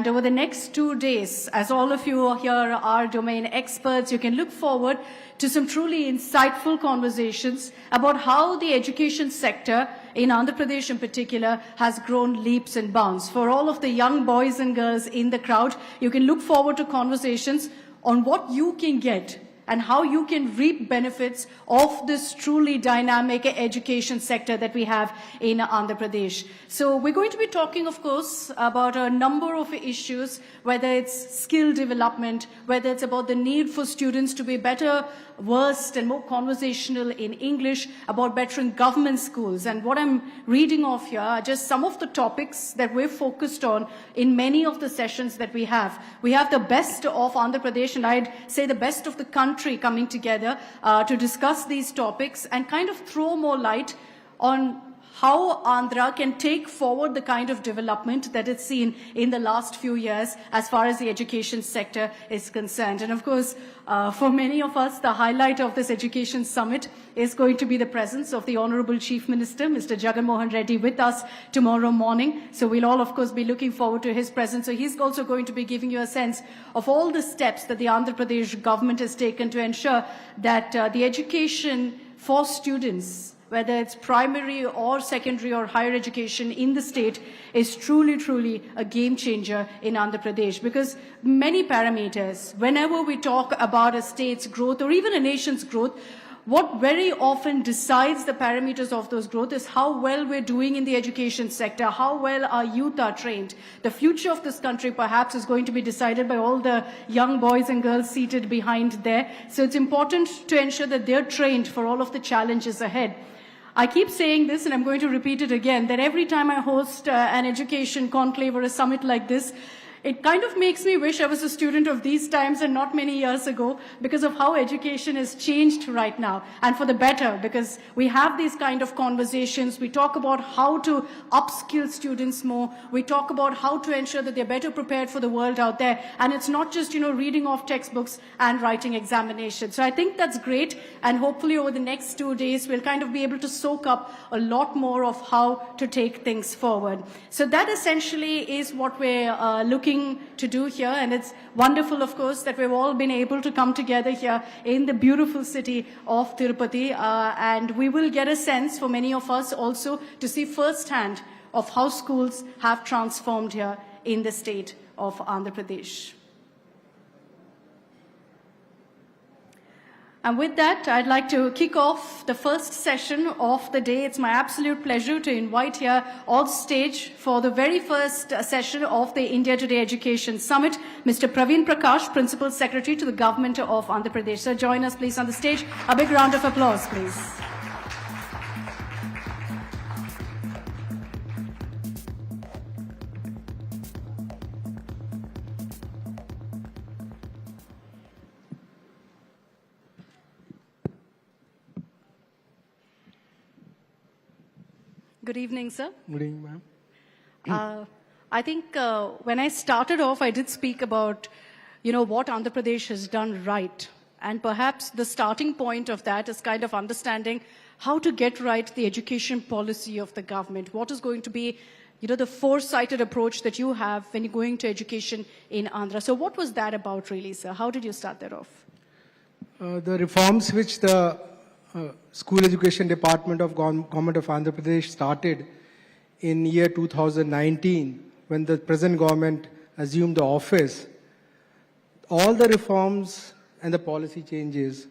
And over the next 2 days, as all of you here are domain experts, you can look forward to some truly insightful conversations about how the education sector in Andhra Pradesh in particular has grown leaps and bounds. For all of the young boys and girls in the crowd, you can look forward to conversations on what you can get and how you can reap benefits of this truly dynamic education sector that we have in Andhra Pradesh. So we're going to be talking, of course, about a number of issues, whether it's skill development, whether it's about the need for students to be better versed and more conversational in English, about bettering government schools. And what I'm reading off here are just some of the topics that we're focused on in many of the sessions that we have. We have the best of Andhra Pradesh, and I'd say the best of the country coming together to discuss these topics and kind of throw more light on how Andhra can take forward the kind of development that it's seen in the last few years as far as the education sector is concerned. And of course, for many of us, the highlight of this education summit is going to be the presence of the Honorable Chief Minister, Mr. Jagan Mohan Reddy, with us tomorrow morning. So we'll all, of course, be looking forward to his presence. So he's also going to be giving you a sense of all the steps that the Andhra Pradesh government has taken to ensure that the education for students, whether it's primary or secondary or higher education in the state, is truly, truly a game changer in Andhra Pradesh. Because many parameters, whenever we talk about a state's growth or even a nation's growth, what very often decides the parameters of those growth is how well we're doing in the education sector, how well our youth are trained. The future of this country perhaps is going to be decided by all the young boys and girls seated behind there. So it's important to ensure that they're trained for all of the challenges ahead. I keep saying this, and I'm going to repeat it again, that every time I host an education conclave or a summit like this, it kind of makes me wish I was a student of these times and not many years ago, because of how education has changed right now, and for the better, because we have these kind of conversations. We talk about how to upskill students more. We talk about how to ensure that they're better prepared for the world out there. And it's not just, reading off textbooks and writing examinations. So I think that's great. And hopefully over the next 2 days, we'll kind of be able to soak up a lot more of how to take things forward. So that essentially is what we're looking to do here, and it's wonderful, of course, that we've all been able to come together here in the beautiful city of Tirupati, and we will get a sense for many of us also to see firsthand of how schools have transformed here in the state of Andhra Pradesh. And with that, I'd like to kick off the first session of the day. It's my absolute pleasure to invite here on stage for the very first session of the India Today Education Summit, Mr. Praveen Prakash, Principal Secretary to the Government of Andhra Pradesh. Sir, join us please on the stage. A big round of applause, please. Good evening, sir. Good evening, ma'am. I think when I started off, I did speak about, what Andhra Pradesh has done right. And perhaps the starting point of that is kind of understanding how to get right the education policy of the government. What is going to be, the foresighted approach that you have when you're going to education in Andhra. So what was that about really, sir? How did you start that off? The reforms which the School Education Department of Government of Andhra Pradesh started in year 2019, when the present government assumed the office, all the reforms and the policy changes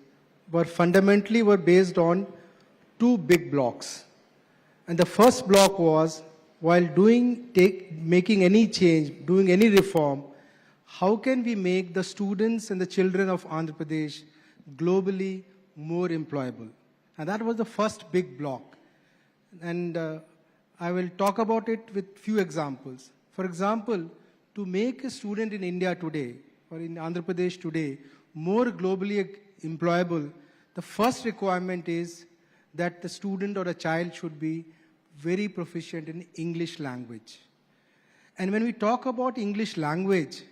were fundamentally based on two big blocks. And the first block was, while making any change, doing any reform, how can we make the students and the children of Andhra Pradesh globally more employable? And that was the first big block. And I will talk about it with few examples. For example, to make a student in India today, or in Andhra Pradesh today, more globally employable, the first requirement is that the student or a child should be very proficient in English language. And when we talk about English language,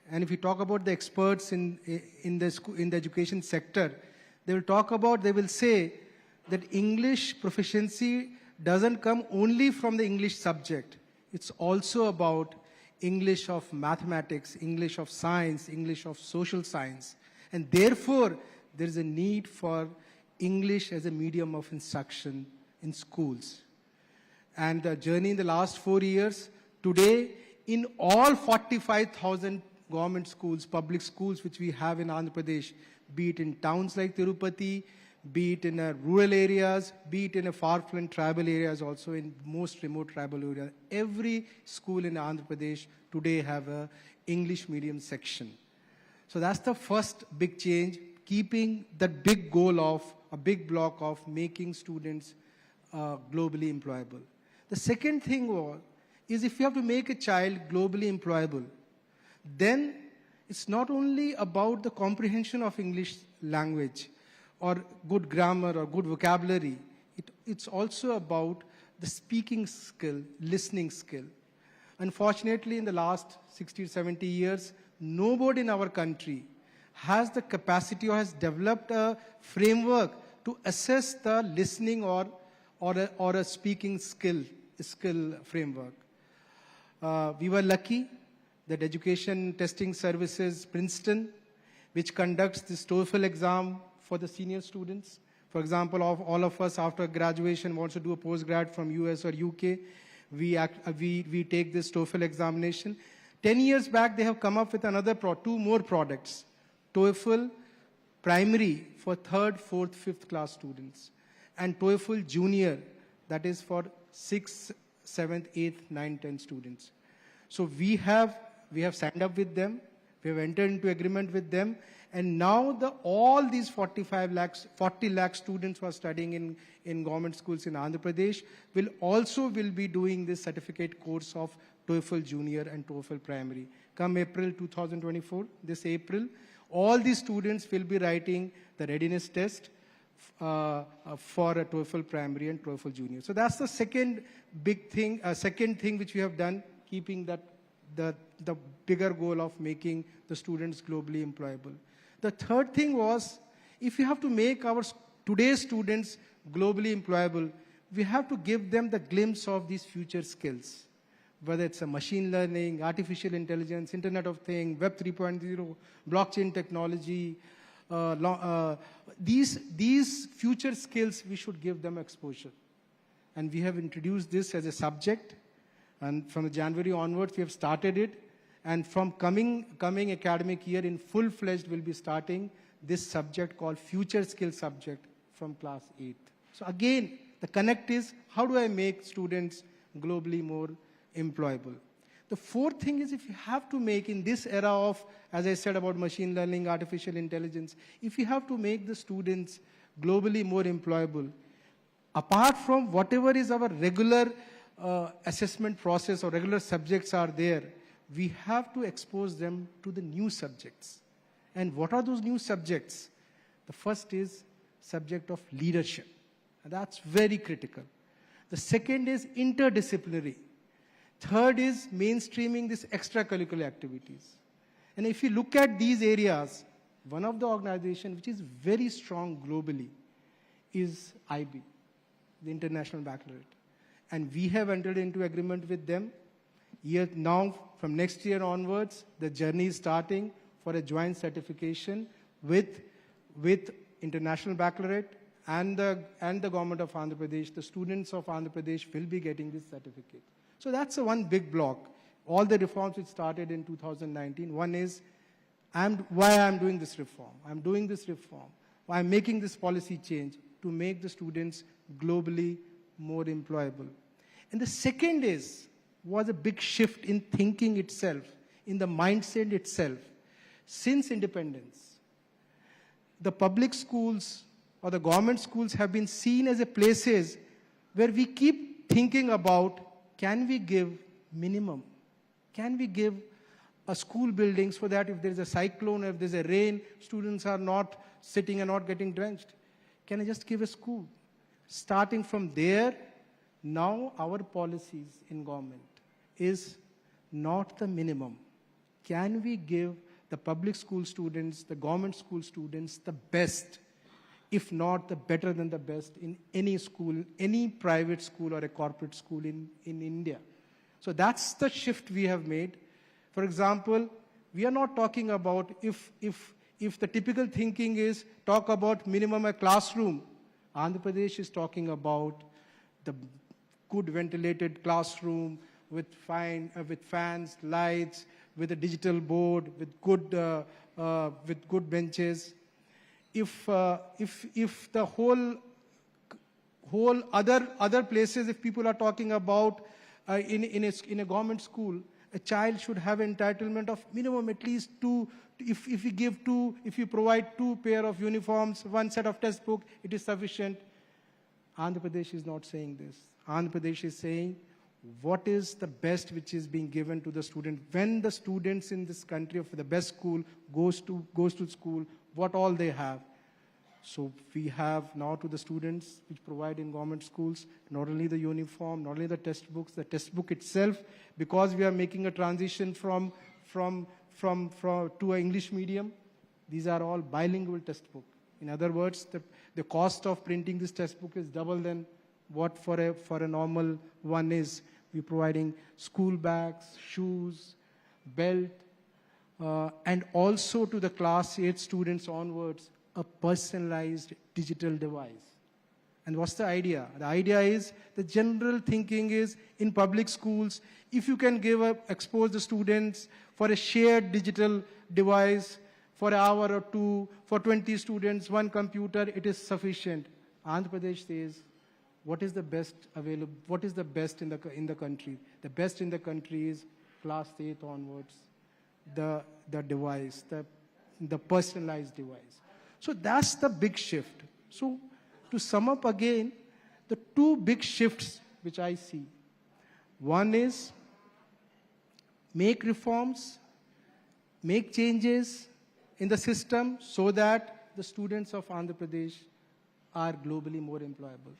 and if we talk about the experts in the education sector, they will say that English proficiency doesn't come only from the English subject. It's also about English of mathematics, English of science, English of social science. And therefore, there is a need for English as a medium of instruction in schools. And the journey in the last 4 years, today, in all 45,000 government schools, public schools, which we have in Andhra Pradesh, be it in towns like Tirupati, be it in rural areas, be it in a far-flung tribal areas, also in most remote tribal areas. Every school in Andhra Pradesh today have a English medium section. So that's the first big change, keeping that big goal of, a big block of making students globally employable. The second thing is if you have to make a child globally employable, then it's not only about the comprehension of English language, or good grammar or good vocabulary. It's also about the speaking skill, listening skill. Unfortunately, in the last 60 or 70 years, nobody in our country has the capacity or has developed a framework to assess the listening or a speaking skill framework. We were lucky that Education Testing Services, Princeton, which conducts this TOEFL exam for the senior students. For example, all of us after graduation wants to do a postgrad from US or UK, we take this TOEFL examination. 10 years back, they have come up with two more products. TOEFL Primary for 3rd, 4th, 5th class students, and TOEFL Junior, that is for 6th, 7th, 8th, 9th, 10th students. So we have signed up with them. We have entered into agreement with them, and now all these 40 lakh students who are studying in government schools in Andhra Pradesh will be doing this certificate course of TOEFL Junior and TOEFL Primary. Come April 2024, this April, all these students will be writing the readiness test for a TOEFL Primary and TOEFL Junior. So that's the second big thing, second thing which we have done, keeping that the bigger goal of making the students globally employable. The third thing was, if you have to make today's students globally employable, we have to give them the glimpse of these future skills, whether it's a machine learning, artificial intelligence, Internet of Things, Web 3.0, blockchain technology. These future skills, we should give them exposure. And we have introduced this as a subject. And from January onwards, we have started it. And from coming academic year, in full-fledged, we'll be starting this subject called Future Skills subject from class 8th. So again, the connect is, how do I make students globally more employable? The fourth thing is, if you have to make in this era of, as I said about machine learning, artificial intelligence, if you have to make the students globally more employable, apart from whatever is our regular assessment process or regular subjects are there, we have to expose them to the new subjects. And what are those new subjects? The first is subject of leadership. And that's very critical. The second is interdisciplinary. Third is mainstreaming these extracurricular activities. And if you look at these areas, one of the organizations which is very strong globally is IB, the International Baccalaureate. And we have entered into agreement with them. Now, from next year onwards, the journey is starting for a joint certification with International Baccalaureate and the government of Andhra Pradesh. The students of Andhra Pradesh will be getting this certificate. So that's one big block. All the reforms which started in 2019. One is why I'm doing this reform. I'm doing this reform. Why I'm making this policy change to make the students globally more employable. And the second was a big shift in thinking itself, in the mindset itself. Since independence, the public schools or the government schools have been seen as places where we keep thinking about, can we give minimum? Can we give a school building so that if there's a cyclone, if there's a rain, students are not sitting and not getting drenched? Can I just give a school? Starting from there, now our policies in government is not the minimum. Can we give the public school students, the government school students, the best, if not the better than the best in any school, any private school or a corporate school in India? So that's the shift we have made. For example, we are not talking about if the typical thinking is talk about minimum a classroom, Andhra Pradesh is talking about the good ventilated classroom with fans, lights, with a digital board, with good benches. If the whole other places, if people are talking about in a government school, a child should have entitlement of minimum at least two. If you provide 2 pair of uniforms, 1 set of textbook, it is sufficient. Andhra Pradesh is not saying this. Andhra Pradesh is saying what is the best which is being given to the student. When the students in this country of the best school goes to school, what all they have. So we have now to the students which provide in government schools, not only the uniform, not only the textbook itself, because we are making a transition from to an English medium. These are all bilingual textbook. In other words, the cost of printing this textbook is double than what for a normal one is. We're providing school bags, shoes, belt, and also to the class 8 students onwards, a personalized digital device. And what's the idea? The idea is, the general thinking is, in public schools, if you can expose the students for a shared digital device for an hour or 2, for 20 students, 1 computer, it is sufficient. Andhra Pradesh says, what is the best available? What is the best in the country? The best in the country is class 8 onwards, the device, the personalized device. So that's the big shift. So to sum up again, the 2 big shifts which I see. One is make reforms, make changes in the system so that the students of Andhra Pradesh are globally more employable.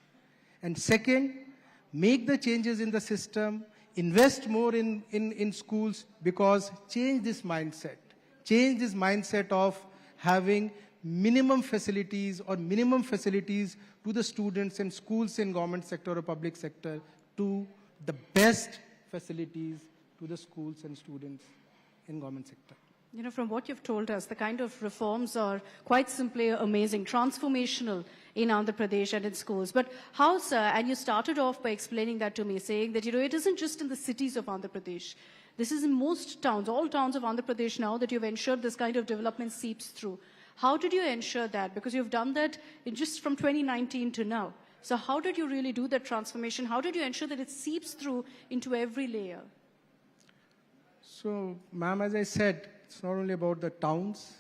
And second, make the changes in the system, invest more in schools, because change this mindset of having minimum facilities to the students in schools in government sector or public sector to the best facilities to the schools and students in government sector. You know, from what you've told us, the kind of reforms are quite simply amazing, transformational in Andhra Pradesh and in schools. But how, sir, and you started off by explaining that to me, saying that, it isn't just in the cities of Andhra Pradesh. This is in most towns, all towns of Andhra Pradesh now, that you've ensured this kind of development seeps through. How did you ensure that? Because you've done that just from 2019 to now. So how did you really do that transformation? How did you ensure that it seeps through into every layer? So, ma'am, as I said, it's not only about the towns.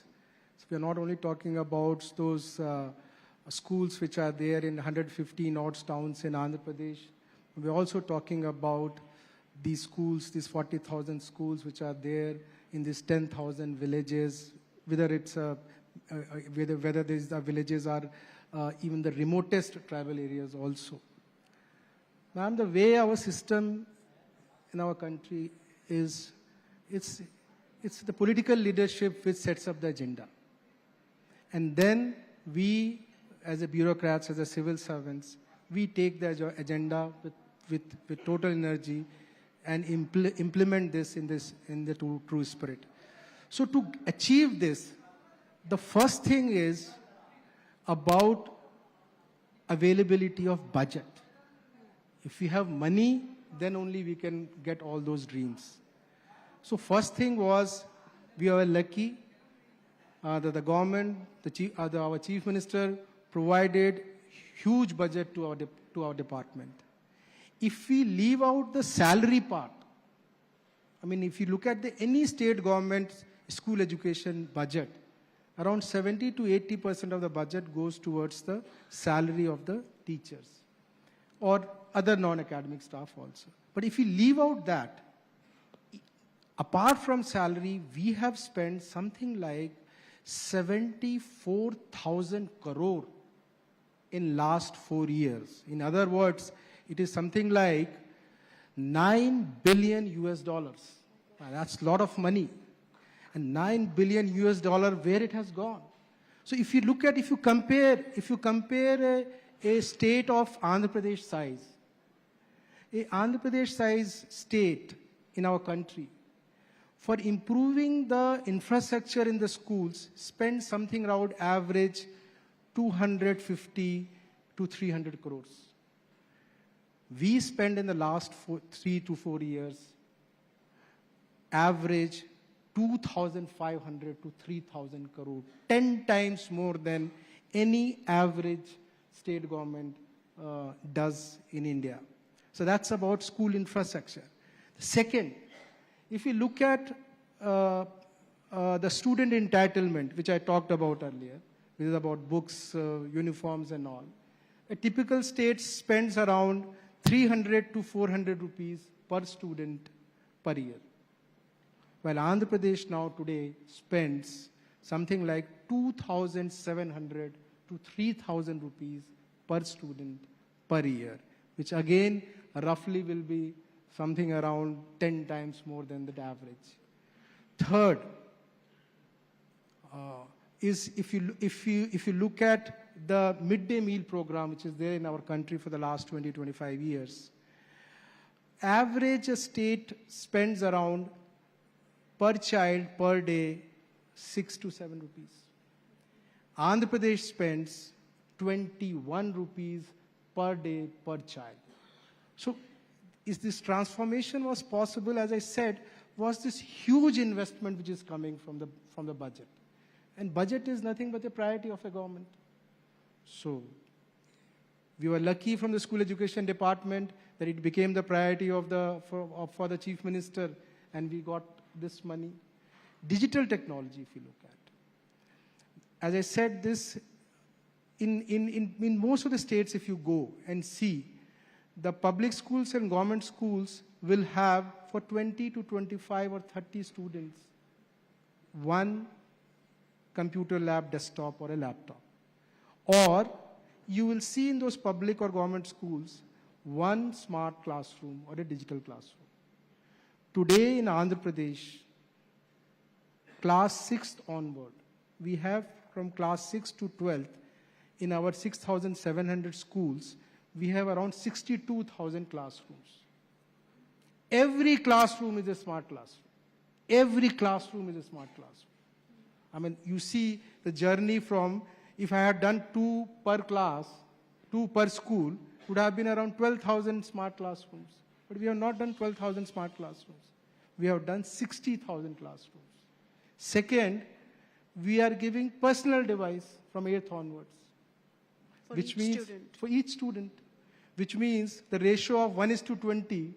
So we are not only talking about those schools which are there in 115 odd towns in Andhra Pradesh. We're also talking about these schools, these 40,000 schools which are there in these 10,000 villages, whether these villages are even the remotest tribal areas also. Ma'am, the way our system in our country is, it's the political leadership which sets up the agenda. And then we, as a bureaucrats, as a civil servants, we take the agenda with total energy and implement this in the true spirit. So to achieve this, the first thing is about availability of budget. If we have money, then only we can get all those dreams. So first thing was, we are lucky that the government, our chief minister provided huge budget to our department. If we leave out the salary part, I mean, if you look at any state government school education budget, around 70 to 80% of the budget goes towards the salary of the teachers or other non-academic staff also. But if you leave out that, apart from salary, we have spent something like 74,000 crore in last 4 years. In other words, it is something like $9 billion US. That's a lot of money. And $9 billion US, where it has gone. So if you compare a state of Andhra Pradesh size, a Andhra Pradesh size state in our country, for improving the infrastructure in the schools, spend something around average 250 to 300 crores. We spend in the last 3 to 4 years average 2,500 to 3,000 crore, 10 times more than any average state government does in India. So that's about school infrastructure. Second, if you look at the student entitlement, which I talked about earlier, which is about books, uniforms and all, a typical state spends around 300 to 400 rupees per student per year. While Andhra Pradesh now today spends something like 2,700 to 3,000 rupees per student per year, which again roughly will be something around 10 times more than the average. Third, is if you look at the midday meal program, which is there in our country for the last 20-25 years, average state spends around per child per day 6 to 7 rupees. Andhra Pradesh spends 21 rupees per day per child. So is this transformation was possible, as I said, was this huge investment which is coming from the budget. And budget is nothing but a priority of a government. So we were lucky from the school education department that it became the priority for the chief minister, and we got this money. Digital technology, if you look at. As I said, this in most of the states, if you go and see, the public schools and government schools will have for 20 to 25 or 30 students one computer lab, desktop or a laptop. Or you will see in those public or government schools one smart classroom or a digital classroom. Today in Andhra Pradesh, class 6th onward, we have from class 6th to 12th, in our 6,700 schools, we have around 62,000 classrooms. Every classroom is a smart classroom. Every classroom is a smart classroom. I mean, you see the journey from, if I had done 2 per class, 2 per school, would have been around 12,000 smart classrooms. But we have not done 12,000 smart classrooms. We have done 60,000 classrooms. Second, we are giving personal device from 8th onwards. For which each means student. For each student. Which means the ratio of 1:20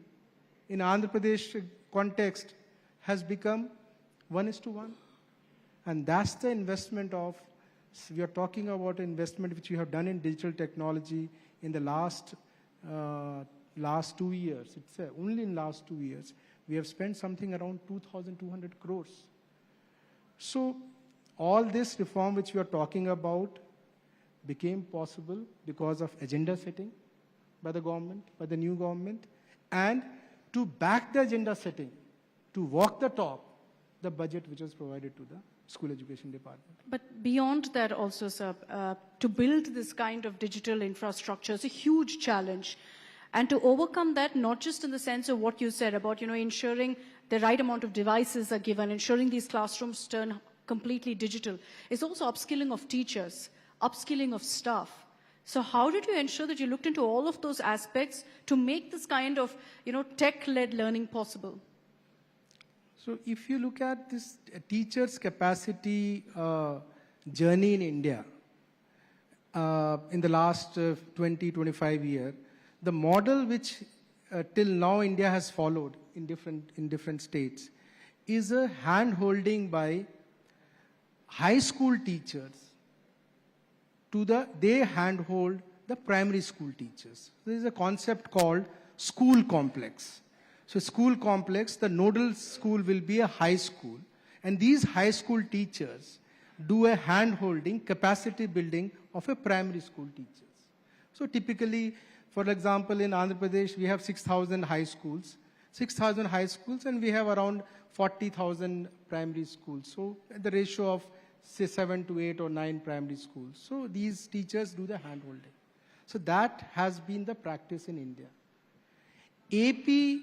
in Andhra Pradesh context has become 1:1. And that's the investment of, we are talking about an investment which we have done in digital technology in the last 2 years. It's only in last 2 years. We have spent something around 2,200 crores. So all this reform which we are talking about became possible because of agenda setting by the government, by the new government, and to back the agenda setting, to walk the talk, the budget which was provided to the school education department. But beyond that also, sir, to build this kind of digital infrastructure is a huge challenge. And to overcome that, not just in the sense of what you said about, ensuring the right amount of devices are given, ensuring these classrooms turn completely digital, is also upskilling of teachers, upskilling of staff. So how did you ensure that you looked into all of those aspects to make this kind of, tech-led learning possible? So if you look at this teacher's capacity journey in India in the last 20-25 years, the model which till now India has followed in different states is a hand-holding by high school teachers they handhold the primary school teachers. There is a concept called school complex. So school complex, the nodal school will be a high school, and these high school teachers do a hand-holding, capacity building of a primary school teachers. So typically, for example, in Andhra Pradesh, we have 6,000 high schools, and we have around 40,000 primary schools. So the ratio of say 7 to 8 or 9 primary schools. So these teachers do the hand-holding. So that has been the practice in India. AP,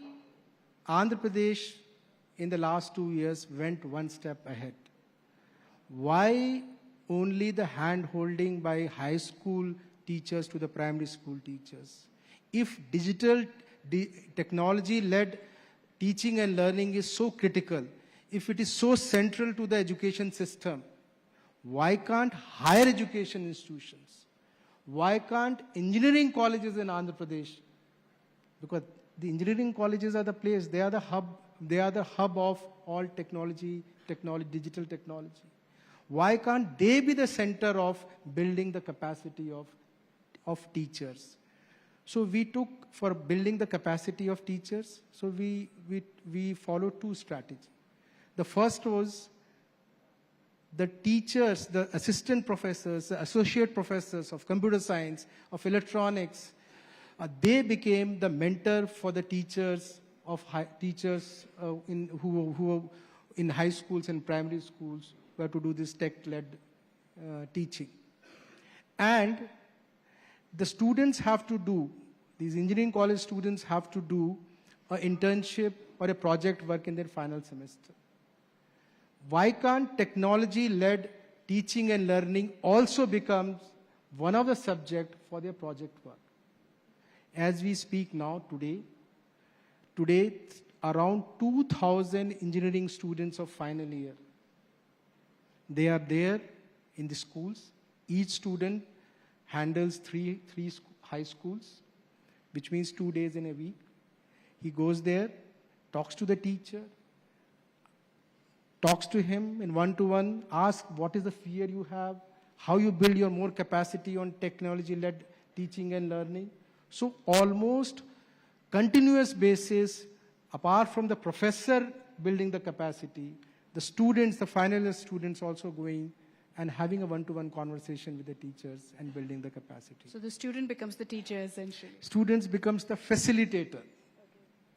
Andhra Pradesh, in the last 2 years went one step ahead. Why only the hand-holding by high school teachers to the primary school teachers? If technology-led teaching and learning is so critical, if it is so central to the education system, why can't higher education institutions, why can't engineering colleges in Andhra Pradesh? Because the engineering colleges are the place, they are the hub of all technology, digital technology. Why can't they be the center of building the capacity of teachers? So we took, for building the capacity of teachers, so we followed two strategies. The first was the teachers, the assistant professors, the associate professors of computer science, of electronics, they became the mentor for the teachers who in high schools and primary schools who have to do this tech-led teaching. And the students have to do, these engineering college students have to do an internship or a project work in their final semester. Why can't technology-led teaching and learning also becomes one of the subjects for their project work? As we speak now, today around 2,000 engineering students of final year, they are there in the schools. Each student handles three high schools, which means 2 days in a week. He goes there, talks to the teacher, talks to him in one-to-one, asks what is the fear you have, how you build your more capacity on technology-led teaching and learning. So almost continuous basis, apart from the professor building the capacity, the students, the final year students also going and having a one-to-one conversation with the teachers and building the capacity. So the student becomes the teacher essentially. Students becomes the facilitator.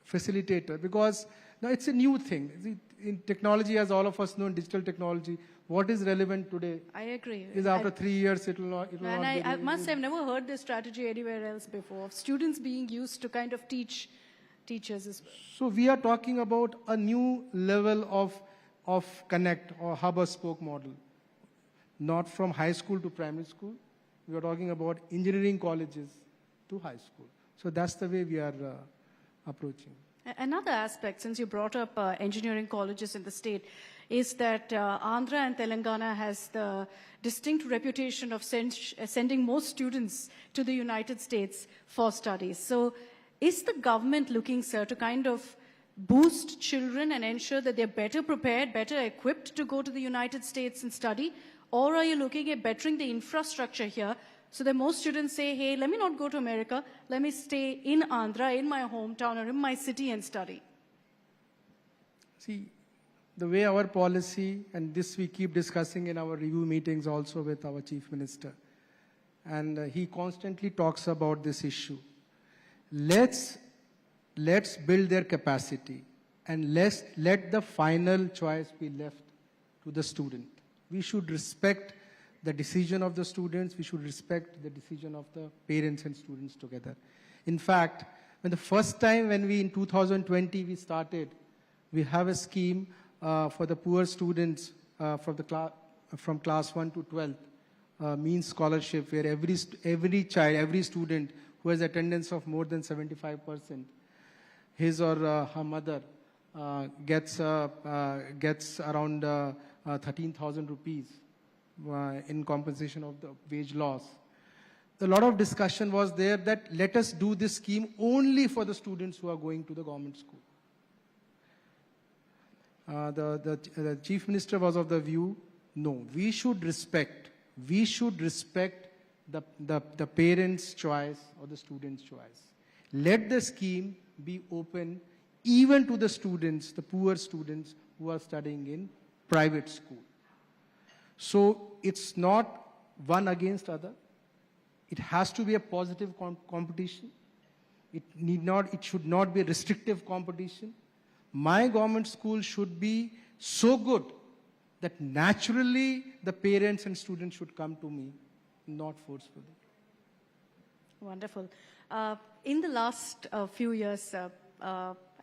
Facilitator, because now it's a new thing. In technology, as all of us know, in digital technology, what is relevant today? I agree. Is after 3 years, it will not be I must say, I've never heard this strategy anywhere else before, of students being used to kind of teach teachers as well. So we are talking about a new level of connect or hub or spoke model. Not from high school to primary school. We are talking about engineering colleges to high school. So that's the way we are approaching. Another aspect, since you brought up engineering colleges in the state, is that Andhra and Telangana has the distinct reputation of sending most students to the United States for studies. So is the government looking, sir, to kind of boost children and ensure that they're better prepared, better equipped to go to the United States and study? Or are you looking at bettering the infrastructure here so that most students say, hey, let me not go to America, let me stay in Andhra, in my hometown or in my city and study? See, the way our policy, and this we keep discussing in our review meetings also with our Chief Minister, and he constantly talks about this issue. Let's build their capacity and let the final choice be left to the student. We should respect the decision of the students. We should respect the decision of the parents and students together. In fact, when the first time when we in 2020 we started, we have a scheme for the poor students from class 1 to 12, means scholarship, where every child, every student who has attendance of more than 75%, his or her mother gets around 13,000 rupees in compensation of the wage loss. A lot of discussion was there that let us do this scheme only for the students who are going to the government school. The Chief Minister was of the view, no, we should respect the parents' choice or the student's choice. Let the scheme be open even to the students, the poor students who are studying in private school. So it's not one against other. It has to be a positive competition. It should not be a restrictive competition. My government school should be so good that naturally the parents and students should come to me, not forcefully. Wonderful. In the last few years,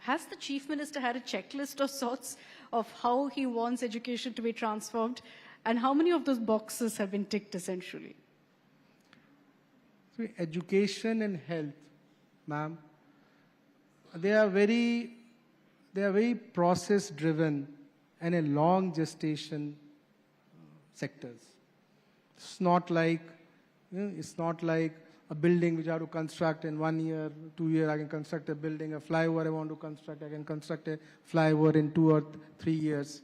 has the Chief Minister had a checklist of sorts of how he wants education to be transformed? And how many of those boxes have been ticked essentially? So education and health, ma'am, they are very process driven and a long gestation sectors. It's not like, it's not like a building which I have to construct in 1 year, 2 years. I can construct a building, a flyover I want to construct. I can construct a flyover in 2 or 3 years.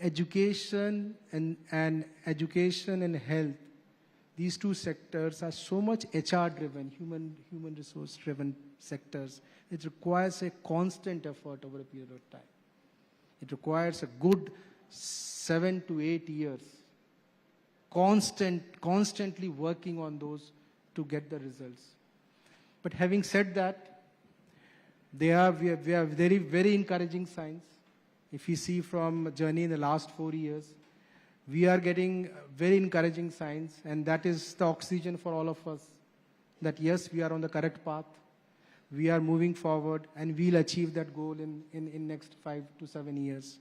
Education and education and health, these two sectors are so much HR driven, human resource driven sectors. It requires a constant effort over a period of time. It requires a good 7 to 8 years, constantly working on those to get the results. But having said that, we have very, very encouraging signs. If you see from journey in the last 4 years, we are getting very encouraging signs, and that is the oxygen for all of us, that yes, we are on the correct path, we are moving forward, and we'll achieve that goal in next 5 to 7 years.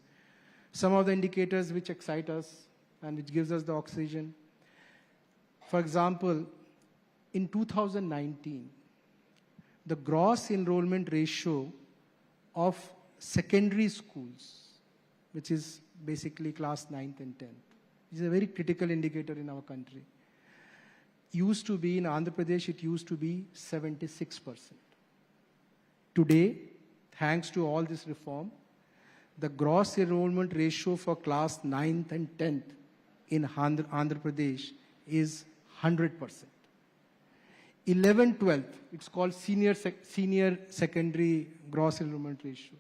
Some of the indicators which excite us and which gives us the oxygen. For example, in 2019, the gross enrollment ratio of secondary schools, which is basically class 9th and 10th, which is a very critical indicator in our country, used to be in Andhra Pradesh, it used to be 76%. Today, thanks to all this reform, the gross enrollment ratio for class 9th and 10th in Andhra Pradesh is 100%. 11th, 12th, it's called senior secondary gross enrollment ratio.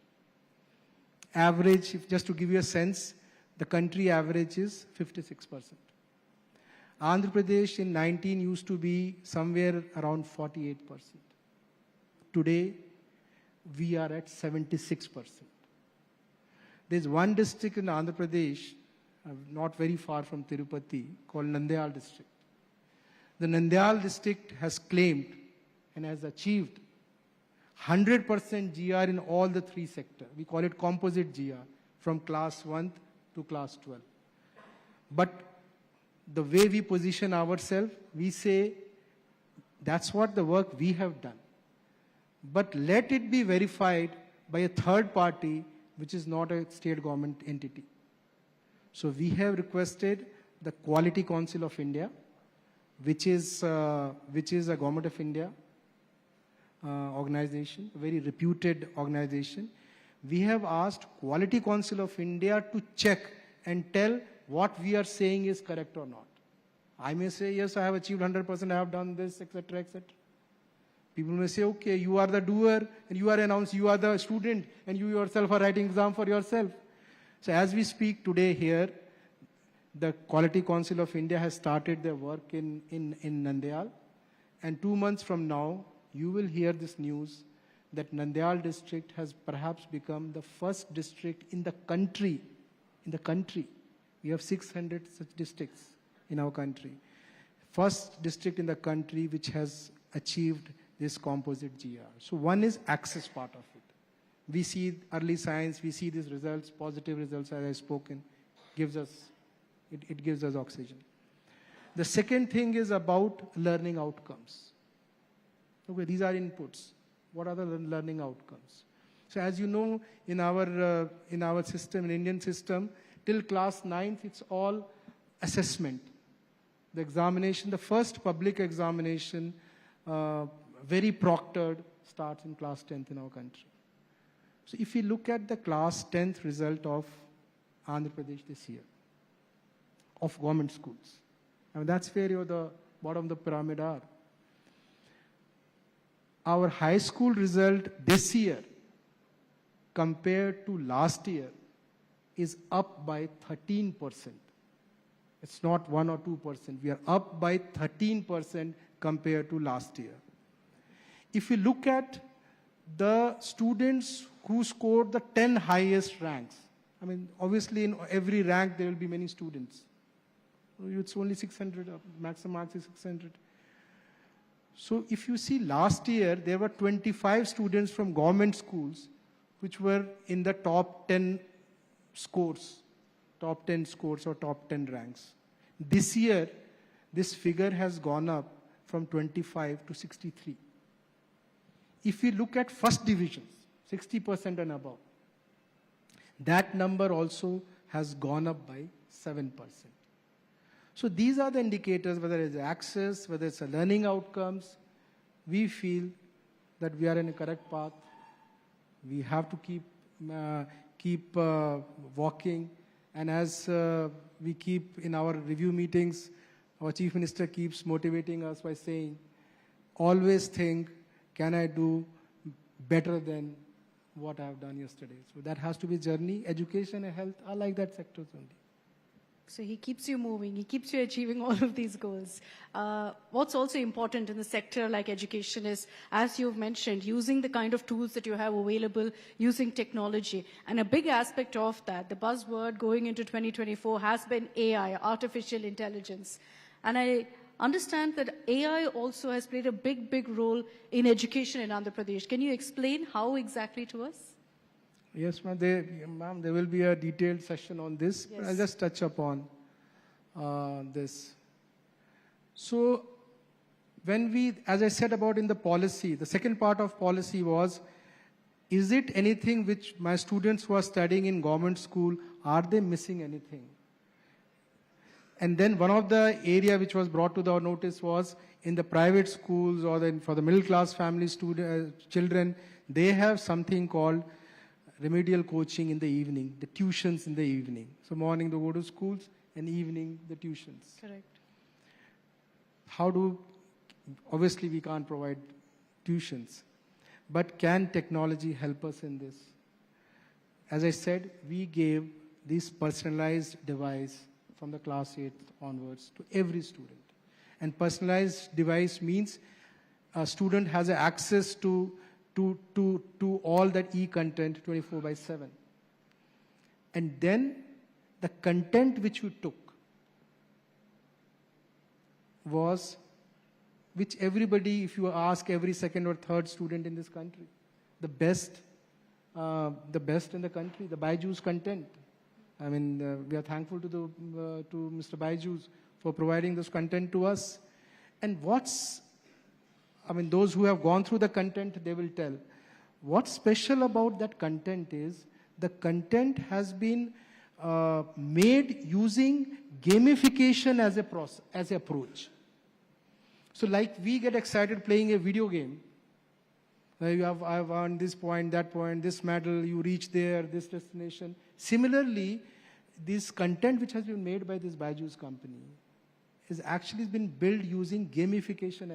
Average, just to give you a sense, the country average is 56%. Andhra Pradesh in 19 used to be somewhere around 48%. Today, we are at 76%. There's one district in Andhra Pradesh, not very far from Tirupati, called Nandyal district. The Nandyal district has claimed and has achieved 100% GR in all the 3 sectors. We call it composite GR, from class 1 to class 12. But the way we position ourselves, we say, that's what the work we have done. But let it be verified by a third party, which is not a state government entity. So we have requested the Quality Council of India, which is a Government of India organization, a very reputed organization. We have asked Quality Council of India to check and tell what we are saying is correct or not. I may say, yes, I have achieved 100%, I have done this, etc., etc. People may say, okay, you are the doer, and you are announced, you are the student, and you yourself are writing exam for yourself. So as we speak today here, the Quality Council of India has started their work in Nandyal. And 2 months from now, you will hear this news that Nandyal district has perhaps become the first district in the country. We have 600 such districts in our country. First district in the country which has achieved this composite GR. So one is access part of it. We see early signs, we see these results, positive results as I've spoken, it gives us oxygen. The second thing is about learning outcomes. Okay, these are inputs. What are the learning outcomes? So as you know, in our system, in Indian system, till class 9th, it's all assessment. The examination, the first public examination, very proctored, starts in class 10th in our country. So if you look at the class 10th result of Andhra Pradesh this year, of government schools, I mean, that's where the bottom of the pyramid are. Our high school result this year compared to last year is up by 13%. It's not 1 or 2%. We are up by 13% compared to last year. If you look at the students who scored the 10 highest ranks, I mean, obviously in every rank there will be many students. It's only 600, maximum marks is 600. So if you see last year, there were 25 students from government schools which were in the top 10 scores, top 10 scores or top 10 ranks. This year, this figure has gone up from 25 to 63. If we look at first divisions, 60% and above, that number also has gone up by 7%. So these are the indicators, whether it's access, whether it's a learning outcomes, we feel that we are in a correct path. We have to keep walking. And as we keep in our review meetings, our Chief Minister keeps motivating us by saying, always think, can I do better than what I have done yesterday? So that has to be journey. Education and health are like that sectors only. So he keeps you moving, he keeps you achieving all of these goals. What's also important in the sector like education is, as you've mentioned, using the kind of tools that you have available, using technology. And a big aspect of that, the buzzword going into 2024 has been AI, artificial intelligence. And I understand that AI also has played a big role in education in Andhra Pradesh. Can you explain how exactly to us? Yes, ma'am, there will be a detailed session on this, Yes. but I'll just touch upon this. So, when we, as I said about in the policy, the second part of policy was, is it anything which my students who are studying in government school, are they missing anything? And then one of the area which was brought to our notice was in the private schools or for the middle class family children, they have something called remedial coaching in the evening, the tuitions in the evening. So morning they go to schools and evening the tuitions. Correct. Obviously we can't provide tuitions, but can technology help us in this? As I said, we gave this personalized device from the class 8 onwards to every student. And personalized device means a student has access to all that e-content 24/7. And then the content which we took was, which everybody, if you ask every second or third student in this country, the best in the country, the Byju's content. I mean, we are thankful to Mr. Byju's for providing this content to us. And those who have gone through the content, they will tell. What's special about that content is, the content has been made using gamification as a process, as an approach. So like we get excited playing a video game. I've earned this point, that point, this medal, you reach there, this destination. Similarly, this content which has been made by this Byju's company has actually been built using gamification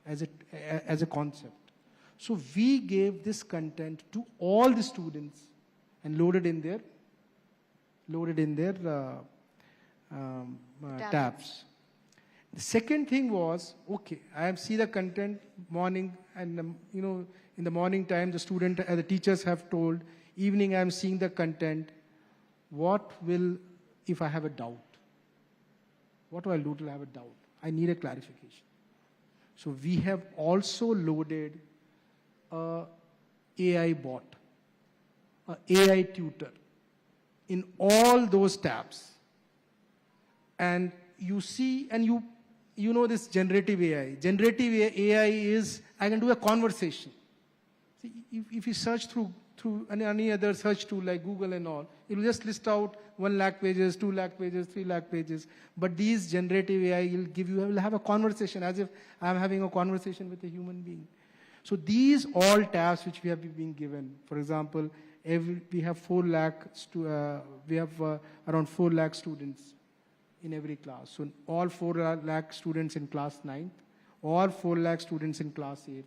as a concept. So we gave this content to all the students and loaded in their tabs. The second thing was, okay, I see the content morning, and in the morning time the the teachers have told, evening I am seeing the content. What will, if I have a doubt? What do I do to have a doubt? I need a clarification. So we have also loaded a AI bot, a AI tutor in all those tabs. And you see, and you know this generative AI. Generative AI is, I can do a conversation. See, if you search through any other search tool like Google and all, it will just list out 1 lakh pages, 2 lakh pages, 3 lakh pages. But these generative AI will have a conversation as if I'm having a conversation with a human being. So these all tabs which we have been given, for example, we have 4 lakh, around 4 lakh students in every class. So all 4 lakh students in class 9th, all 4 lakh students in class 8th.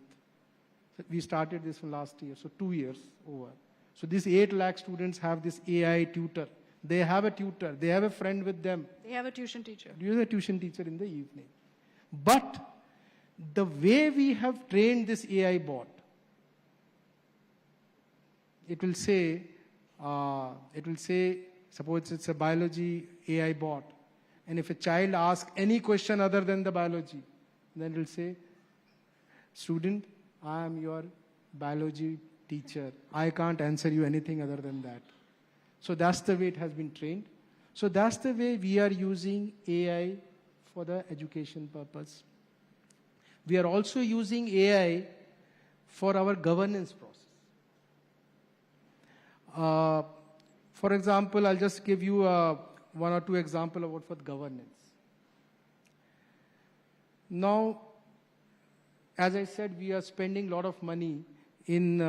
So we started this from last year, so 2 years over. So these 8 lakh students have this AI tutor. They have a tutor. They have a friend with them. They have a tuition teacher. You have a tuition teacher in the evening. But the way we have trained this AI bot, it will say, suppose it's a biology AI bot, and if a child asks any question other than the biology, then it will say, student, I am your biology teacher. I can't answer you anything other than that. So that's the way it has been trained. So that's the way we are using AI for the education purpose. We are also using AI for our governance process. For example, I'll just give you one or two examples about for governance. Now, as I said, we are spending a lot of money in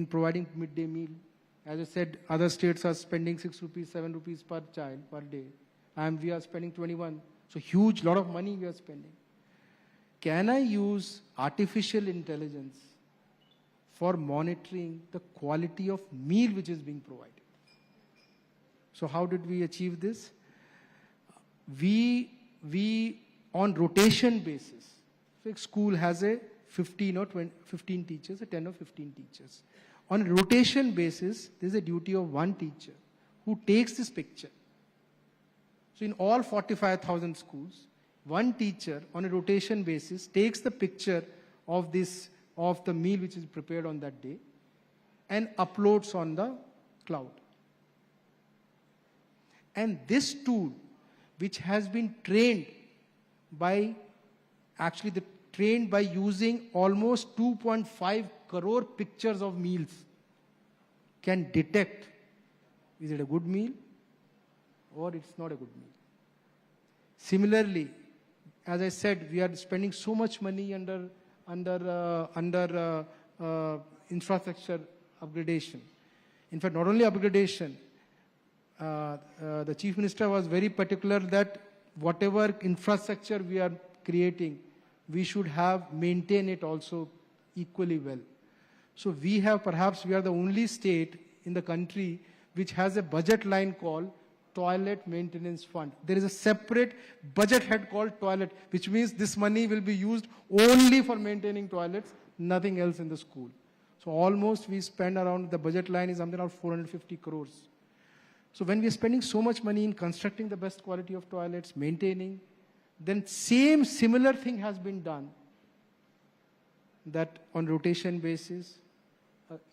providing midday meal. As I said, other states are spending 6 rupees, 7 rupees per child per day, and we are spending 21. So huge lot of money we are spending. Can I use artificial intelligence for monitoring the quality of meal which is being provided? So how did we achieve this? We on rotation basis. So a school has a 15 or 15 teachers, a 10 or 15 teachers. On a rotation basis, there is a duty of one teacher who takes this picture. So in all 45,000 schools, one teacher on a rotation basis takes the picture of the meal which is prepared on that day and uploads on the cloud. And this tool, which has been trained by using almost 2.5 crore pictures of meals, can detect, is it a good meal or it's not a good meal. Similarly, as I said, we are spending so much money under infrastructure upgradation. In fact, not only upgradation, the Chief Minister was very particular that whatever infrastructure we are creating, we should maintain it also equally well. So we are the only state in the country which has a budget line called Toilet Maintenance Fund. There is a separate budget head called toilet, which means this money will be used only for maintaining toilets, nothing else in the school. So almost we spend around, the budget line is something around 450 crores. So when we are spending so much money in constructing the best quality of toilets, maintaining, then similar thing has been done, that on rotation basis,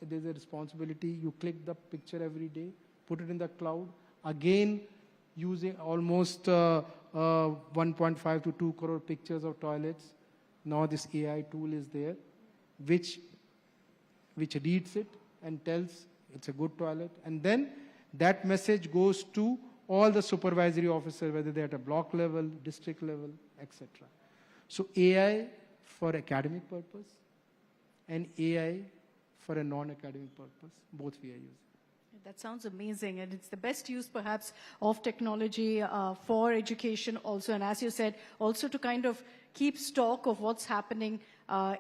there's a responsibility. You click the picture every day, put it in the cloud, again using almost 1.5 to 2 crore pictures of toilets. Now this AI tool is there, which reads it and tells it's a good toilet. And then that message goes to all the supervisory officers, whether they're at a block level, district level, etc. So AI for academic purpose and AI for a non-academic purpose, both we are using. That sounds amazing, and it's the best use perhaps of technology for education also, and as you said, also to kind of keep stock of what's happening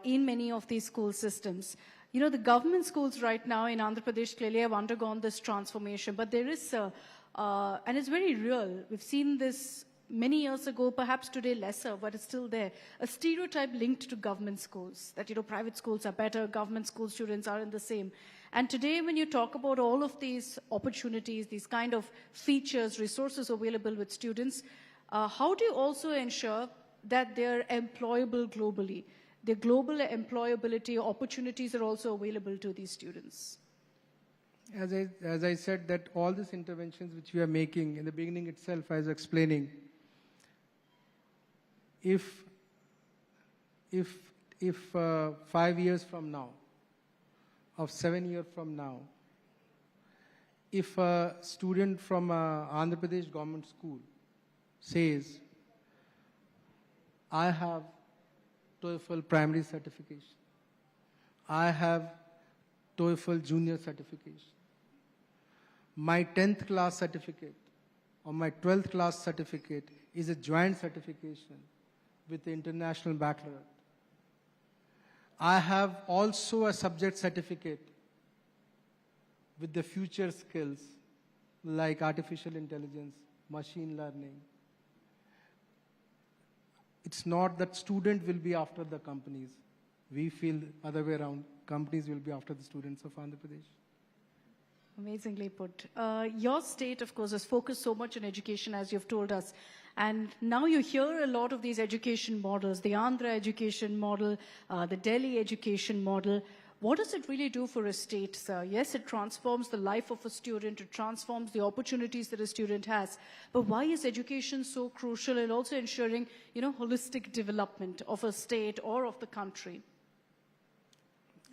in many of these school systems. You know, the government schools right now in Andhra Pradesh clearly have undergone this transformation, but there is, and it's very real. We've seen this many years ago, perhaps today lesser, but it's still there. A stereotype linked to government schools, that, you know, private schools are better, government school students aren't the same. And today, when you talk about all of these opportunities, these kind of features, resources available with students, how do you also ensure that they're employable globally? The global employability opportunities are also available to these students. As I said, that all these interventions which we are making, in the beginning itself, I was explaining, if 5 years from now, or 7 years from now, if a student from Andhra Pradesh government school says, I have TOEFL primary certification, I have TOEFL junior certification, my 10th class certificate or my 12th class certificate is a joint certification with the international baccalaureate. I have also a subject certificate with the future skills like artificial intelligence, machine learning. It's not that student will be after the companies. We feel other way around. Companies will be after the students of Andhra Pradesh. Amazingly put. Your state, of course, has focused so much on education, as you've told us. And now you hear a lot of these education models, the Andhra education model, the Delhi education model. What does it really do for a state, sir? Yes, it transforms the life of a student, it transforms the opportunities that a student has. But why is education so crucial in also ensuring, holistic development of a state or of the country?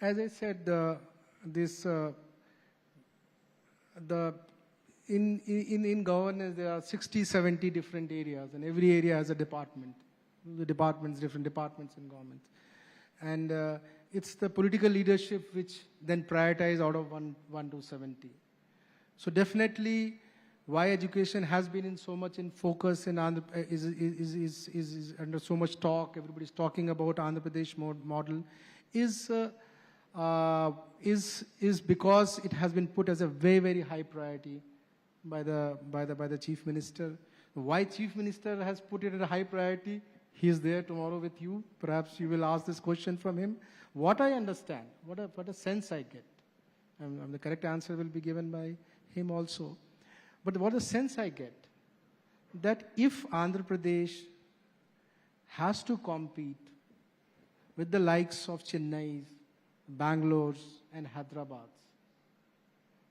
As I said, in governance there are 60, 70 different areas, and every area has a department. The departments, different departments in government, and it's the political leadership which then prioritize out of 1 to 70. So definitely, why education has been in so much in focus in Andhra is under so much talk. Everybody's talking about Andhra Pradesh model is because it has been put as a very, very high priority by the Chief Minister. Why Chief Minister has put it at a high priority? He is there tomorrow with you. Perhaps you will ask this question from him. What I understand, what a sense I get, and the correct answer will be given by him also. But what a sense I get, that if Andhra Pradesh has to compete with the likes of Chennai, Bangalore's and Hyderabad's,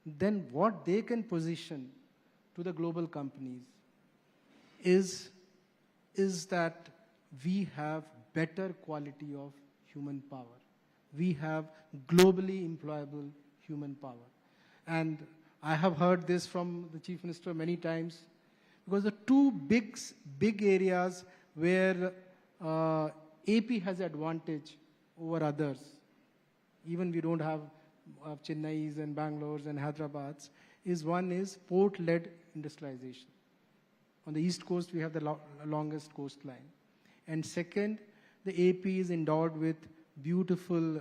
then what they can position to the global companies is that we have better quality of human power. We have globally employable human power. And I have heard this from the Chief Minister many times, because the two big areas where AP has advantage over others, even we don't have Chennai's and Bangalore's and Hyderabad's, one is port-led industrialization. On the East Coast, we have the longest coastline. And second, the AP is endowed with beautiful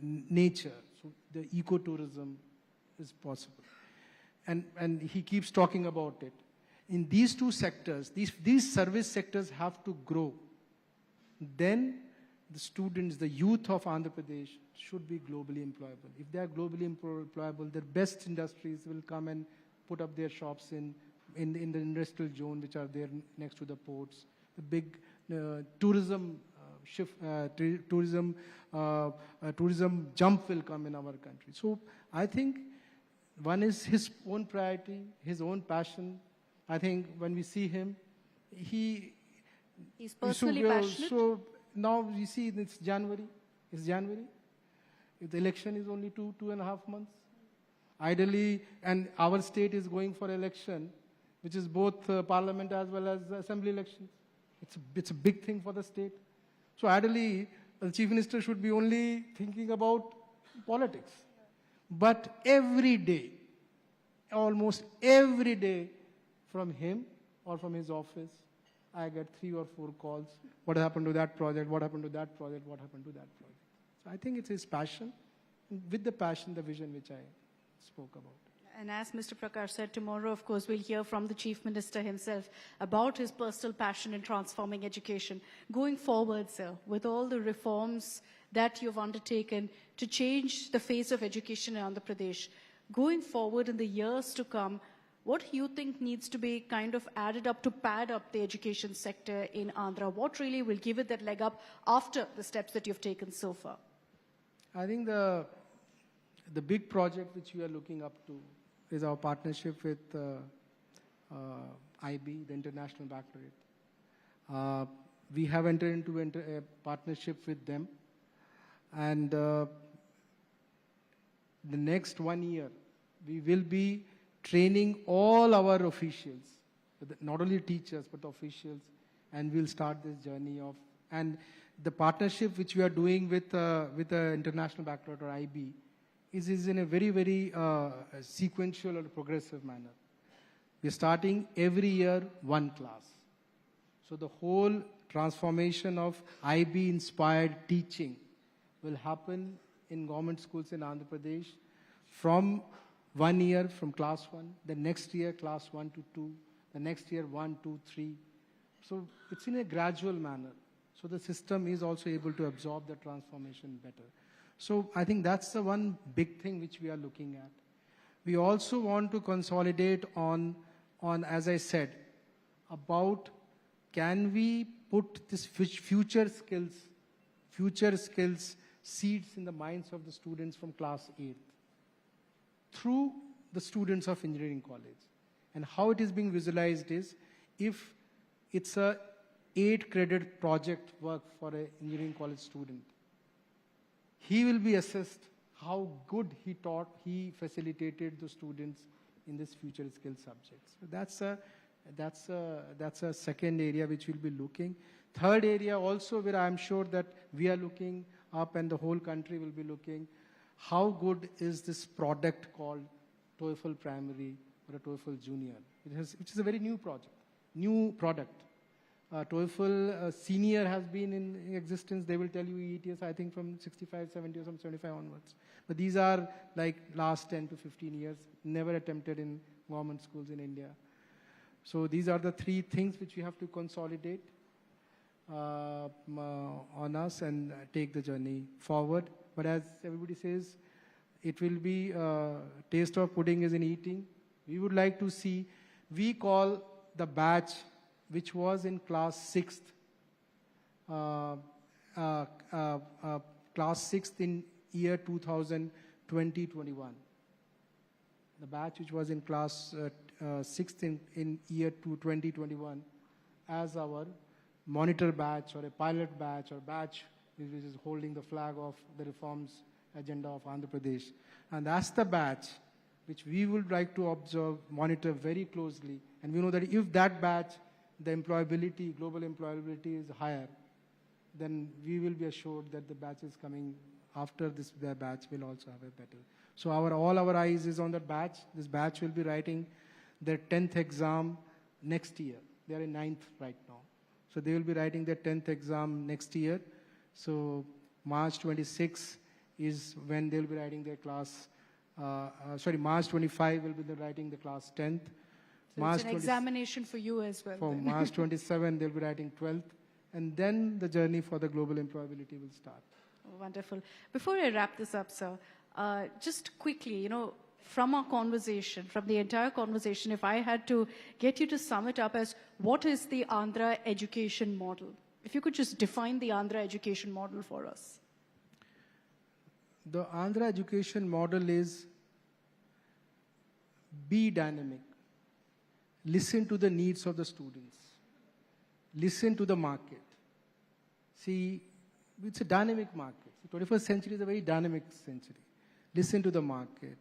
nature. So the ecotourism is possible. And he keeps talking about it. In these two sectors, these service sectors have to grow. Then the students, the youth of Andhra Pradesh should be globally employable. If they are globally employable, their best industries will come and put up their shops in the industrial zone, which are there next to the ports. The big tourism jump will come in our country. So I think one is his own priority, his own passion. I think when we see him, he's personally passionate. So now you see it's January. It's January. If the election is only 2.5 months, ideally, and our state is going for election, which is both parliament as well as assembly elections. It's a big thing for the state. So ideally, the Chief Minister should be only thinking about politics. But every day, almost every day, from him or from his office, I get 3 or 4 calls. What happened to that project? What happened to that project? What happened to that project? So I think it's his passion, and with the passion, the vision which I spoke about. And as Mr. Prakash said, tomorrow, of course, we'll hear from the Chief Minister himself about his personal passion in transforming education. Going forward, sir, with all the reforms that you've undertaken to change the face of education in Andhra Pradesh, going forward in the years to come, what do you think needs to be kind of added up to pad up the education sector in Andhra? What really will give it that leg up after the steps that you've taken so far? I think the big project which we are looking up to is our partnership with IB, the International Baccalaureate. We have entered into a partnership with them, and the next 1 year, we will be training all our officials, not only teachers, but officials, and we'll start this journey of, and the partnership which we are doing with the International Baccalaureate or IB is in a very, very sequential or progressive manner. We're starting every year 1 class. So the whole transformation of IB-inspired teaching will happen in government schools in Andhra Pradesh from 1 year, from class 1, the next year class 1 to 2, the next year 1, 2, 3. So it's in a gradual manner. So the system is also able to absorb the transformation better. So I think that's the one big thing which we are looking at. We also want to consolidate on as I said, about can we put this future skills seeds in the minds of the students from class 8th through the students of engineering college. And how it is being visualized is, if it's a 8-credit project work for an engineering college student, he will be assessed how good he facilitated the students in this future skill subjects. So that's a second area which we'll be looking. Third area also, where I'm sure that we are looking up and the whole country will be looking, how good is this product called TOEFL Primary or a TOEFL Junior, which is a very new product. TOEFL Senior has been in existence. They will tell you EETS, I think, from 65, 70 or some 75 onwards. But these are like last 10 to 15 years, never attempted in government schools in India. So these are the three things which we have to consolidate on us and take the journey forward. But as everybody says, it will be taste of pudding is in eating. We would like to see, we call the batch which was in class 6th, class 6th in year 2020-21. The batch which was in class 6th in year 2021 as our monitor batch or a pilot batch or batch which is holding the flag of the reforms agenda of Andhra Pradesh. And that's the batch which we would like to observe, monitor very closely. And we know that if that batch, the employability, global employability is higher, then we will be assured that the batches coming after this batch will also have a better. So all our eyes is on that batch. This batch will be writing their 10th exam next year. They are in 9th right now. So they will be writing their 10th exam next year. So March 26 is when they will be writing their class, March 25 will be writing the class 10th. So it's an examination for you as well. For March 27, they'll be writing 12th. And then the journey for the global employability will start. Oh, wonderful. Before I wrap this up, sir, just quickly, from our conversation, from the entire conversation, if I had to get you to sum it up as what is the Andhra education model? If you could just define the Andhra education model for us. The Andhra education model is be dynamic. Listen to the needs of the students. Listen to the market. See, it's a dynamic market. The 21st century is a very dynamic century. Listen to the market.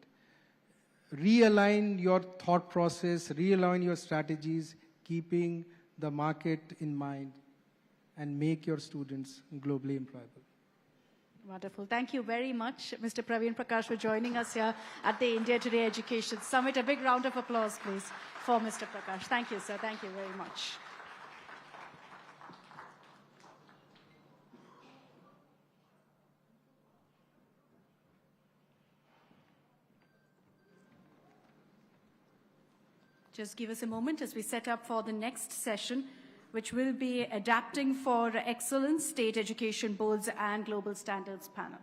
Realign your thought process, realign your strategies, keeping the market in mind, and make your students globally employable. Wonderful. Thank you very much, Mr. Praveen Prakash, for joining us here at the India Today Education Summit. A big round of applause, please, for Mr. Prakash. Thank you, sir. Thank you very much. Just give us a moment as we set up for the next session, which will be Adapting for Excellence, State Education Boards and Global Standards panel.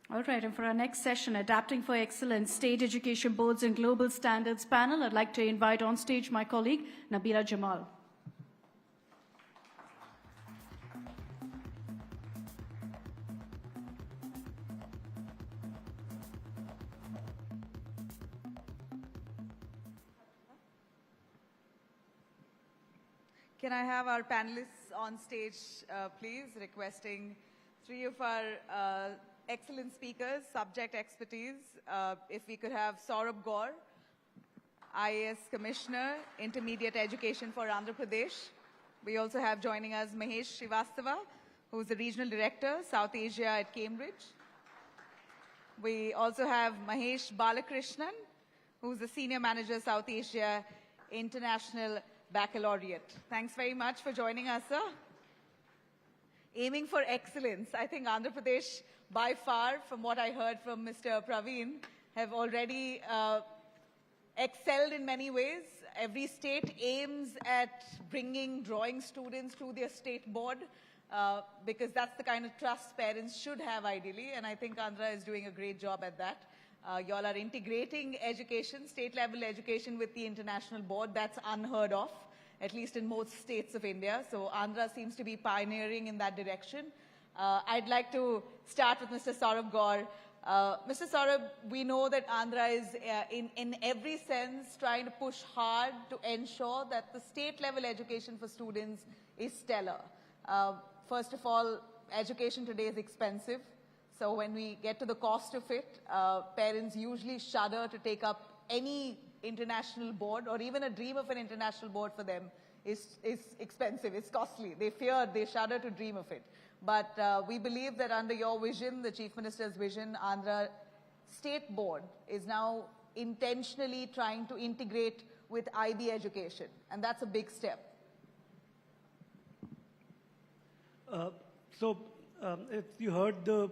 All right, and for our next session, Adapting for Excellence, State Education Boards and Global Standards panel, I'd like to invite on stage my colleague, Nabila Jamal. Can I have our panelists on stage, please, requesting three of our excellent speakers, subject expertise. If we could have Saurabh Gaur, IAS Commissioner, Intermediate Education for Andhra Pradesh. We also have joining us Mahesh Srivastava, who's the Regional Director, South Asia at Cambridge. We also have Mahesh Balakrishnan, who's the Senior Manager, South Asia, International Baccalaureate. Thanks very much for joining us, sir. Aiming for excellence. I think Andhra Pradesh, by far, from what I heard from Mr. Praveen, have already excelled in many ways. Every state aims at bringing drawing students to their state board because that's the kind of trust parents should have ideally, and I think Andhra is doing a great job at that. Y'all are integrating education, state-level education with the international board. That's unheard of, at least in most states of India. So Andhra seems to be pioneering in that direction. I'd like to start with Mr. Saurabh Gaur. Mr. Saurabh, we know that Andhra is in every sense trying to push hard to ensure that the state-level education for students is stellar. First of all, education today is expensive. So when we get to the cost of it, parents usually shudder to take up any international board, or even a dream of an international board for them is expensive, it's costly. They fear, they shudder to dream of it. But we believe that under your vision, the Chief Minister's vision, Andhra State Board is now intentionally trying to integrate with IB education. And that's a big step. If you heard the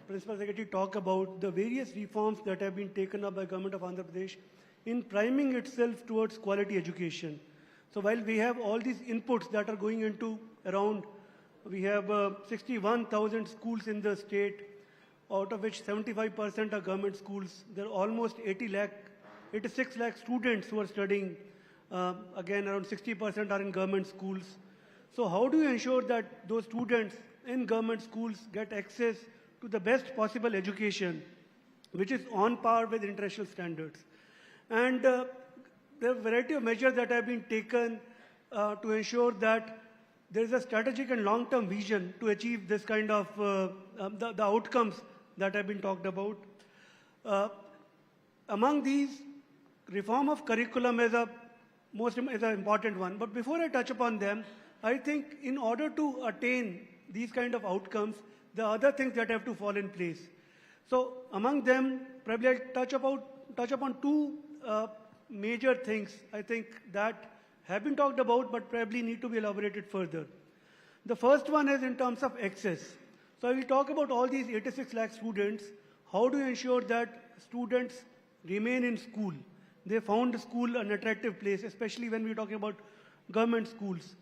Principal Secretary talk about the various reforms that have been taken up by Government of Andhra Pradesh in priming itself towards quality education. So while we have all these inputs that are going into around, we have 61,000 schools in the state, out of which 75% are government schools. There are almost 86 lakh students who are studying. Again, around 60% are in government schools. So how do you ensure that those students in government schools get access to the best possible education, which is on par with international standards? And there are a variety of measures that have been taken to ensure that there is a strategic and long-term vision to achieve this kind of the outcomes that have been talked about. Among these, reform of curriculum is an important one. But before I touch upon them, I think in order to attain these kind of outcomes, there are other things that have to fall in place. So among them, probably I'll touch upon two major things, I think, that have been talked about but probably need to be elaborated further. The first one is in terms of access. So I will talk about all these 86 lakh students. How do you ensure that students remain in school? They found school an attractive place, especially when we're talking about government schools.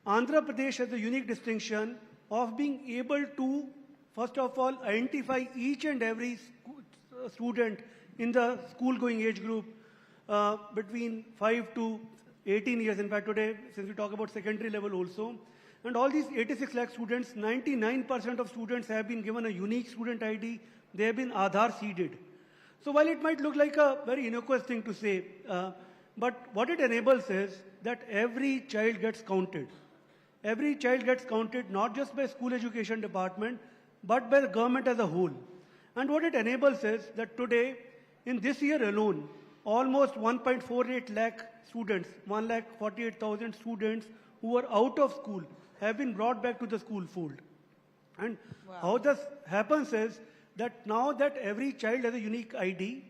Andhra Pradesh has a unique distinction of being able to, first of all, identify each and every student in the school-going age group between 5 to 18 years. In fact, today, since we talk about secondary level also, and all these 86 lakh students, 99% of students have been given a unique student ID. They have been Aadhaar seeded. So while it might look like a very innocuous thing to say, but what it enables is that every child gets counted. Every child gets counted not just by school education department, but by the government as a whole. And what it enables is that today, in this year alone, almost 1.48 lakh students, 1,48,000 students who were out of school have been brought back to the school fold. And wow. How this happens is that now that every child has a unique ID,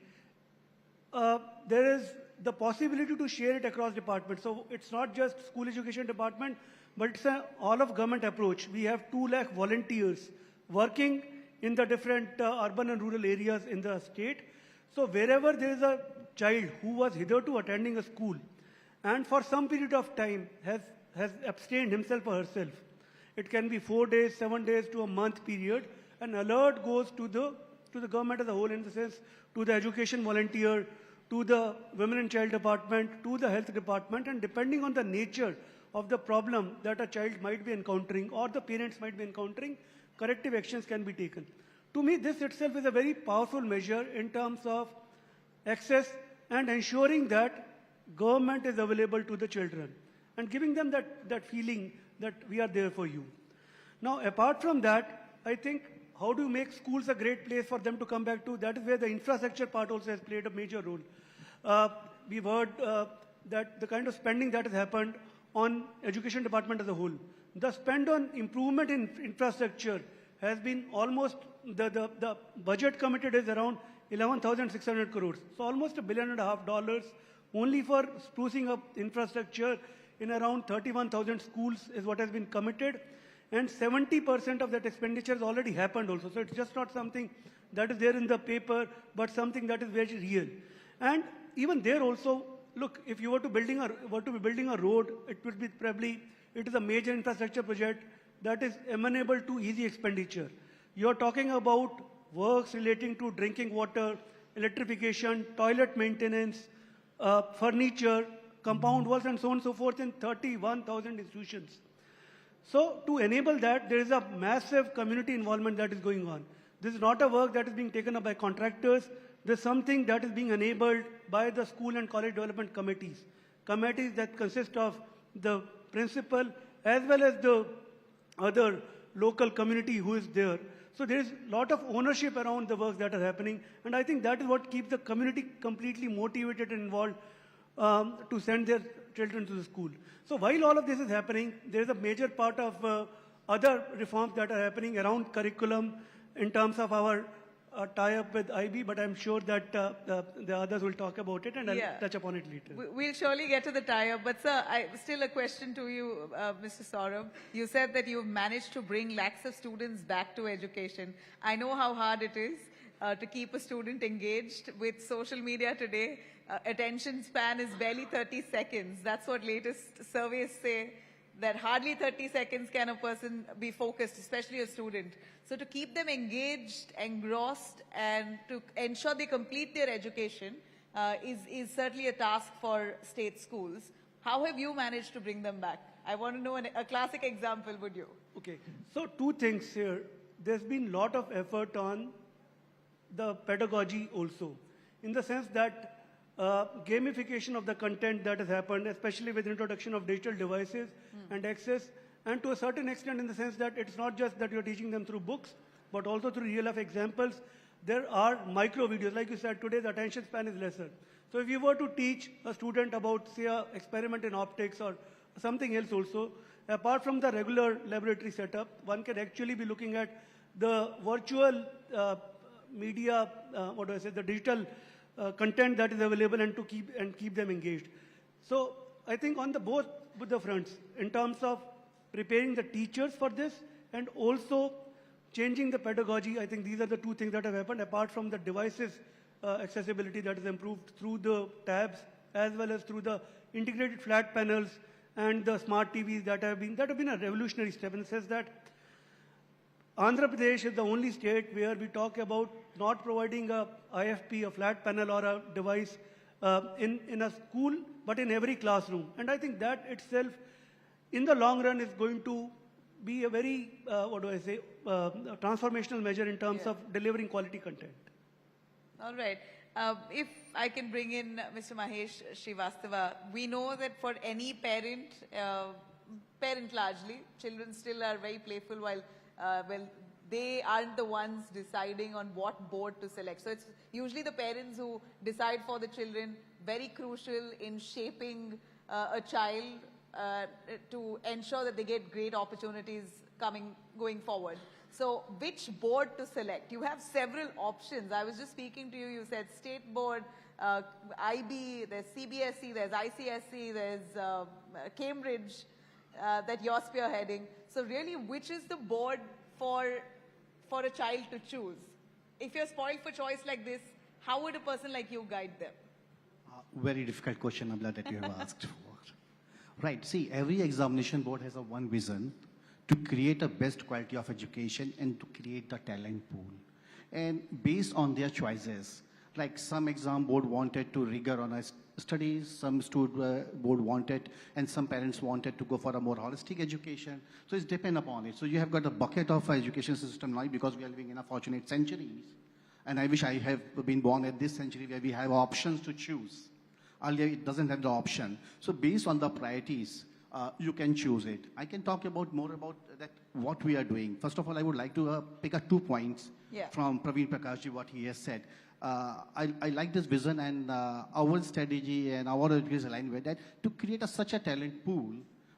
there is the possibility to share it across departments. So it's not just school education department, but it's an all of government approach. We have 2 lakh volunteers working in the different urban and rural areas in the state. So wherever there is a child who was hitherto attending a school and for some period of time has abstained himself or herself, it can be 4 days, 7 days to a month period, an alert goes to the government as a whole, in the sense to the education volunteer, to the women and child department, to the health department, and depending on the nature of the problem that a child might be encountering or the parents might be encountering, corrective actions can be taken. To me, this itself is a very powerful measure in terms of access and ensuring that government is available to the children. and giving them that feeling that we are there for you. Now, apart from that, I think how do you make schools a great place for them to come back to? That is where the infrastructure part also has played a major role. We've heard that the kind of spending that has happened on education department as a whole. The spend on improvement in infrastructure has been almost, the budget committed is around 11,600 crores. So almost $1.5 billion only for sprucing up infrastructure in around 31,000 schools is what has been committed. And 70% of that expenditure has already happened also. So it's just not something that is there in the paper, but something that is very real. And even there also, look, if you were to be building a road, it would be probably, it is a major infrastructure project that is amenable to easy expenditure. You're talking about works relating to drinking water, electrification, toilet maintenance, furniture, compound walls, and so on and so forth in 31,000 institutions. So to enable that, there is a massive community involvement that is going on. This is not a work that is being taken up by contractors. This is something that is being enabled by the school and college development committees. Committees that consist of the principal as well as the other local community who is there. So there is a lot of ownership around the works that are happening. And I think that is what keeps the community completely motivated and involved to send their children to the school. So while all of this is happening, there is a major part of other reforms that are happening around curriculum in terms of our tie-up with IB, but I'm sure that the others will talk about it, and I'll touch upon it later. We'll surely get to the tie-up, but sir, still a question to you, Mr. Saurabh. You said that you've managed to bring lakhs of students back to education. I know how hard it is to keep a student engaged with social media today. Attention span is barely 30 seconds. That's what latest surveys say, that hardly 30 seconds can a person be focused, especially a student. So to keep them engaged, engrossed, and to ensure they complete their education is certainly a task for state schools. How have you managed to bring them back? I want to know a classic example, would you? Okay, so two things here. There's been a lot of effort on the pedagogy also, in the sense that gamification of the content that has happened, especially with introduction of digital devices and access, and to a certain extent in the sense that it's not just that you're teaching them through books, but also through real-life examples. There are micro videos. Like you said, today the attention span is lesser. So if you were to teach a student about, say, an experiment in optics or something else also, apart from the regular laboratory setup, one can actually be looking at the virtual media, the digital content that is available, and to keep them engaged. So I think on both the fronts, in terms of preparing the teachers for this and also changing the pedagogy, I think these are the two things that have happened, apart from the devices accessibility that is improved through the tabs as well as through the integrated flat panels and the smart TVs that have been a revolutionary step, in the sense that Andhra Pradesh is the only state where we talk about not providing a IFP, a flat panel or a device in a school, but in every classroom. And I think that itself, in the long run, is going to be a very, transformational measure in terms of delivering quality content. All right. If I can bring in Mr. Mahesh Srivastava, we know that for any parent largely, children still are very playful while they aren't the ones deciding on what board to select. So it's usually the parents who decide for the children, very crucial in shaping a child to ensure that they get great opportunities going forward. So which board to select? You have several options. I was just speaking to you, you said state board, IB, there's CBSE, there's ICSE, there's Cambridge that you're spearheading. So really, which is the board for a child to choose? If you're spoiled for choice like this, how would a person like you guide them? Very difficult question, Abla, that you have asked for. Right, see, every examination board has a one vision, to create a best quality of education and to create the talent pool. And based on their choices, like some exam board wanted to rigor on studies, some board wanted, and some parents wanted to go for a more holistic education. So it's depend upon it. So you have got a bucket of education system now, because we are living in a fortunate centuries. And I wish I have been born at this century where we have options to choose. Earlier, it doesn't have the option. So based on the priorities, you can choose it. I can talk more about that, what we are doing. First of all, I would like to pick up 2 points from Praveen Prakashji, what he has said. I like this vision, and our strategy and our is aligned with that, to create such a talent pool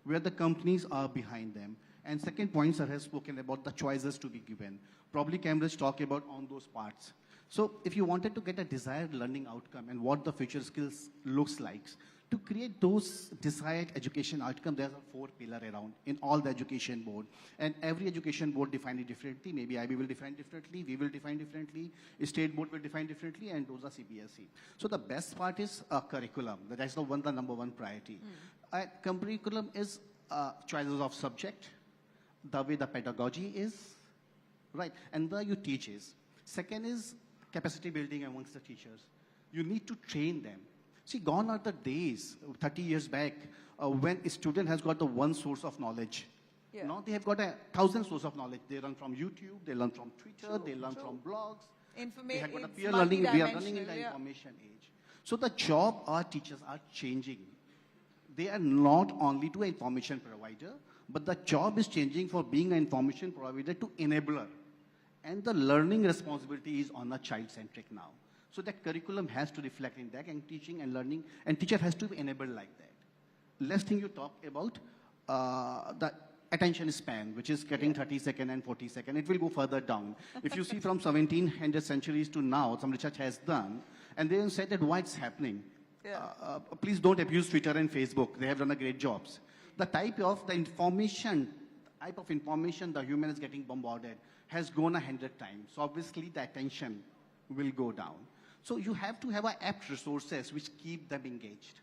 where the companies are behind them. And second point, sir has spoken about the choices to be given. Probably Cambridge talk about on those parts. So if you wanted to get a desired learning outcome and what the future skills looks like, to create those desired education outcome, there's a 4 pillar around in all the education board. And every education board define it differently. Maybe IB will define differently, we will define differently, state board will define differently, and those are CBSE. So the best part is curriculum. That's the number one priority. Curriculum is choices of subject, the way the pedagogy is, right? And the you teach is. Second is capacity building amongst the teachers. You need to train them. See, gone are the days, 30 years back, when a student has got the one source of knowledge. Now they have got 1,000 sources of knowledge. They learn from YouTube, they learn from Twitter, they learn from blogs. They have got a peer learning. We are running in the information age. So the job our teachers are changing. They are not only to an information provider, but the job is changing for being an information provider to enabler. And the learning responsibility is on a child-centric now. So that curriculum has to reflect in that, and teaching and learning, and teacher has to be enabled like that. Last thing you talk about, the attention span, which is getting 30 seconds and 40 seconds. It will go further down. If you see from 1700 centuries to now, some research has done, and they said that why it's happening. Please don't abuse Twitter and Facebook. They have done a great jobs. The type of information the human is getting bombarded has grown 100 times. So obviously the attention will go down. So you have to have apt resources which keep them engaged.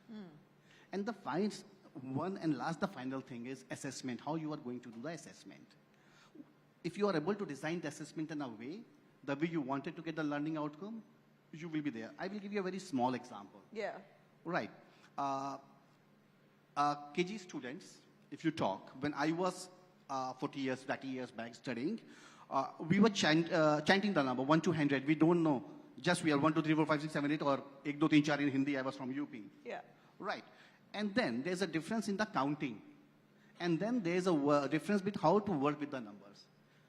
And the final thing is assessment, how you are going to do the assessment. If you are able to design the assessment in a way, the way you wanted to get the learning outcome, you will be there. I will give you a very small example. Right. KG students, if you talk, when I was 40 years, 30 years back studying, we were chanting the number 1 to 100. We don't know. Just we are 1, 2, 3, 4, 5, 6, 7, 8, or 1, 2, 3, 4 in Hindi. I was from UP. Right. And then there's a difference in the counting. And then there's a difference with how to work with the numbers.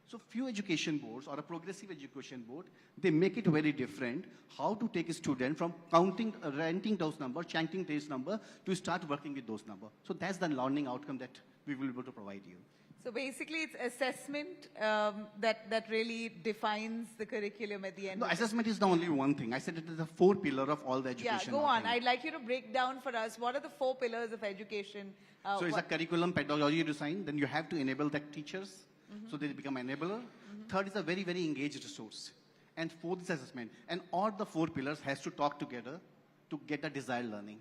So few education boards or a progressive education board, they make it very different how to take a student from counting, ranting those numbers, chanting those numbers, to start working with those numbers. So that's the learning outcome that we will be able to provide you. So basically it's assessment that really defines the curriculum at the end. No, assessment is the only one thing. I said it is the 4 pillar of all the education. Go on. I'd like you to break down for us, what are the 4 pillars of education? So it's a curriculum, pedagogy design. Then you have to enable the teachers, so they become enabler. Third is a very, very engaged resource. And fourth is assessment. And all the 4 pillars has to talk together to get a desired learning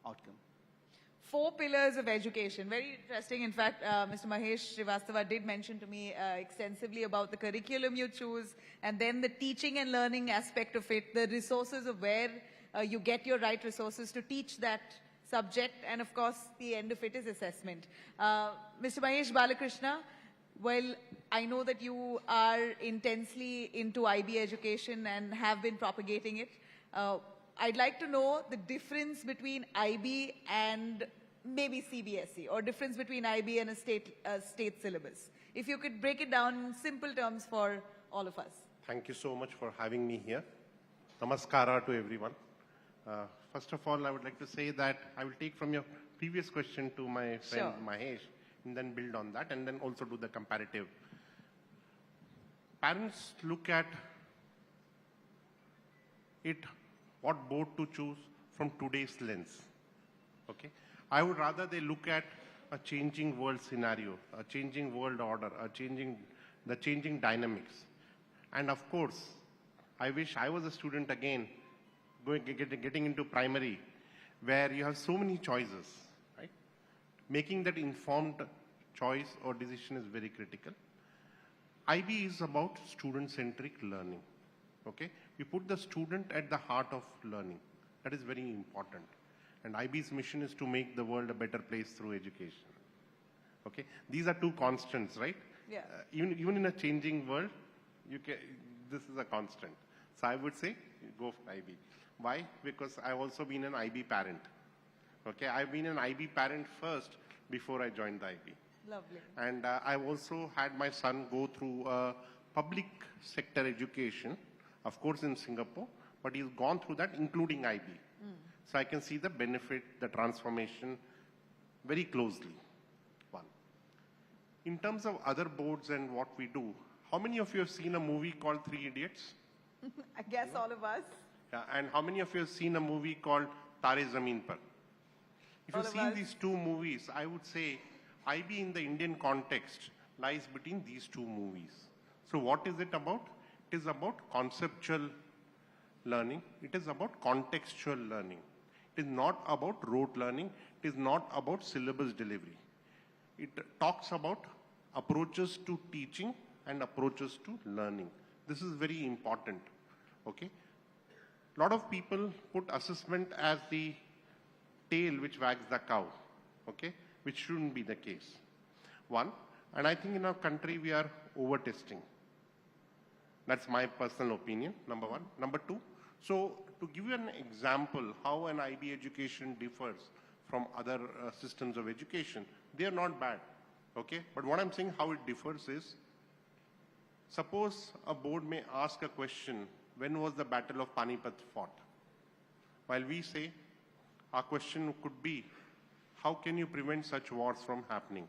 outcome. 4 pillars of education. Very interesting. In fact, Mr. Mahesh Srivastava did mention to me extensively about the curriculum you choose, and then the teaching and learning aspect of it, the resources of where you get your right resources to teach that subject, and of course, the end of it is assessment. Mr. Mahesh Balakrishna, well, I know that you are intensely into IB education and have been propagating it. I'd like to know the difference between IB and maybe CBSE, or difference between IB and a state syllabus. If you could break it down in simple terms for all of us. Thank you so much for having me here. Namaskara to everyone. First of all, I would like to say that I will take from your previous question to my friend Mahesh, and then build on that, and then also do the comparative. Parents look at it, what board to choose from today's lens. Okay? I would rather they look at a changing world scenario, a changing world order, the changing dynamics. And of course, I wish I was a student again, getting into primary, where you have so many choices, right? Making that informed choice or decision is very critical. IB is about student-centric learning, okay? We put the student at the heart of learning. That is very important. And IB's mission is to make the world a better place through education. Okay, these are 2 constants, right? Even in a changing world, this is a constant. So I would say go for IB. Why? Because I've also been an IB parent. Okay, I've been an IB parent first before I joined the IB. Lovely. And I've also had my son go through public sector education, of course in Singapore, but he's gone through that including IB. So I can see the benefit, the transformation very closely. One. In terms of other boards and what we do, how many of you have seen a movie called Three Idiots? I guess all of us. Yeah, and how many of you have seen a movie called Tare Zameen Par? If All you've of seen us. these two movies, I would say IB in the Indian context lies between these two movies. So what is it about? It is about conceptual learning. It is about contextual learning. It is not about rote learning. It is not about syllabus delivery. It talks about approaches to teaching and approaches to learning. This is very important. Okay? A lot of people put assessment as the tail which wags the cow, okay, which shouldn't be the case. One, and I think in our country we are over-testing. That's my personal opinion, number one. Number two, so to give you an example how an IB education differs from other systems of education, they are not bad, okay? But what I'm saying how it differs is, suppose a board may ask a question, when was the Battle of Panipat fought? While we say, our question could be, how can you prevent such wars from happening?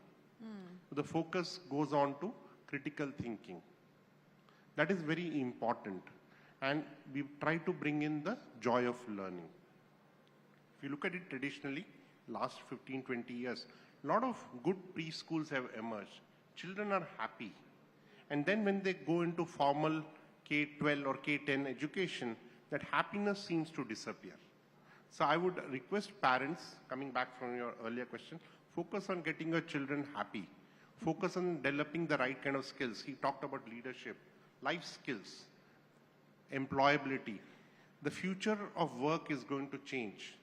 The focus goes on to critical thinking. That is very important. And we try to bring in the joy of learning. If you look at it traditionally, last 15, 20 years, a lot of good preschools have emerged. Children are happy. And then when they go into formal K-12 or K-10 education, that happiness seems to disappear. So I would request parents, coming back from your earlier question, focus on getting your children happy. Focus on developing the right kind of skills. He talked about leadership, life skills, employability. The future of work is going to change.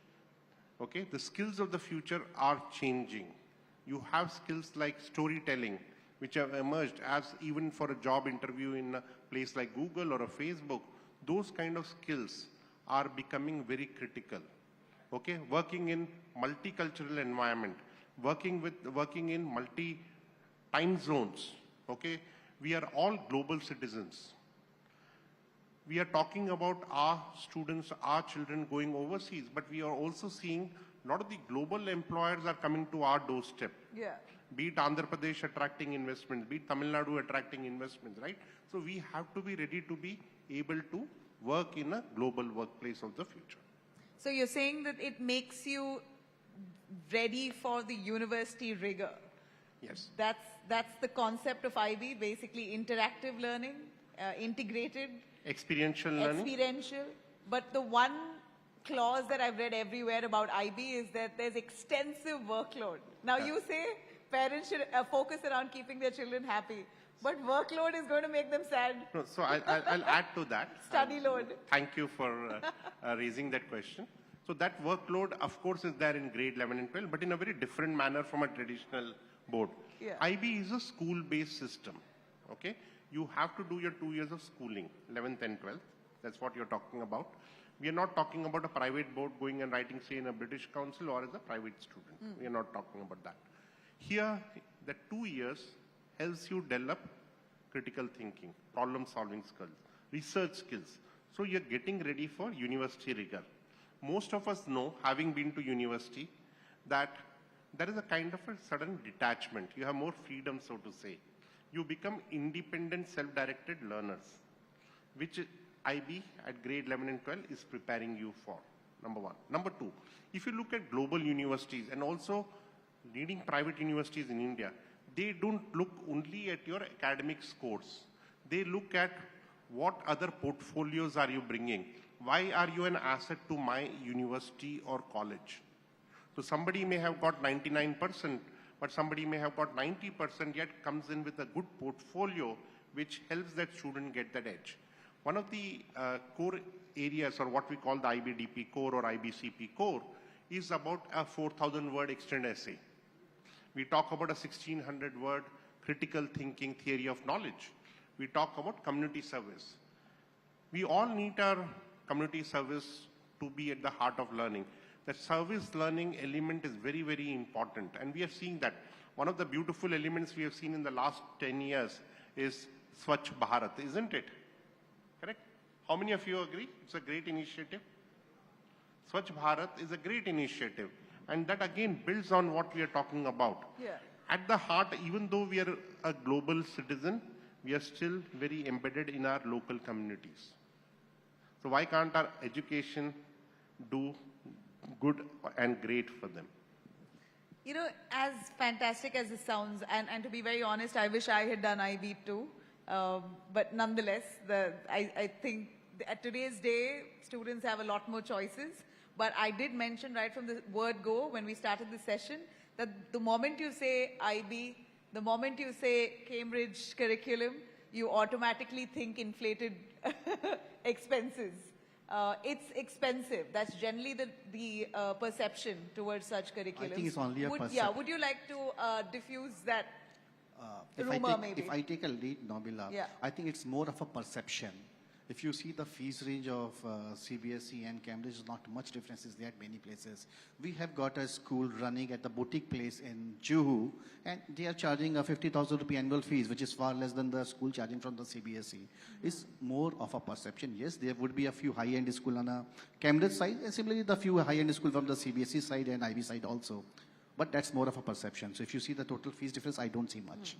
Okay? The skills of the future are changing. You have skills like storytelling, which have emerged as even for a job interview in a place like Google or a Facebook. Those kind of skills are becoming very critical. Okay, working in multicultural environment, working in multi-time zones. Okay, we are all global citizens. We are talking about our students, our children going overseas, but we are also seeing a lot of the global employers are coming to our doorstep. Yeah. Be it Andhra Pradesh attracting investments, be it Tamil Nadu attracting investments, right? So we have to be ready to be able to work in a global workplace of the future. So you're saying that it makes you ready for the university rigor. Yes. That's the concept of IB, basically interactive learning, integrated, Experiential learning. experiential. But the one clause that I've read everywhere about IB is that there's extensive workload. Now you say parents should focus around keeping their children happy, but workload is going to make them sad. No, so I'll add to that. Study load. Thank you for raising that question. So that workload, of course, is there in grade 11 and 12, but in a very different manner from a traditional board. Yeah. IB is a school-based system. Okay, you have to do your 2 years of schooling, 11th and 12th. That's what you're talking about. We are not talking about a private board going and writing, say, in a British council or as a private student. We are not talking about that. Here, the 2 years helps you develop critical thinking, problem-solving skills, research skills. So you're getting ready for university rigor. Most of us know, having been to university, that there is a kind of a sudden detachment. You have more freedom, so to say. You become independent, self-directed learners, which IB at grade 11 and 12 is preparing you for, number one. Number two, if you look at global universities and also leading private universities in India, they don't look only at your academic scores. They look at what other portfolios are you bringing. Why are you an asset to my university or college? So somebody may have got 99%, but somebody may have got 90%, yet comes in with a good portfolio, which helps that student get that edge. One of the core areas, or what we call the IBDP core or IBCP core, is about a 4,000-word extended essay. We talk about a 1,600-word critical thinking theory of knowledge. We talk about community service. We all need our community service to be at the heart of learning. That service learning element is very, very important. And we have seen that. One of the beautiful elements we have seen in the last 10 years is Swachh Bharat, isn't it? Correct? How many of you agree? It's a great initiative. Swachh Bharat is a great initiative. And that again builds on what we are talking about. Yeah. At the heart, even though we are a global citizen, we are still very embedded in our local communities. So why can't our education do good and great for them? You know, as fantastic as this sounds, and to be very honest, I wish I had done IB too. But nonetheless, I think at today's day, students have a lot more choices. But I did mention right from the word go, when we started this session, that the moment you say IB, the moment you say Cambridge curriculum, you automatically think inflated expenses. It's expensive. That's generally the perception towards such curriculums. I think it's only a perception. Yeah, would you like to diffuse that rumor maybe? If I take a lead, Nobila, Yeah. I think it's more of a perception. If you see the fees range of CBSE and Cambridge, is not much differences there at many places. We have got a school running at the boutique place in Juhu, and they are charging a 50,000 rupee annual fees, which is far less than the school charging from the CBSE. It's more of a perception. Yes, there would be a few high-end school on a Cambridge side, and similarly the few high-end school from the CBSE side and IB side also. But that's more of a perception. So if you see the total fees difference, I don't see much.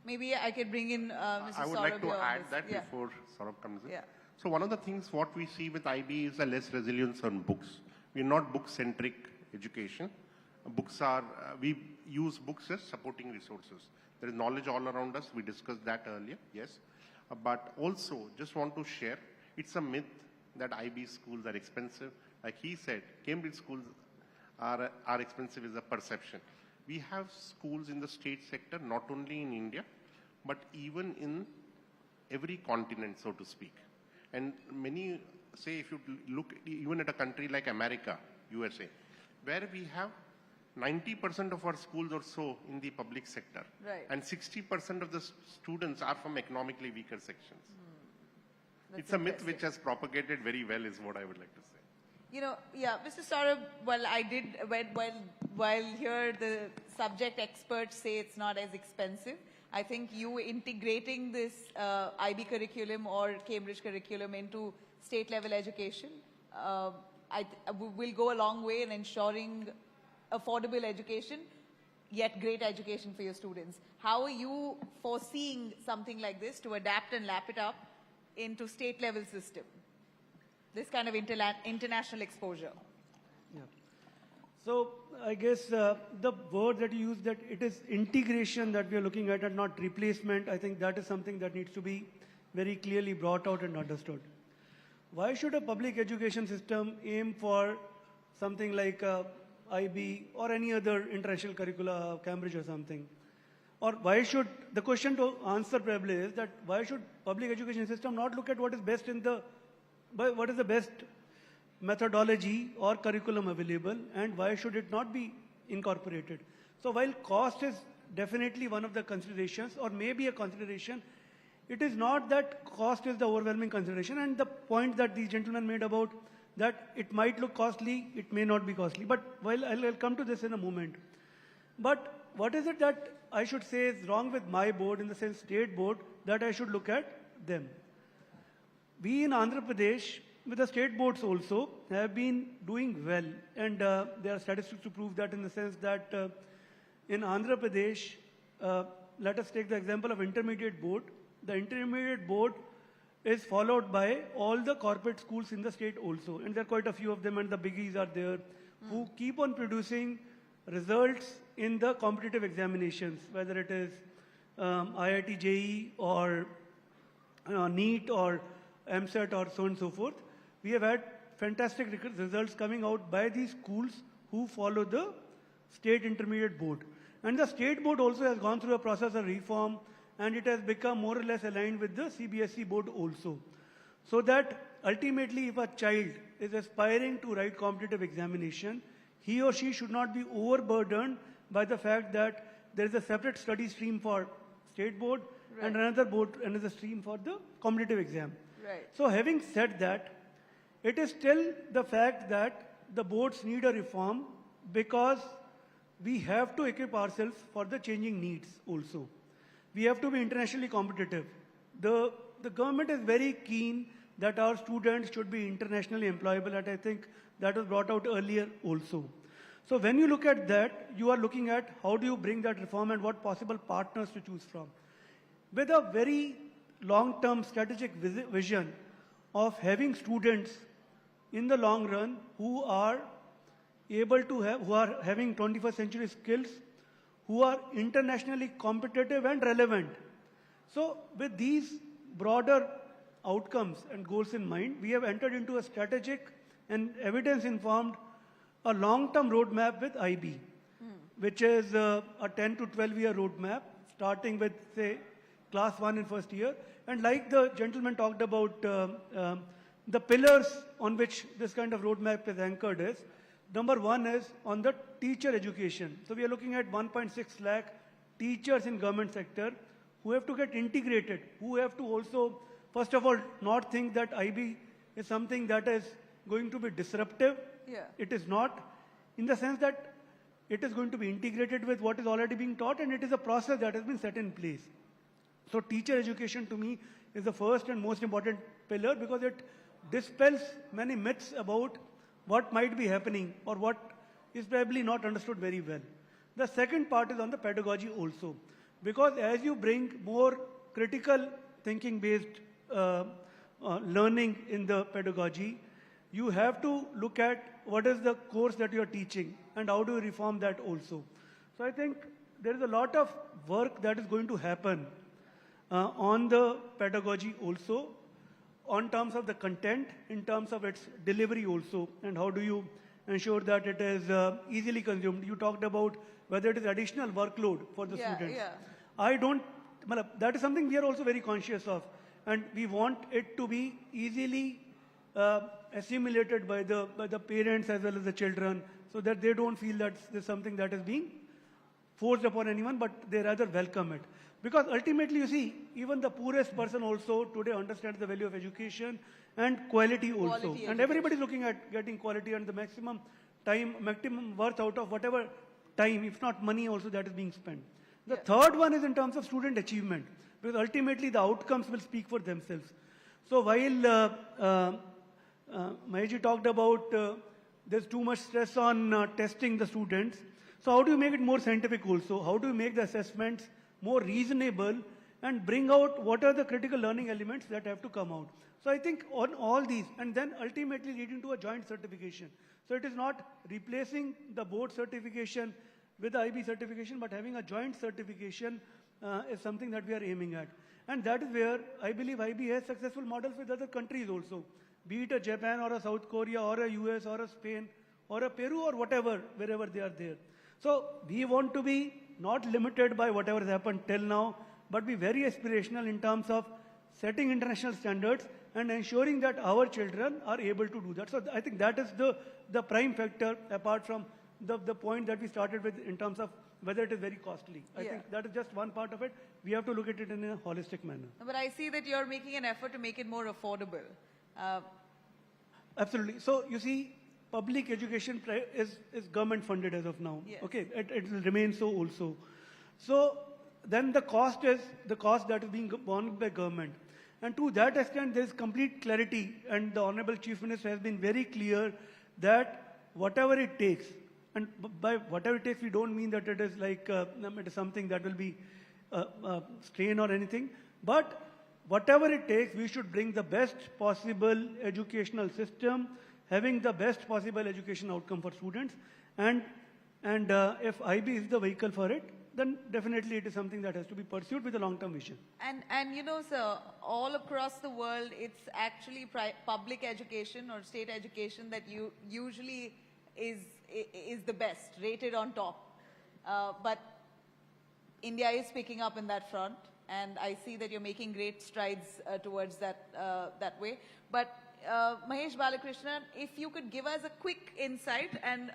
Maybe I could bring in Mr. I would Saurabh like to here on add this. that Yeah. before Saurabh comes in. Yeah. So one of the things what we see with IB is a less resilience on books. We're not book-centric education. Books are, we use books as supporting resources. There is knowledge all around us. We discussed that earlier, yes. But also, just want to share, it's a myth that IB schools are expensive. Like he said, Cambridge schools are expensive is a perception. We have schools in the state sector, not only in India, but even in every continent, so to speak. And many say, if you look even at a country like America, USA, where we have 90% of our schools or so in the public sector. Right. And 60% of the students are from economically weaker sections. That's It's a myth impressive. which has propagated very well is what I would like to say. You know, yeah, Mr. Saurabh, well, I did, while here the subject experts say it's not as expensive, I think you integrating this IB curriculum or Cambridge curriculum into state level education will go a long way in ensuring affordable education, yet great education for your students. How are you foreseeing something like this to adapt and lap it up into state level system? This kind of international exposure. Yeah. So I guess the word that you use, that it is integration that we are looking at and not replacement, I think that is something that needs to be very clearly brought out and understood. Why should a public education system aim for something like IB or any other international curricula, Cambridge or something? Or why should, the question to answer probably is that why should public education system not look at what is best in the, what is the best methodology or curriculum available, and why should it not be incorporated? So while cost is definitely one of the considerations, or maybe a consideration, it is not that cost is the overwhelming consideration, and the point that the gentleman made about that it might look costly, it may not be costly. But while I'll come to this in a moment. But what is it that I should say is wrong with my board, in the sense state board, that I should look at them? We in Andhra Pradesh, with the state boards also, have been doing well. And there are statistics to prove that, in the sense that in Andhra Pradesh, let us take the example of intermediate board. The intermediate board is followed by all the corporate schools in the state also. And there are quite a few of them, and the biggies are there, who keep on producing results in the competitive examinations, whether it is IIT JEE or NEET or MSET or so on and so forth. We have had fantastic results coming out by these schools who follow the state intermediate board. And the state board also has gone through a process of reform, and it has become more or less aligned with the CBSE board also. So that ultimately, if a child is aspiring to write competitive examination, he or she should not be overburdened by the fact that there is a separate study stream for state board, right, and another stream for the competitive exam. Right. So having said that, it is still the fact that the boards need a reform because we have to equip ourselves for the changing needs also. We have to be internationally competitive. The government is very keen that our students should be internationally employable, and I think that was brought out earlier also. So when you look at that, you are looking at how do you bring that reform and what possible partners to choose from. With a very long-term strategic vision of having students in the long run who are able to have, who are having 21st century skills, who are internationally competitive and relevant. So with these broader outcomes and goals in mind, we have entered into a strategic and evidence-informed, a long-term roadmap with IB, which is a 10 to 12-year roadmap, starting with, say, class 1 in first year. And like the gentleman talked about, the pillars on which this kind of roadmap is anchored is, number one is on the teacher education. So we are looking at 1.6 lakh teachers in government sector who have to get integrated, who have to also, first of all, not think that IB is something that is going to be disruptive. Yeah. It is not, in the sense that it is going to be integrated with what is already being taught, and it is a process that has been set in place. So teacher education to me is the first and most important pillar because it dispels many myths about what might be happening or what is probably not understood very well. The second part is on the pedagogy also, because as you bring more critical thinking based learning in the pedagogy, you have to look at what is the course that you are teaching and how do you reform that also. So I think there is a lot of work that is going to happen on the pedagogy also, on terms of the content, in terms of its delivery also, and how do you ensure that it is easily consumed. You talked about whether it is additional workload for the students. Yeah. I don't, that is something we are also very conscious of, and we want it to be easily assimilated by the parents as well as the children, so that they don't feel that there's something that is being forced upon anyone, but they rather welcome it. Because ultimately, you see, even the poorest person also today understands the value of education and quality also. Quality and everybody is looking at getting quality and the maximum time, maximum worth out of whatever time, if not money also, that is being spent. The third one is in terms of student achievement, because ultimately the outcomes will speak for themselves. So while Maheshji talked about there's too much stress on testing the students, so how do you make it more scientific also? How do you make the assessments more reasonable and bring out what are the critical learning elements that have to come out? So I think on all these, and then ultimately leading to a joint certification. So it is not replacing the board certification with the IB certification, but having a joint certification is something that we are aiming at. And that is where I believe IB has successful models with other countries also, be it a Japan or a South Korea or a US or a Spain or a Peru or whatever, wherever they are there. So we want to be not limited by whatever has happened till now, but be very aspirational in terms of setting international standards and ensuring that our children are able to do that. So I think that is the prime factor, apart from the point that we started with in terms of whether it is very costly. I think that is just one part of it. We have to look at it in a holistic manner. But I see that you're making an effort to make it more affordable. Absolutely. So you see, public education is government funded as of now. Yes. Okay, it will remain so also. So then the cost is the cost that is being borne by government. And to that extent, there is complete clarity, and the Honorable Chief Minister has been very clear that whatever it takes, and by whatever it takes, we don't mean that it is like it is something that will be strain or anything, but whatever it takes, we should bring the best possible educational system, having the best possible education outcome for students, and if IB is the vehicle for it, then definitely it is something that has to be pursued with a long-term vision. And you know, sir, all across the world, it's actually public education or state education that usually is the best, rated on top. But India is picking up in that front, and I see that you're making great strides towards that way. But Mahesh Balakrishnan, if you could give us a quick insight and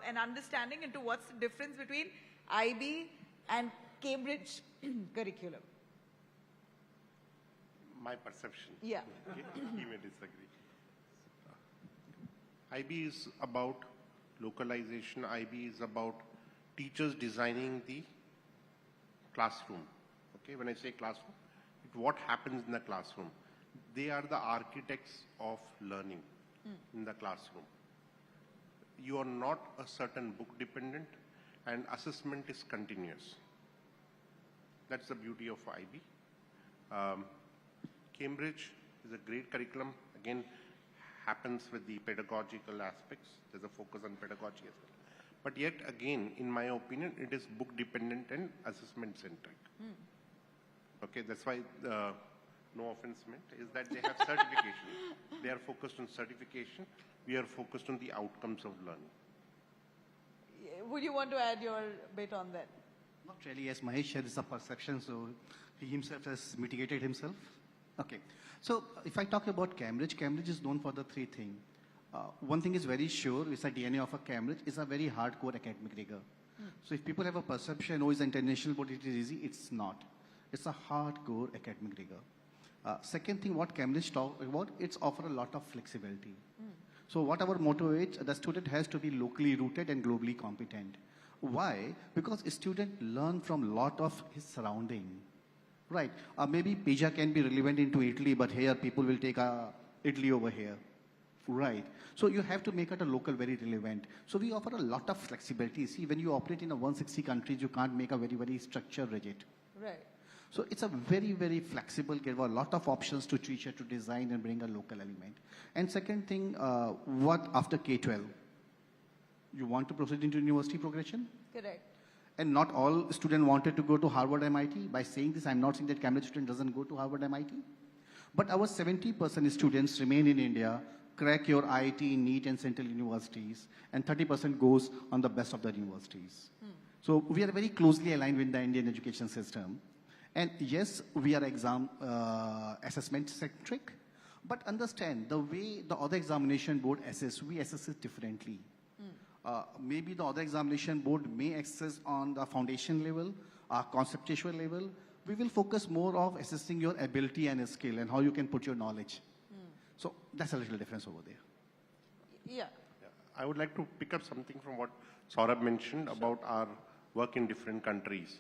an understanding into what's the difference between IB and Cambridge curriculum. My perception. Yeah. Okay. He may disagree. IB is about localization. IB is about teachers designing the classroom. Okay, when I say classroom, what happens in the classroom? They are the architects of learning in the classroom. You are not a certain book dependent, and assessment is continuous. That's the beauty of IB. Cambridge is a great curriculum. Again, happens with the pedagogical aspects. There's a focus on pedagogy as well. But yet again, in my opinion, it is book dependent and assessment centric. Okay, that's why no offense meant is that they have certification. They are focused on certification. We are focused on the outcomes of learning. Would you want to add your bit on that? Not really, as Mahesh shared, this is a perception, so he himself has mitigated himself. Okay, so if I talk about Cambridge, Cambridge is known for the three things. One thing is very sure, it's the DNA of a Cambridge, is a very hardcore academic rigor. So if people have a perception, oh, it's international, but it is easy, it's not. It's a hardcore academic rigor. Second thing, what Cambridge talk about, it's offer a lot of flexibility. So what our motto is, the student has to be locally rooted and globally competent. Why? Because a student learn from a lot of his surrounding. Right. Maybe pizza can be relevant into Italy, but here people will take Italy over here. Right. So you have to make it a local very relevant. So we offer a lot of flexibility. See, when you operate in a 160 countries, you can't make a very, very structured rigid. Right. So it's a very, very flexible, give a lot of options to teacher to design and bring a local element. And second thing, what after K-12? You want to proceed into university progression? Correct. And not all students wanted to go to Harvard, MIT. By saying this, I'm not saying that Cambridge student doesn't go to Harvard, MIT. But our 70% students remain in India, crack your IIT, NEET, and central universities, and 30% goes on the best of the universities. So we are very closely aligned with the Indian education system. And yes, we are exam assessment centric, but understand the way the other examination board assess, we assess it differently. Maybe the other examination board may assess on the foundation level, conceptual level. We will focus more of assessing your ability and skill and how you can put your knowledge. So that's a little difference over there. Yeah. I would like to pick up something from what Saurabh mentioned about our work in different countries.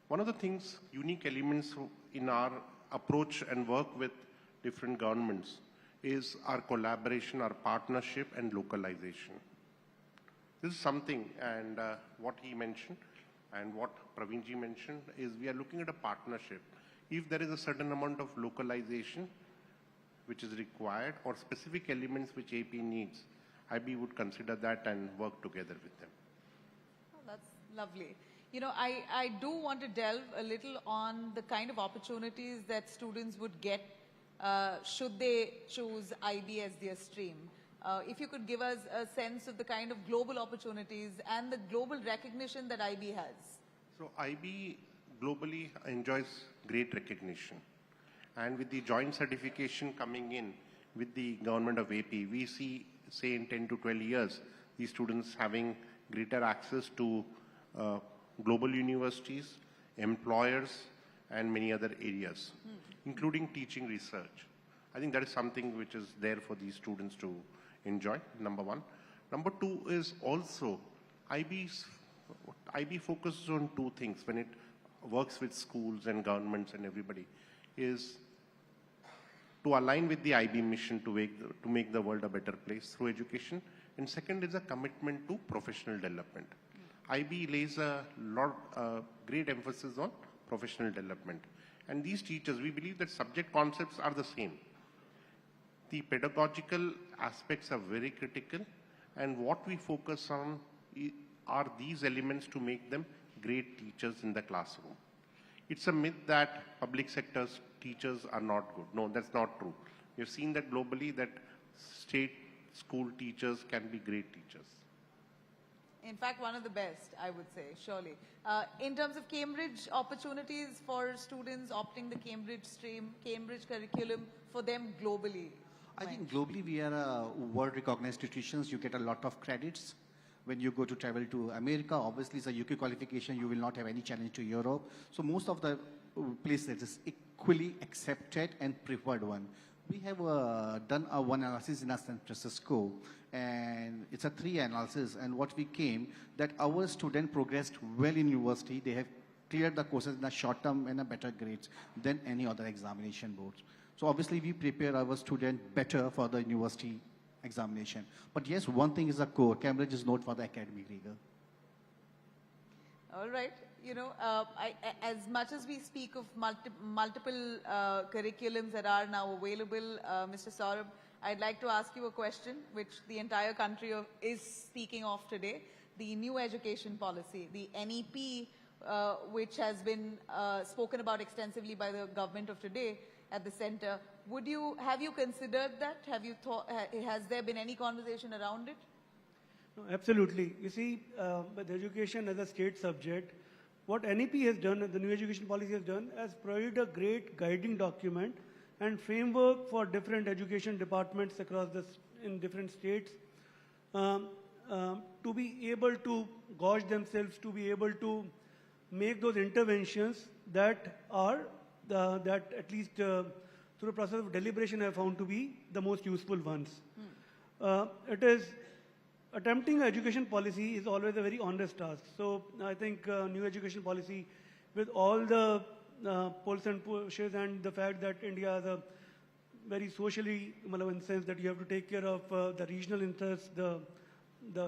One of the things, unique elements in our approach and work with different governments is our collaboration, our partnership, and localization. This is something, and what he mentioned and what Praveenji mentioned is we are looking at a partnership. If there is a certain amount of localization which is required or specific elements which AP needs, IB would consider that and work together with them. Oh, that's lovely. You know, I do want to delve a little on the kind of opportunities that students would get should they choose IB as their stream. If you could give us a sense of the kind of global opportunities and the global recognition that IB has. So IB globally enjoys great recognition. And with the joint certification coming in with the government of AP, we see, say in 10 to 12 years, these students having greater access to global universities, employers, and many other areas, including teaching research. I think that is something which is there for these students to enjoy, number one. Number two is also IB focuses on two things when it works with schools and governments and everybody, is to align with the IB mission to make the world a better place through education. And second is a commitment to professional development. IB lays a great emphasis on professional development. And these teachers, we believe that subject concepts are the same. The pedagogical aspects are very critical, and what we focus on are these elements to make them great teachers in the classroom. It's a myth that public sector teachers are not good. No, that's not true. We've seen that globally that state school teachers can be great teachers. In fact, one of the best, I would say, surely. In terms of Cambridge opportunities for students opting the Cambridge stream, Cambridge curriculum, for them globally? I think globally we are a world-recognized institutions. You get a lot of credits. When you go to travel to America, obviously it's a UK qualification. You will not have any challenge to Europe. So most of the places is equally accepted and preferred one. We have done one analysis in San Francisco, and it's a 3 analysis. And what we came that our student progressed well in university. They have cleared the courses in a short term and a better grades than any other examination boards. So obviously we prepare our student better for the university examination. But yes, one thing is a core. Cambridge is not for the academic rigor. All right. You know, as much as we speak of multiple curriculums that are now available, Mr. Saurabh, I'd like to ask you a question which the entire country is speaking of today, the new education policy, the NEP, which has been spoken about extensively by the government of today at the center. Have you considered that? Have you thought, has there been any conversation around it? No, absolutely. You see, with education as a state subject, what NEP has done, the new education policy has done, has provided a great guiding document and framework for different education departments across in different states to be able to gauge themselves, to be able to make those interventions that are, that at least through the process of deliberation I found to be the most useful ones. It is attempting an education policy is always a very honest task. So I think new education policy, with all the pulls and pushes and the fact that India is a very socially, in the sense that you have to take care of the regional interests, the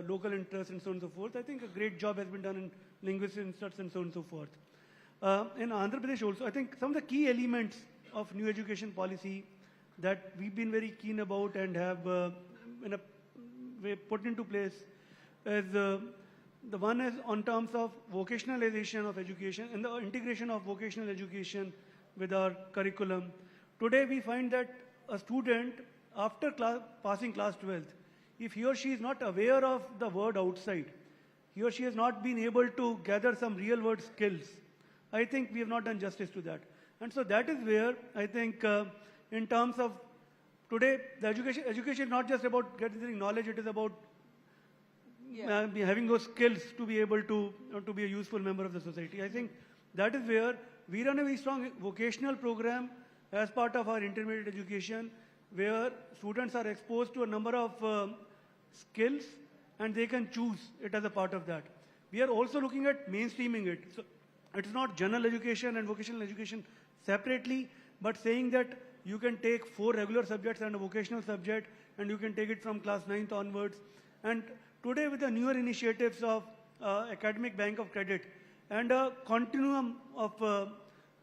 local interests and so on and so forth. I think a great job has been done in linguistic interests and so on and so forth. In Andhra Pradesh also, I think some of the key elements of new education policy that we've been very keen about and have in a way put into place is the one is on terms of vocationalization of education and the integration of vocational education with our curriculum. Today we find that a student after passing class 12th, if he or she is not aware of the world outside, he or she has not been able to gather some real world skills, I think we have not done justice to that. And so that is where I think in terms of today, the education is not just about getting knowledge, it is about having those skills to be able to be a useful member of the society. I think that is where we run a very strong vocational program as part of our intermediate education, where students are exposed to a number of skills and they can choose it as a part of that. We are also looking at mainstreaming it. So it's not general education and vocational education separately, but saying that you can take 4 regular subjects and a vocational subject, and you can take it from class 9th onwards. And today, with the newer initiatives of Academic Bank of Credit and a continuum of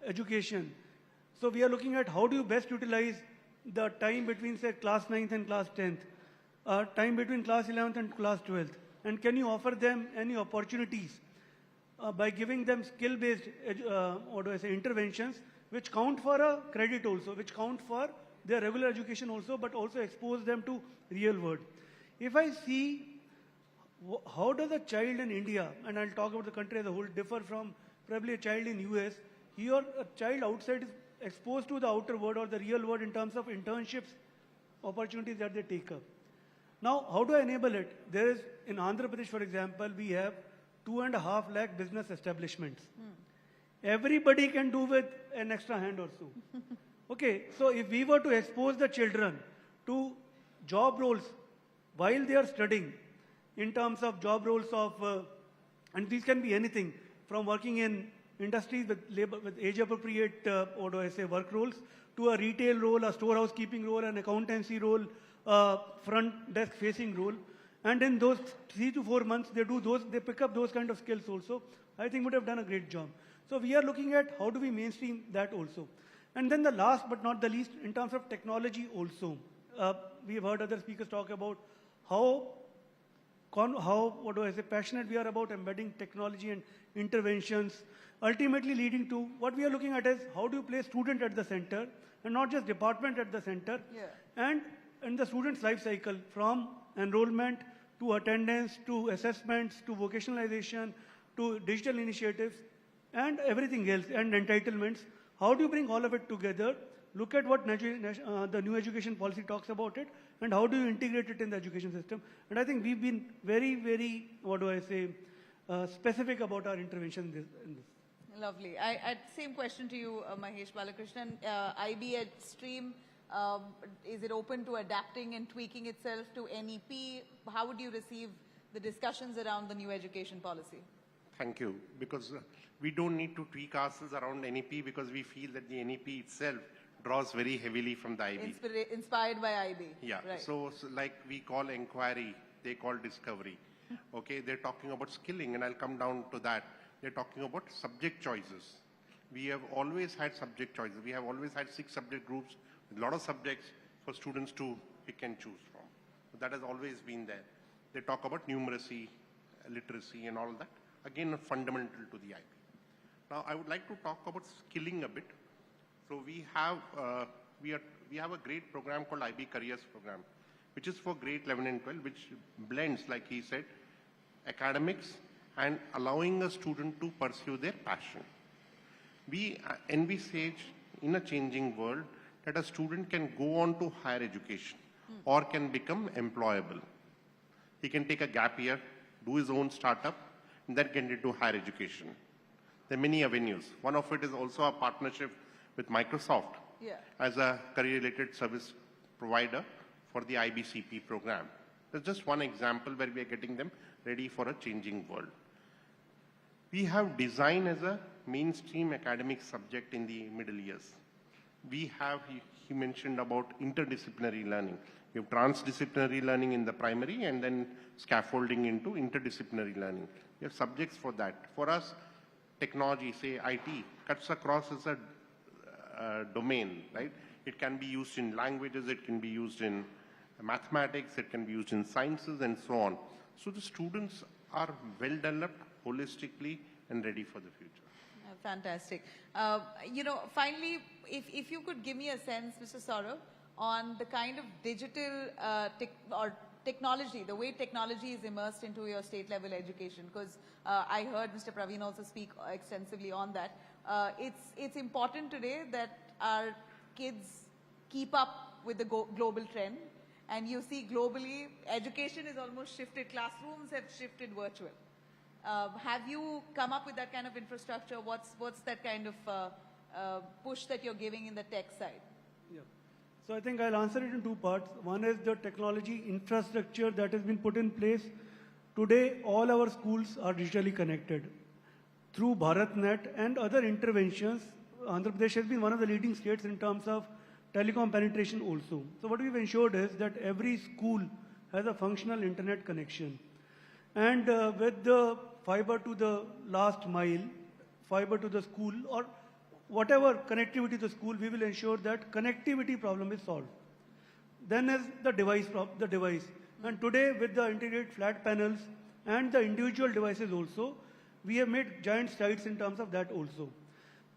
education, so we are looking at how do you best utilize the time between, say, class 9th and class 10th, time between class 11th and class 12th, and can you offer them any opportunities by giving them skill-based, interventions, which count for a credit also, which count for their regular education also, but also expose them to real world. If I see how does a child in India, and I'll talk about the country as a whole, differ from probably a child in US, here a child outside is exposed to the outer world or the real world in terms of internships, opportunities that they take up. Now, how do I enable it? There is, in Andhra Pradesh, for example, we have 2.5 lakh business establishments. Everybody can do with an extra hand or so. Okay, so if we were to expose the children to job roles while they are studying, in terms of job roles of, and these can be anything, from working in industries with age-appropriate, work roles, to a retail role, a storehouse keeping role, an accountancy role, front desk facing role. And in those 3 to 4 months, they pick up those kind of skills also. I think would have done a great job. So we are looking at how do we mainstream that also. And then the last but not the least, in terms of technology also, we have heard other speakers talk about how passionate we are about embedding technology and interventions, ultimately leading to what we are looking at is how do you place student at the center and not just department at the center, and in the student's life cycle from enrollment to attendance to assessments to vocationalization to digital initiatives and everything else and entitlements. How do you bring all of it together? Look at what the new education policy talks about it, and how do you integrate it in the education system? And I think we've been very, very, specific about our intervention in this. Lovely. Same question to you, Mahesh Balakrishnan. IB at Stream, Is it open to adapting and tweaking itself to NEP? How would you receive the discussions around the new education policy? Thank you. Because we don't need to tweak ourselves around NEP because we feel that the NEP itself draws very heavily from the IB. Inspired by IB. Yeah. Right. So like we call inquiry, they call discovery. Okay, they're talking about skilling, and I'll come down to that. They're talking about subject choices. We have always had subject choices. We have always had 6 subject groups with a lot of subjects for students to pick and choose from. So that has always been there. They talk about numeracy, literacy, and all that. Again, fundamental to the IB. Now, I would like to talk about skilling a bit. So we have a great program called IB Careers Program, which is for grade 11 and 12, which blends, like he said, academics and allowing a student to pursue their passion. We envisage in a changing world that a student can go on to higher education or can become employable. He can take a gap year, do his own startup, and then get into higher education. There are many avenues. One of it is also a partnership with Microsoft as a career-related service provider for the IBCP program. That's just one example where we are getting them ready for a changing world. We have design as a mainstream academic subject in the middle years. We have, he mentioned about interdisciplinary learning. We have transdisciplinary learning in the primary and then scaffolding into interdisciplinary learning. We have subjects for that. For us, technology, say IT, cuts across as a domain, right? It can be used in languages, it can be used in mathematics, it can be used in sciences and so on. So the students are well developed holistically and ready for the future. Fantastic. Finally, if you could give me a sense, Mr. Saurabh, on the kind of digital technology, the way technology is immersed into your state level education, because I heard Mr. Praveen also speak extensively on that. It's important today that our kids keep up with the global trend, and you see globally education is almost shifted, classrooms have shifted virtual. Have you come up with that kind of infrastructure? What's that kind of push that you're giving in the tech side? Yeah. So I think I'll answer it in 2 parts. One is the technology infrastructure that has been put in place. Today, all our schools are digitally connected. Through BharatNet and other interventions, Andhra Pradesh has been one of the leading states in terms of telecom penetration also. So what we've ensured is that every school has a functional internet connection. And with the fiber to the last mile, fiber to the school, or whatever connectivity to the school, we will ensure that connectivity problem is solved. Then is the device. And today with the integrated flat panels and the individual devices also, we have made giant strides in terms of that also.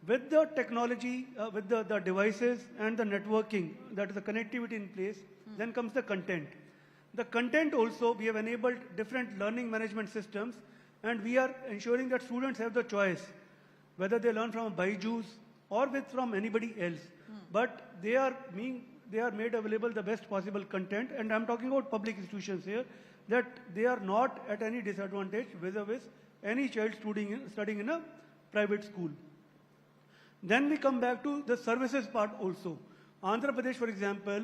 With the technology, with the devices and the networking, that is the connectivity in place, then comes the content. The content also, we have enabled different learning management systems, and we are ensuring that students have the choice, whether they learn from Byju's or from anybody else. But they are made available the best possible content, and I'm talking about public institutions here, that they are not at any disadvantage vis-a-vis any child studying in a private school. Then we come back to the services part also. Andhra Pradesh, for example,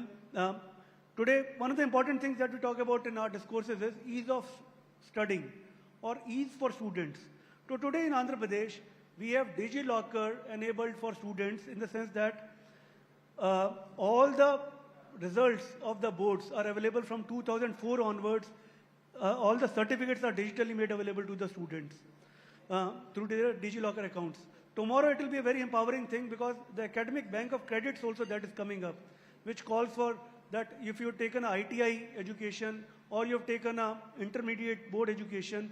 today, one of the important things that we talk about in our discourses is ease of studying or ease for students. So today in Andhra Pradesh, we have DigiLocker enabled for students in the sense that all the results of the boards are available from 2004 onwards. All the certificates are digitally made available to the students through their DigiLocker accounts. Tomorrow it will be a very empowering thing because the academic bank of credits also that is coming up, which calls for that if you've taken an ITI education or you've taken an intermediate board education,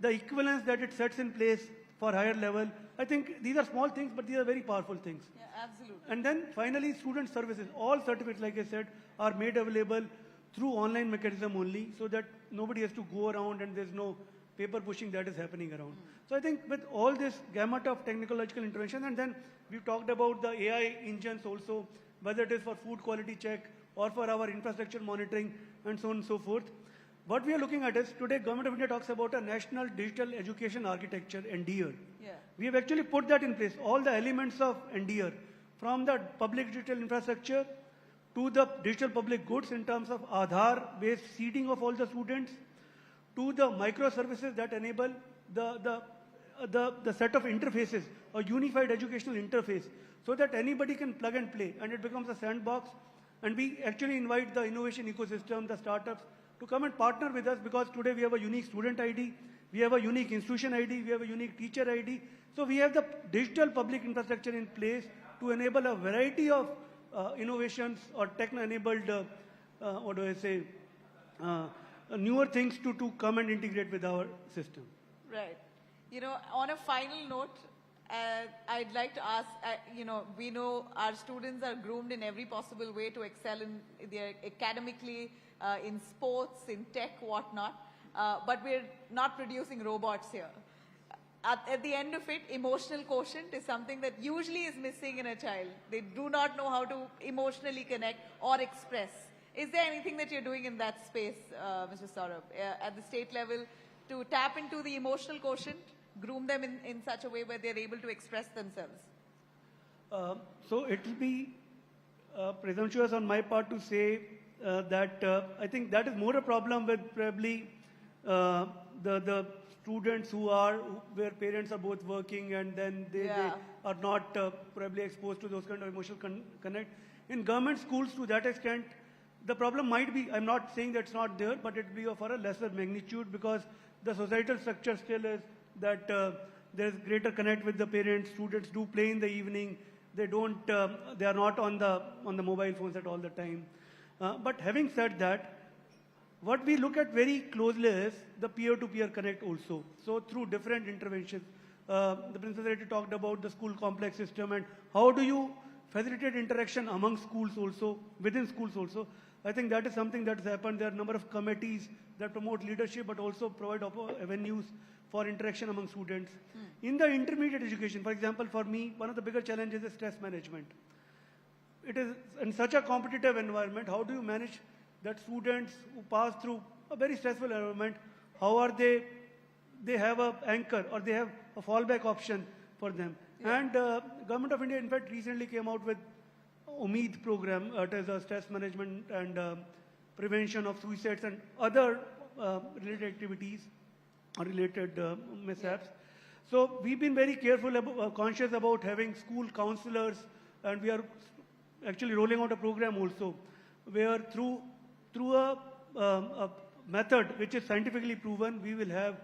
the equivalence that it sets in place for higher level, I think these are small things, but these are very powerful things. Yeah, absolutely. And then finally, student services. All certificates, like I said, are made available through online mechanism only, so that nobody has to go around and there's no paper pushing that is happening around. So I think with all this gamut of technological intervention, and then we've talked about the AI engines also, whether it is for food quality check or for our infrastructure monitoring and so on and so forth. What we are looking at is, today Government of India talks about a National Digital Education Architecture, NDEAR. Yeah. We have actually put that in place, all the elements of NDEAR, from the public digital infrastructure to the digital public goods in terms of Aadhaar-based seeding of all the students, to the microservices that enable the set of interfaces, a unified educational interface, so that anybody can plug and play, and it becomes a sandbox. And we actually invite the innovation ecosystem, the startups, to come and partner with us, because today we have a unique student ID, we have a unique institution ID, we have a unique teacher ID. So we have the digital public infrastructure in place to enable a variety of innovations or techno-enabled, newer things to come and integrate with our system. Right. You know, on a final note, I'd like to ask, we know our students are groomed in every possible way to excel in their academically, in sports, in tech, whatnot, but we're not producing robots here. At the end of it, emotional quotient is something that usually is missing in a child. They do not know how to emotionally connect or express. Is there anything that you're doing in that space, Mr. Saurabh, at the state level to tap into the emotional quotient, groom them in such a way where they're able to express themselves? So it will be presumptuous on my part to say that I think that is more a problem with probably the students where parents are both working, and then they are not probably exposed to those kind of emotional connect. In government schools, to that extent, the problem might be, I'm not saying that's not there, but it will be of a lesser magnitude, because the societal structure still is that there's greater connect with the parents. Students do play in the evening. They are not on the mobile phones at all the time. But having said that, what we look at very closely is the peer-to-peer connect also. So through different interventions, the Princess Secretary talked about the school complex system and how do you facilitate interaction among schools also, within schools also. I think that is something that has happened. There are a number of committees that promote leadership but also provide avenues for interaction among students. In the intermediate education, for example, for me, one of the bigger challenges is stress management. It is in such a competitive environment, how do you manage that students who pass through a very stressful environment, how are they have an anchor or they have a fallback option for them. Yeah. And Government of India, in fact, recently came out with Umeed program. It is a stress management and prevention of suicides and other related activities or related mishaps. Yeah. So we've been very careful, conscious about having school counselors, and we are actually rolling out a program also, where through a method which is scientifically proven, we will have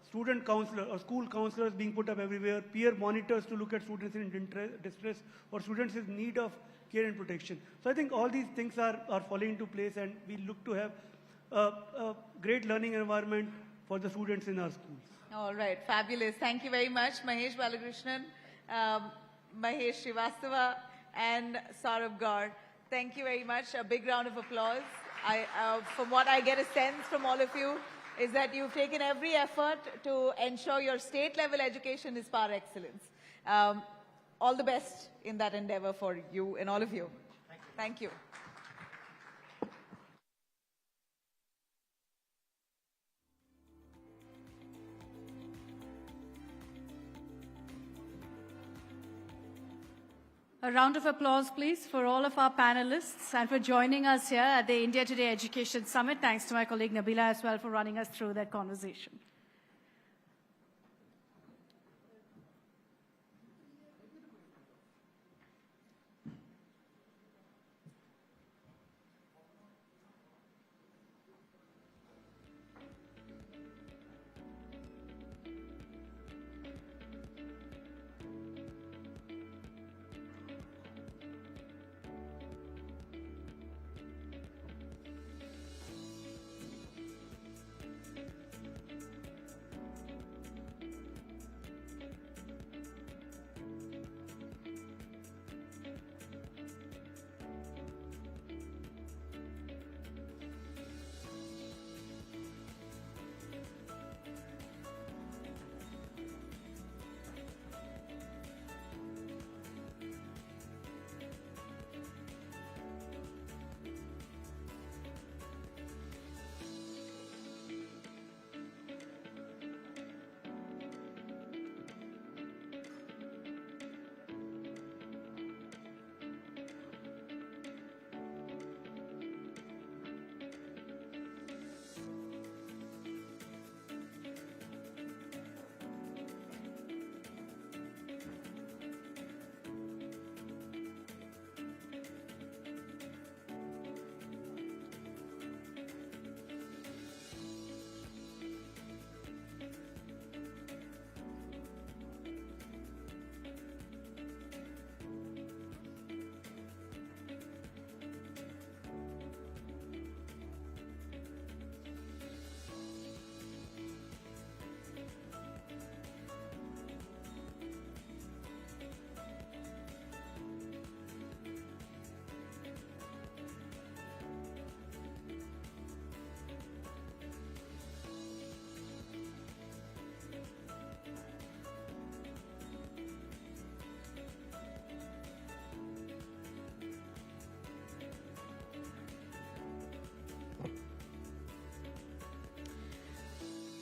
student counselor or school counselors being put up everywhere, peer monitors to look at students in distress or students in need of care and protection. So I think all these things are falling into place, and we look to have a great learning environment for the students in our schools. All right, fabulous. Thank you very much, Mahesh Balakrishnan, Mahesh Srivastava, and Saurabh Gaur. Thank you very much. A big round of applause. From what I get a sense from all of you is that you've taken every effort to ensure your state-level education is par excellence. All the best in that endeavor for you and all of you. Thank you. A round of applause, please, for all of our panelists and for joining us here at the India Today Education Summit. Thanks to my colleague Nabila as well for running us through that conversation.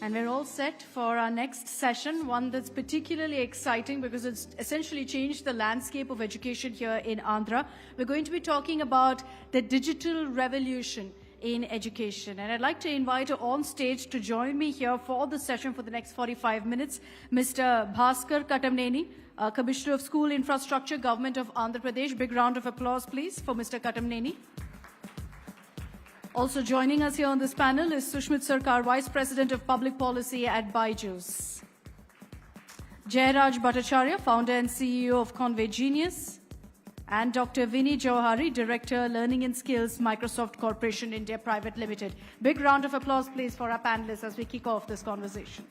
And we're all set for our next session, one that's particularly exciting because it's essentially changed the landscape of education here in Andhra. We're going to be talking about the digital revolution in education. And I'd like to invite on stage to join me here for the session for the next 45 minutes, Mr. Bhaskar Katamneni, Commissioner of School Infrastructure, Government of Andhra Pradesh. Big round of applause, please, for Mr. Katamneni. Also joining us here on this panel is Sushmit Sarkar, Vice President of Public Policy at Byju's. Jairaj Bhattacharya, Founder and CEO of Conway Genius. And Dr. Vinny Johari, Director, Learning and Skills, Microsoft Corporation India Private Limited. Big round of applause, please, for our panelists as we kick off this conversation.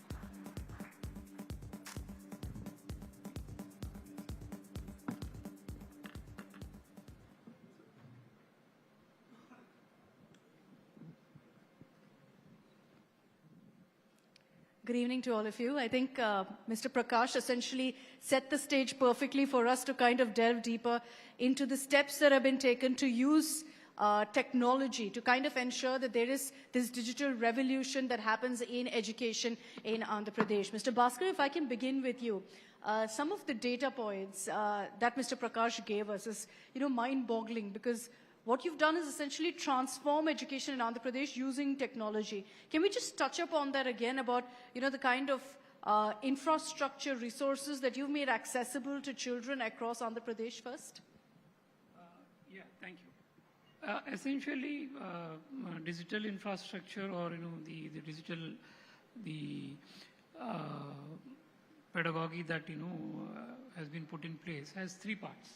Good evening to all of you. I think Mr. Prakash essentially set the stage perfectly for us to kind of delve deeper into the steps that have been taken to use technology to kind of ensure that there is this digital revolution that happens in education in Andhra Pradesh. Mr. Bhaskar, if I can begin with you. Some of the data points that Mr. Prakash gave us is, mind-boggling because what you've done is essentially transform education in Andhra Pradesh using technology. Can we just touch upon that again about, the kind of infrastructure resources that you've made accessible to children across Andhra Pradesh first? Yeah, thank you. Essentially, digital infrastructure or, the digital, pedagogy that, has been put in place has three parts.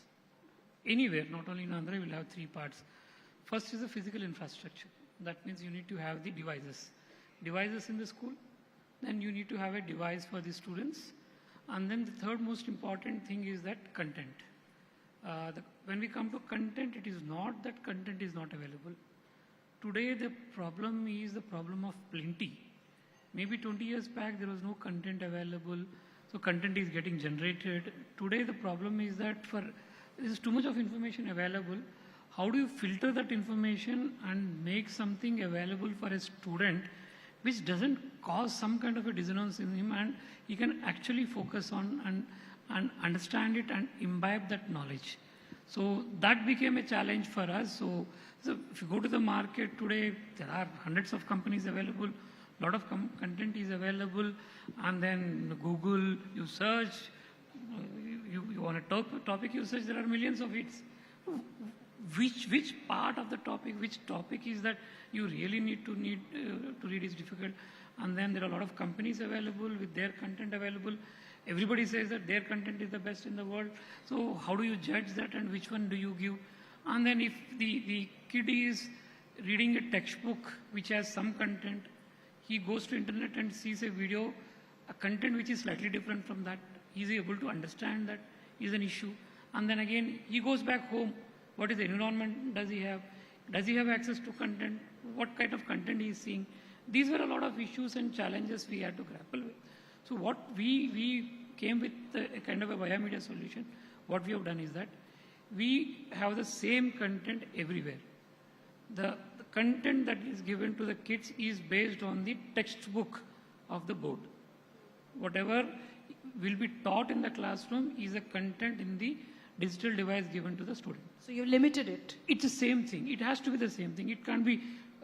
Anywhere, not only in Andhra, we'll have three parts. First is the physical infrastructure. That means you need to have the devices. Devices in the school. Then you need to have a device for the students. And then the third most important thing is that content. When we come to content, it is not that content is not available. Today, the problem is the problem of plenty. Maybe 20 years back, there was no content available. So content is getting generated. Today, the problem is that there is too much of information available. How do you filter that information and make something available for a student which doesn't cause some kind of a dissonance in him and he can actually focus on and understand it and imbibe that knowledge. So that became a challenge for us. So if you go to the market today, there are hundreds of companies available, a lot of content is available, and then Google, you search, you want a topic you search, there are millions of hits. Which part of the topic, which topic is that you really need to read is difficult. And then there are a lot of companies available with their content available. Everybody says that their content is the best in the world. So how do you judge that and which one do you give? And then if the kid is reading a textbook which has some content, he goes to internet and sees a video, a content which is slightly different from that. He is able to understand that is an issue. And then again, he goes back home. What is the environment does he have? Does he have access to content? What kind of content he is seeing? These were a lot of issues and challenges we had to grapple with. So what we came with a kind of a biomedia solution. What we have done is that we have the same content everywhere. The content that is given to the kids is based on the textbook of the board. Whatever will be taught in the classroom is the content in the digital device given to the student. So you limited it? It's the same thing. It has to be the same thing. It can't be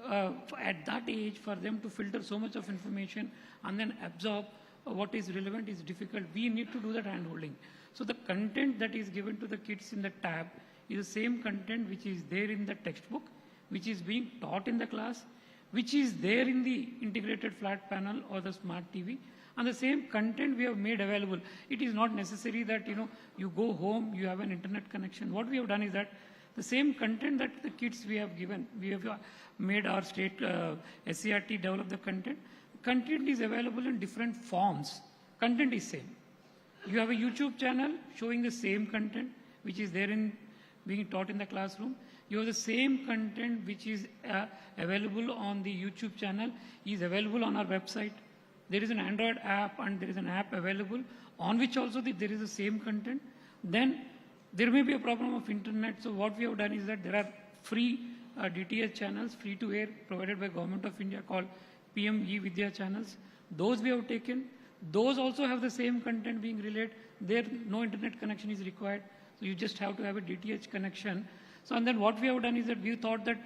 at that age for them to filter so much of information and then absorb what is relevant is difficult. We need to do that hand-holding. So the content that is given to the kids in the tab is the same content which is there in the textbook, which is being taught in the class, which is there in the integrated flat panel or the smart TV. And the same content we have made available. It is not necessary that, you go home, you have an internet connection. What we have done is that the same content that the kids we have given, we have made our state SCRT develop the content. Content is available in different forms. Content is same. You have a YouTube channel showing the same content, which is there in being taught in the classroom. You have the same content which is available on the YouTube channel, is available on our website. There is an Android app and there is an app available on which also there is the same content. Then there may be a problem of internet. So what we have done is that there are free DTH channels, free to air, provided by Government of India called PM E-Vidya channels. Those we have taken. Those also have the same content being relayed. There, no internet connection is required. So you just have to have a DTH connection. So, and then what we have done is that we thought that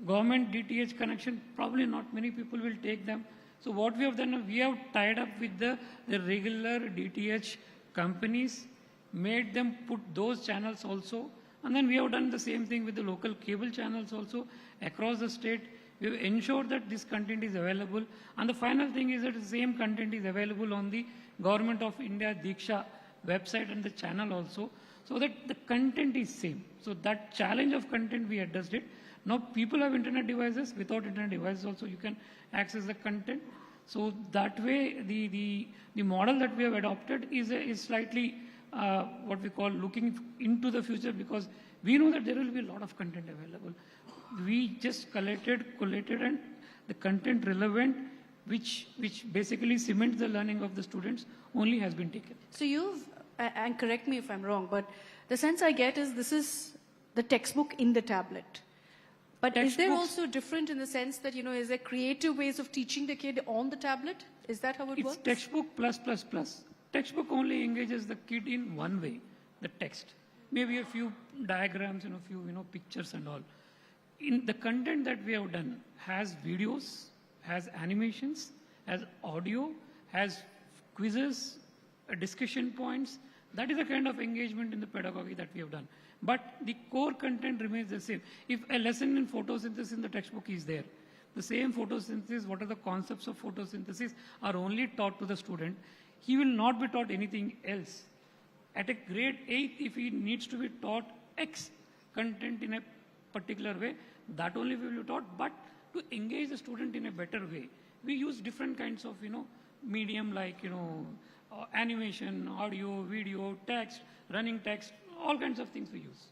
government DTH connection, probably not many people will take them. So what we have done, we have tied up with the regular DTH companies, made them put those channels also. And then we have done the same thing with the local cable channels also across the state. We have ensured that this content is available. And the final thing is that the same content is available on the Government of India Diksha website and the channel also, so that the content is same. So that challenge of content, we addressed it. Now people have internet devices. Without internet devices also, you can access the content. So that way, the model that we have adopted is slightly what we call looking into the future, because we know that there will be a lot of content available. We just collated and the content relevant, which basically cements the learning of the students, only has been taken. So you've, and correct me if I'm wrong, but the sense I get is this is the textbook in the tablet. But is there also different in the sense that, is there creative ways of teaching the kid on the tablet? Is that how it works? It's textbook plus. Textbook only engages the kid in one way, the text. Maybe a few diagrams and a few, pictures and all. In the content that we have done has videos, has animations, has audio, has quizzes, discussion points. That is the kind of engagement in the pedagogy that we have done. But the core content remains the same. If a lesson in photosynthesis in the textbook is there, the same photosynthesis, what are the concepts of photosynthesis are only taught to the student, he will not be taught anything else. At a grade 8, if he needs to be taught X content in a particular way, that only will be taught. But to engage the student in a better way, we use different kinds of, medium like, animation, audio, video, text, running text, all kinds of things we use.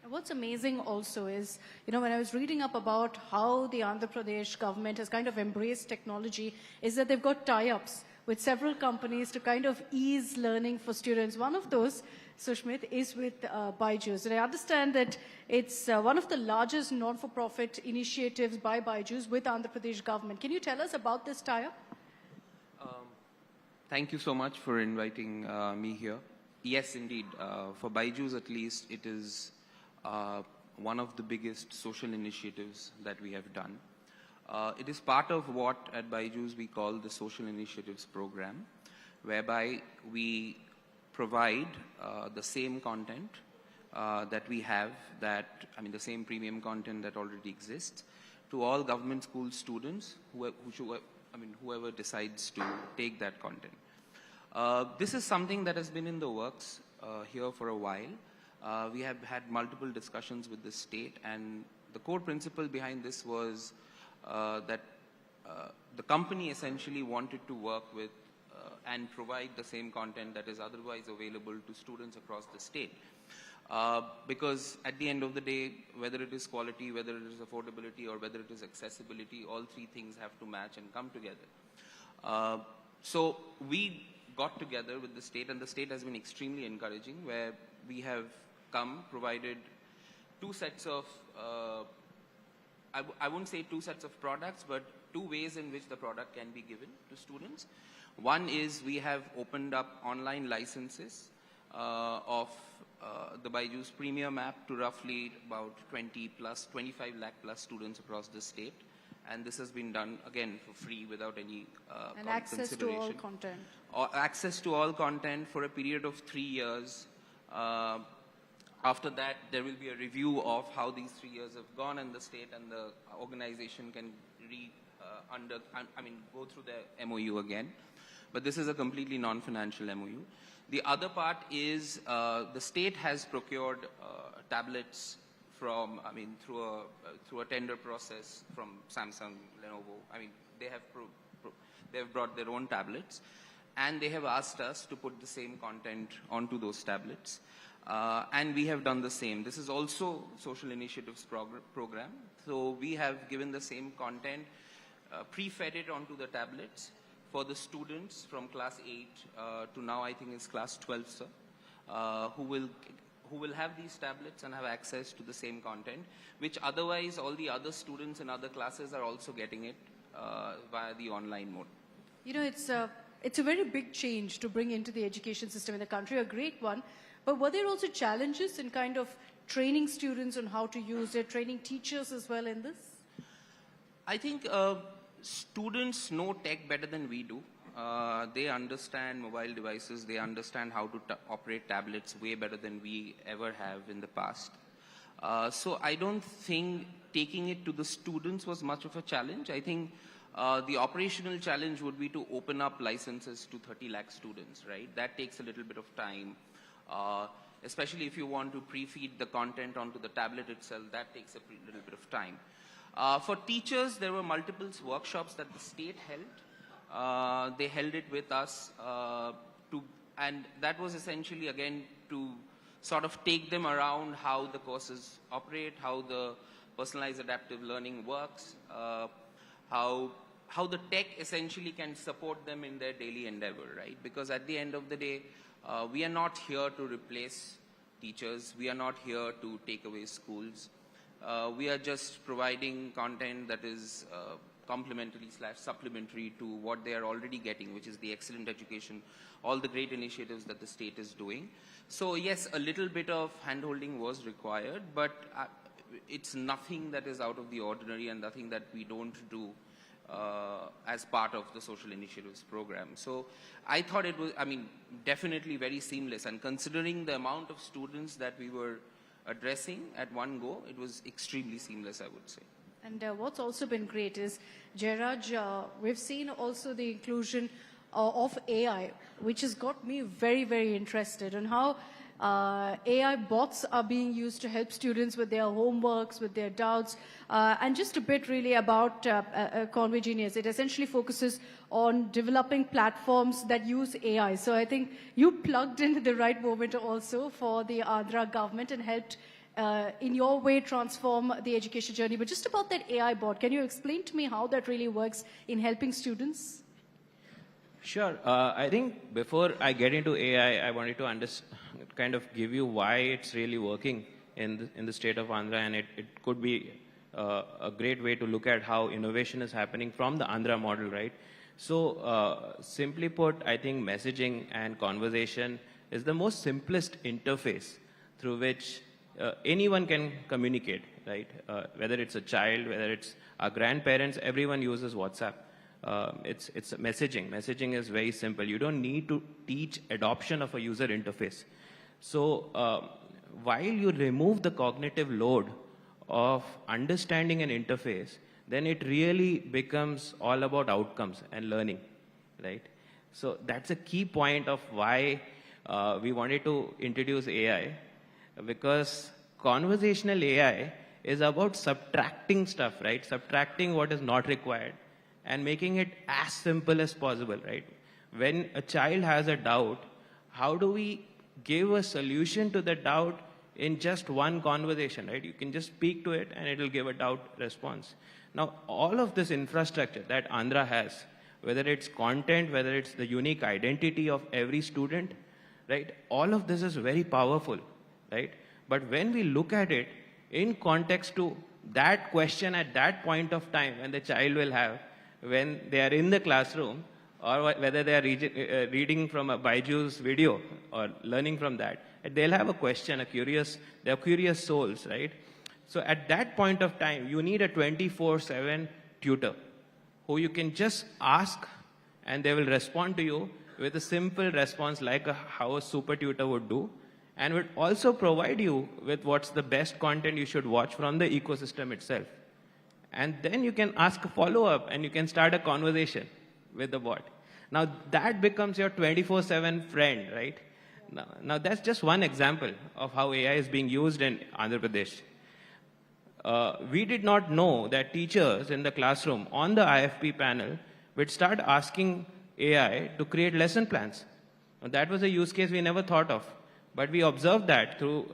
What's amazing also is, when I was reading up about how the Andhra Pradesh government has kind of embraced technology, is that they've got tie-ups with several companies to kind of ease learning for students. One of those, Sushmit, is with Byju's. And I understand that it's one of the largest non-for-profit initiatives by Byju's with Andhra Pradesh government. Can you tell us about this tie-up? Thank you so much for inviting me here. Yes, indeed. For Byju's at least, it is one of the biggest social initiatives that we have done. It is part of what at Byju's we call the Social Initiatives Program, whereby we provide the same content that we have, the same premium content that already exists, to all government school students, whoever decides to take that content. This is something that has been in the works here for a while. We have had multiple discussions with the state, and the core principle behind this was that the company essentially wanted to work with and provide the same content that is otherwise available to students across the state. Because at the end of the day, whether it is quality, whether it is affordability, or whether it is accessibility, all three things have to match and come together. So we got together with the state, and the state has been extremely encouraging, where we have provided two sets of, I wouldn't say two sets of products, but two ways in which the product can be given to students. One is we have opened up online licenses of the Byju's Premium app to roughly about 25 lakh plus students across the state. And this has been done, again, for free without any and access to all content. Access to all content for a period of 3 years. After that, there will be a review of how these 3 years have gone, and the state and the organization can go through the MOU again. But this is a completely non-financial MOU. The other part is the state has procured tablets from, through a tender process from Samsung, Lenovo. They have brought their own tablets, and they have asked us to put the same content onto those tablets. And we have done the same. This is also Social Initiatives program. So we have given the same content, pre-fed it onto the tablets for the students from class 8 to now I think it's class 12, sir, who will have these tablets and have access to the same content, which otherwise all the other students in other classes are also getting it via the online mode. You know, it's a very big change to bring into the education system in the country, a great one. But were there also challenges in kind of training students on how to use it, training teachers as well in this? I think students know tech better than we do. They understand mobile devices. They understand how to operate tablets way better than we ever have in the past. So I don't think taking it to the students was much of a challenge. I think the operational challenge would be to open up licenses to 30 lakh students, right? That takes a little bit of time, especially if you want to pre-feed the content onto the tablet itself. That takes a little bit of time. For teachers, there were multiple workshops that the state held. They held it with us, and that was essentially, again, to sort of take them around how the courses operate, how the personalized adaptive learning works, how the tech essentially can support them in their daily endeavor, right? Because at the end of the day, we are not here to replace teachers. We are not here to take away schools. We are just providing content that is complementary/supplementary to what they are already getting, which is the excellent education, all the great initiatives that the state is doing. So yes, a little bit of handholding was required, but it's nothing that is out of the ordinary and nothing that we don't do as part of the social initiatives program. So I thought it was, definitely very seamless, and considering the amount of students that we were addressing at one go, it was extremely seamless, I would say. And what's also been great is, Jairaj, we've seen also the inclusion of AI, which has got me very, very interested in how AI bots are being used to help students with their homeworks, with their doubts, and just a bit really about Conway Genius. It essentially focuses on developing platforms that use AI. So I think you plugged in the right moment also for the Andhra government and helped in your way transform the education journey. But just about that AI bot, can you explain to me how that really works in helping students? Sure. I think before I get into AI, I wanted to kind of give you why it's really working in the state of Andhra, and it could be a great way to look at how innovation is happening from the Andhra model, right? So simply put, I think messaging and conversation is the most simplest interface through which anyone can communicate, right? Whether it's a child, whether it's our grandparents, everyone uses WhatsApp. It's messaging. Messaging is very simple. You don't need to teach adoption of a user interface. So while you remove the cognitive load of understanding an interface, then it really becomes all about outcomes and learning, right? So that's a key point of why we wanted to introduce AI, because conversational AI is about subtracting stuff, right? Subtracting what is not required and making it as simple as possible, right? When a child has a doubt, how do we give a solution to the doubt in just one conversation, right? You can just speak to it and it will give a doubt response. Now, all of this infrastructure that Andhra has, whether it's content, whether it's the unique identity of every student, right? All of this is very powerful, right? But when we look at it in context to that question at that point of time when the child will have, when they are in the classroom, or whether they are reading from a Byju's video or learning from that, they'll have a question, they're curious souls, right? So at that point of time, you need a 24/7 tutor who you can just ask and they will respond to you with a simple response like how a super tutor would do, and would also provide you with what's the best content you should watch from the ecosystem itself. And then you can ask a follow-up and you can start a conversation with the bot. Now that becomes your 24/7 friend, right? Now that's just one example of how AI is being used in Andhra Pradesh. We did not know that teachers in the classroom on the IFP panel would start asking AI to create lesson plans. Now, that was a use case we never thought of, but we observed that through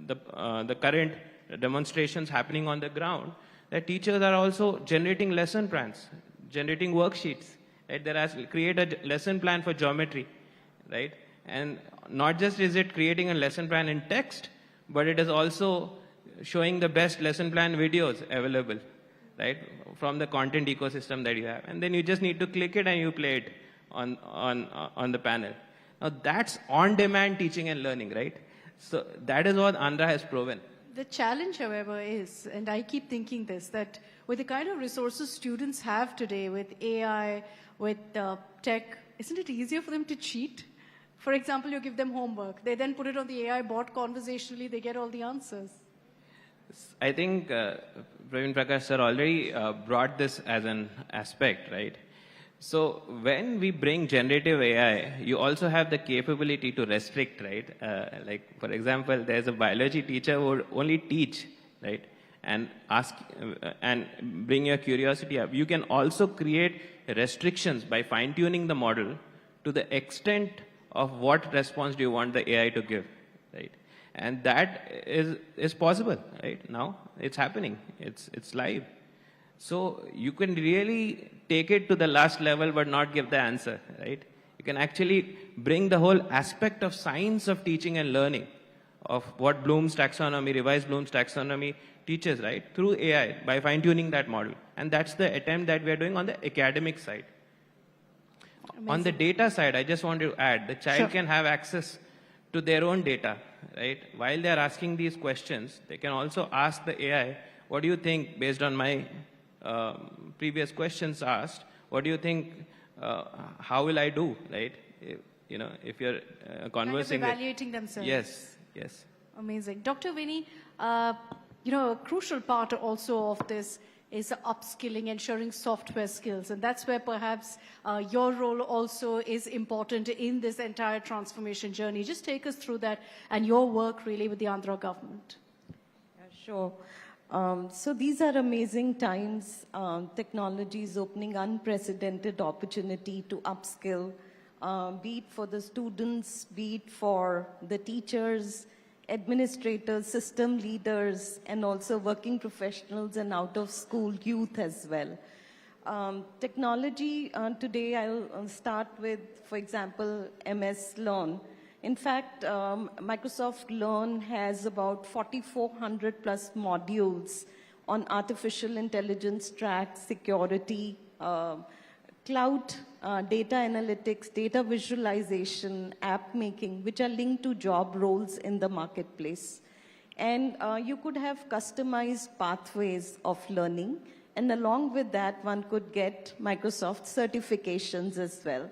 the current demonstrations happening on the ground, that teachers are also generating lesson plans, generating worksheets. Right? Create a lesson plan for geometry, right? And not just is it creating a lesson plan in text, but it is also showing the best lesson plan videos available, right? From the content ecosystem that you have. And then you just need to click it and you play it on the panel. Now that's on-demand teaching and learning, right? So that is what Andhra has proven. The challenge, however, is, and I keep thinking this, that with the kind of resources students have today with AI, with tech, isn't it easier for them to cheat? For example, you give them homework. They then put it on the AI bot conversationally, they get all the answers. I think Praveen Prakash sir already brought this as an aspect, right? So when we bring generative AI, you also have the capability to restrict, right? Like, for example, there's a biology teacher who would only teach, right? And ask and bring your curiosity up. You can also create restrictions by fine-tuning the model to the extent of what response do you want the AI to give, right? And that is possible, right? Now it's happening. It's live. So you can really take it to the last level but not give the answer, right? You can actually bring the whole aspect of science of teaching and learning, of what Bloom's taxonomy, revised Bloom's taxonomy teaches, right? Through AI, by fine-tuning that model. And that's the attempt that we are doing on the academic side. Amazing. On the data side, I just want to add, the child can have access to their own data, right? While they're asking these questions, they can also ask the AI, what do you think, based on my previous questions asked, what do you think, how will I do, right? If you're conversing kind of evaluating themselves. Yes, yes. Amazing. Dr. Vinny, a crucial part also of this is upskilling, ensuring software skills. And that's where perhaps your role also is important in this entire transformation journey. Just take us through that and your work really with the Andhra government. Yeah, sure. So these are amazing times. Technology is opening unprecedented opportunity to upskill, be it for the students, be it for the teachers, administrators, system leaders, and also working professionals and out-of-school youth as well. Technology, today I'll start with, for example, MS Learn. In fact, Microsoft Learn has about 4,400 plus modules on artificial intelligence track, security, cloud, data analytics, data visualization, app making, which are linked to job roles in the marketplace. And you could have customized pathways of learning. And along with that, one could get Microsoft certifications as well.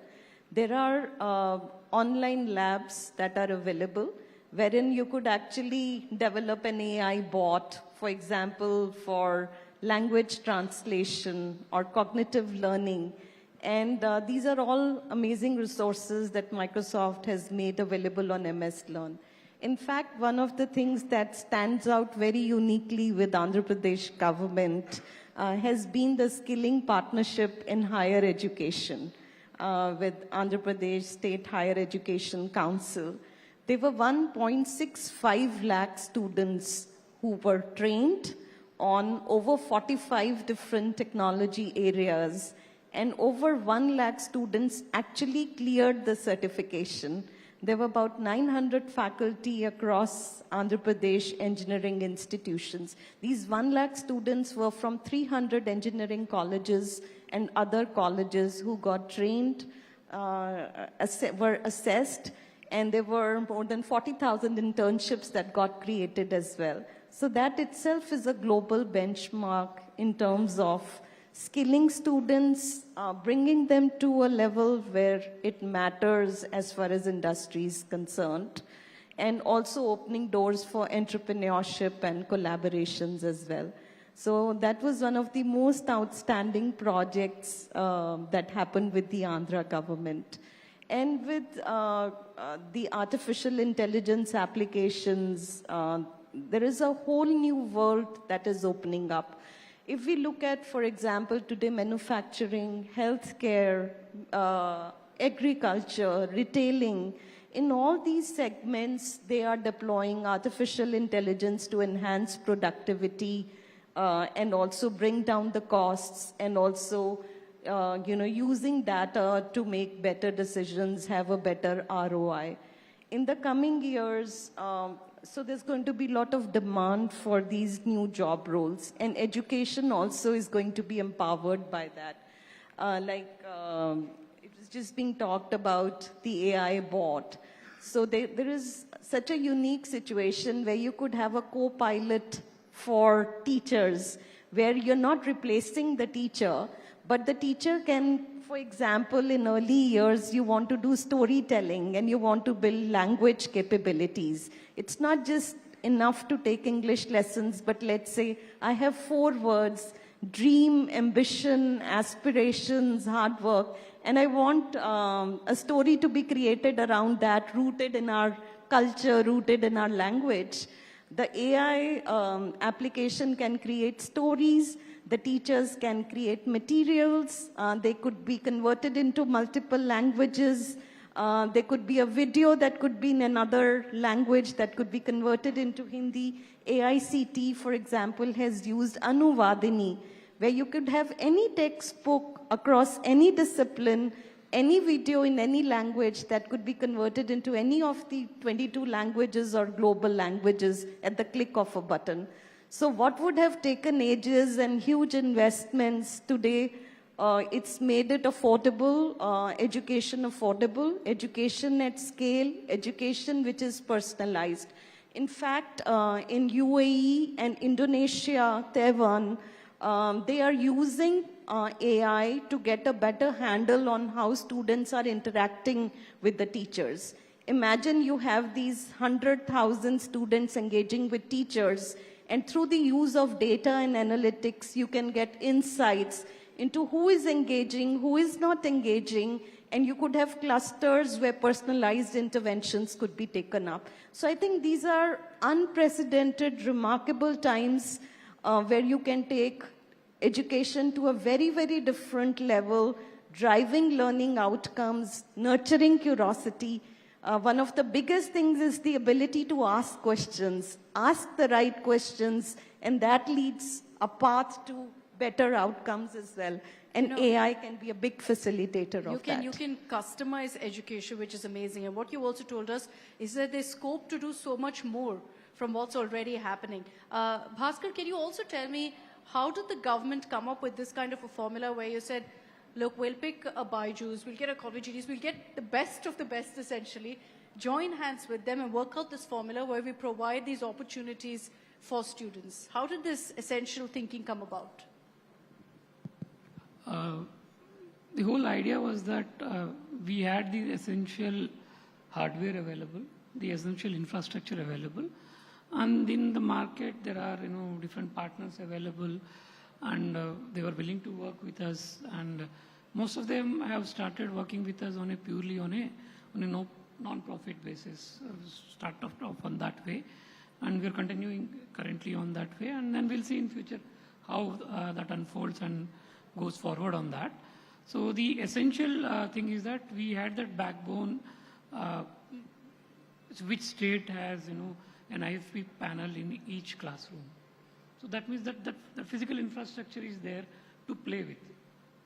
There are online labs that are available, wherein you could actually develop an AI bot, for example, for language translation or cognitive learning. And these are all amazing resources that Microsoft has made available on MS Learn. In fact, one of the things that stands out very uniquely with Andhra Pradesh government has been the skilling partnership in higher education with Andhra Pradesh State Higher Education Council. There were 1.65 lakh students who were trained on over 45 different technology areas, and over 1 lakh students actually cleared the certification. There were about 900 faculty across Andhra Pradesh engineering institutions. These 1 lakh students were from 300 engineering colleges and other colleges who got trained, were assessed, and there were more than 40,000 internships that got created as well. So that itself is a global benchmark in terms of skilling students, bringing them to a level where it matters as far as industry is concerned, and also opening doors for entrepreneurship and collaborations as well. So that was one of the most outstanding projects that happened with the Andhra government. And with the artificial intelligence applications, there is a whole new world that is opening up. If we look at, for example, today manufacturing, healthcare, agriculture, retailing, in all these segments, they are deploying artificial intelligence to enhance productivity and also bring down the costs, and also using data to make better decisions, have a better ROI. In the coming years, So there's going to be a lot of demand for these new job roles, and education also is going to be empowered by that. It was just being talked about the AI bot. So there is such a unique situation where you could have a co-pilot for teachers, where you're not replacing the teacher, but the teacher can, for example, in early years, you want to do storytelling and you want to build language capabilities. It's not just enough to take English lessons, but let's say I have 4 words: dream, ambition, aspirations, hard work, and I want a story to be created around that, rooted in our culture, rooted in our language. The AI application can create stories. The teachers can create materials. They could be converted into multiple languages. There could be a video that could be in another language that could be converted into Hindi. AICT, for example, has used Anuvadini, where you could have any textbook across any discipline, any video in any language that could be converted into any of the 22 languages or global languages at the click of a button. So what would have taken ages and huge investments today, it's made it affordable, education at scale, education which is personalized. In fact, in UAE and Indonesia, Taiwan, they are using AI to get a better handle on how students are interacting with the teachers. Imagine you have these 100,000 students engaging with teachers, and through the use of data and analytics, you can get insights into who is engaging, who is not engaging, and you could have clusters where personalized interventions could be taken up. So I think these are unprecedented, remarkable times where you can take education to a very, very different level, driving learning outcomes, nurturing curiosity. One of the biggest things is the ability to ask questions, ask the right questions, and that leads a path to better outcomes as well. And AI can be a big facilitator of that. You can customize education, which is amazing. And what you also told us is that there's scope to do so much more from what's already happening. Bhaskar, can you also tell me, how did the government come up with this kind of a formula where you said, look, we'll pick a Byju's, we'll get a college genius, we'll get the best of the best essentially, join hands with them and work out this formula where we provide these opportunities for students. How did this essential thinking come about? The whole idea was that we had the essential hardware available, the essential infrastructure available, and in the market there are different partners available, and they were willing to work with us, and most of them have started working with us on a purely on a non-profit basis. Start off on that way, and we are continuing currently on that way, and then we'll see in future how that unfolds and goes forward on that. So the essential thing is that we had that backbone, which state has an IFP panel in each classroom. So that means that the physical infrastructure is there to play with.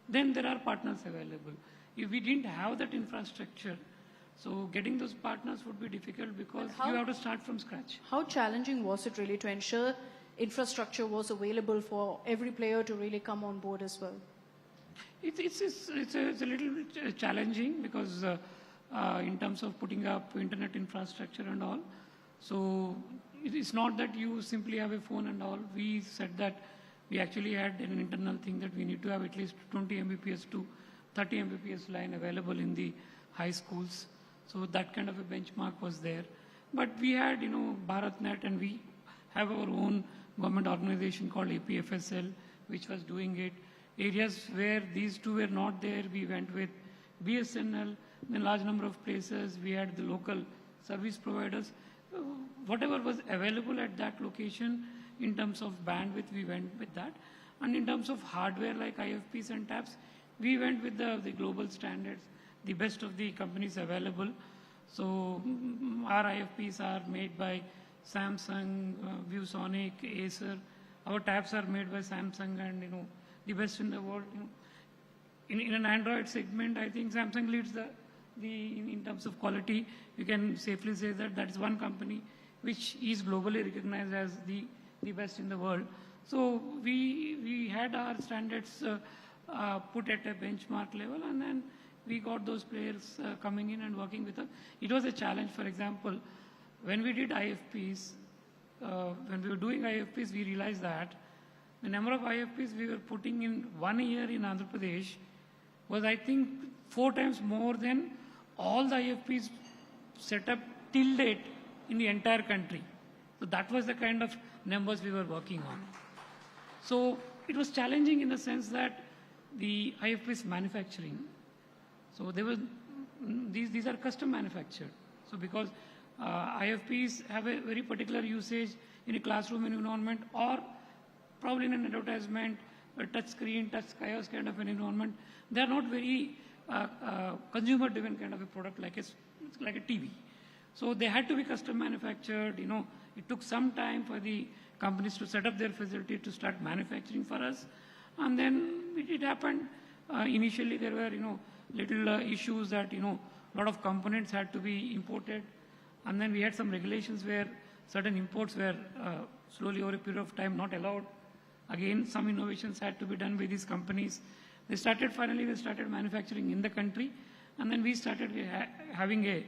Then there are partners available. If we didn't have that infrastructure, so getting those partners would be difficult because you have to start from scratch. How challenging was it really to ensure infrastructure was available for every player to really come on board as well? It's a little bit challenging because in terms of putting up internet infrastructure and all. So it's not that you simply have a phone and all. We said that we actually had an internal thing that we need to have at least 20 Mbps to 30 Mbps line available in the high schools. So that kind of a benchmark was there. But we had, BharatNet, and we have our own government organization called APFSL, which was doing it. Areas where these two were not there, we went with BSNL. In a large number of places, we had the local service providers. Whatever was available at that location in terms of bandwidth, we went with that. And in terms of hardware like IFPs and taps, we went with the global standards, the best of the companies available. So our IFPs are made by Samsung, ViewSonic, Acer. Our taps are made by Samsung and the best in the world. In an Android segment, I think Samsung leads in terms of quality. You can safely say that is one company which is globally recognized as the best in the world. So we had our standards put at a benchmark level, and then we got those players coming in and working with us. It was a challenge. For example, when we did IFPs, when we were doing IFPs, we realized that the number of IFPs we were putting in 1 year in Andhra Pradesh was, I think, 4 times more than all the IFPs set up till date in the entire country. So that was the kind of numbers we were working on. So it was challenging in the sense that the IFPs manufacturing, so there was, these are custom manufactured. So because IFPs have a very particular usage in a classroom environment, or probably in an advertisement, a touch screen, touch kiosk kind of an environment, they are not very consumer driven kind of a product like a TV. So they had to be custom manufactured. You know, it took some time for the companies to set up their facility to start manufacturing for us. And then it happened. Initially there were, little issues that, a lot of components had to be imported. And then we had some regulations where certain imports were slowly over a period of time not allowed. Again, some innovations had to be done by these companies. Finally they started manufacturing in the country. And then we started having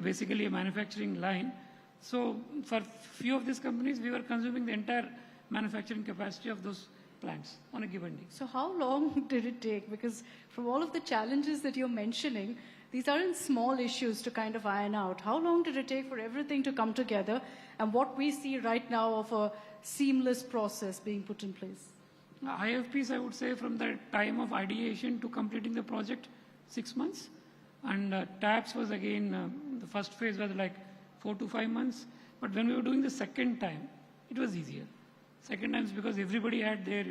basically a manufacturing line. So for few of these companies, we were consuming the entire manufacturing capacity of those plants on a given day. So how long did it take? Because from all of the challenges that you're mentioning, these aren't small issues to kind of iron out. How long did it take for everything to come together and what we see right now of a seamless process being put in place? IFPs, I would say, from the time of ideation to completing the project, 6 months. And TAPS was again, the first phase was like 4 to 5 months. But when we were doing the second time, it was easier. Second time is because everybody had their,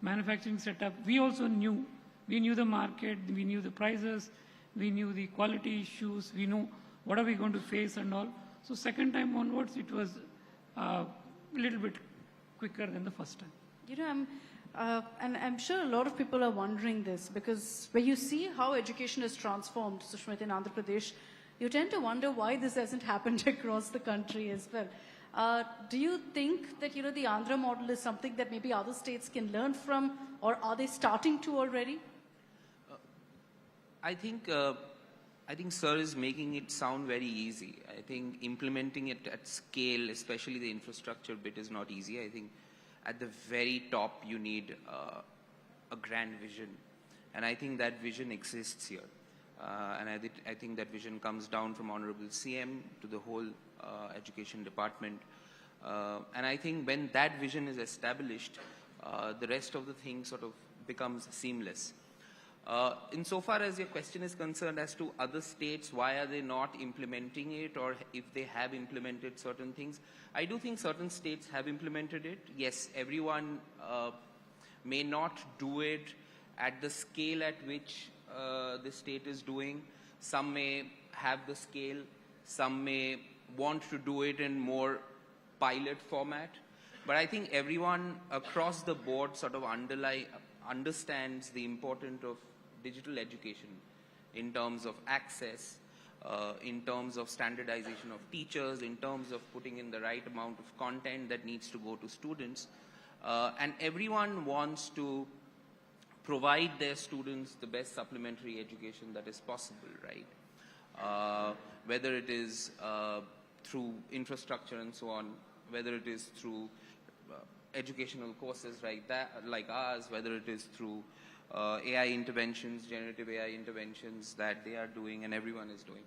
manufacturing setup. We also knew the market, we knew the prices, we knew the quality issues, we knew what are we going to face and all. So second time onwards, it was a little bit quicker than the first time. And I'm sure a lot of people are wondering this, because when you see how education has transformed, Sushmita, in Andhra Pradesh, you tend to wonder why this hasn't happened across the country as well. Do you think that, the Andhra model is something that maybe other states can learn from, or are they starting to already? I think Sir is making it sound very easy. I think implementing it at scale, especially the infrastructure bit, is not easy. I think at the very top, you need a grand vision. And I think that vision exists here. And I think that vision comes down from Honorable CM to the whole education department. And I think when that vision is established, the rest of the thing sort of becomes seamless. Insofar as your question is concerned as to other states, why are they not implementing it, or if they have implemented certain things, I do think certain states have implemented it. Yes, everyone may not do it at the scale at which the state is doing. Some may have the scale, some may want to do it in more pilot format. But I think everyone across the board sort of understands the importance of digital education in terms of access, in terms of standardization of teachers, in terms of putting in the right amount of content that needs to go to students. And everyone wants to provide their students the best supplementary education that is possible, right? Whether it is through infrastructure and so on, whether it is through educational courses like ours, whether it is through AI interventions, generative AI interventions that they are doing and everyone is doing.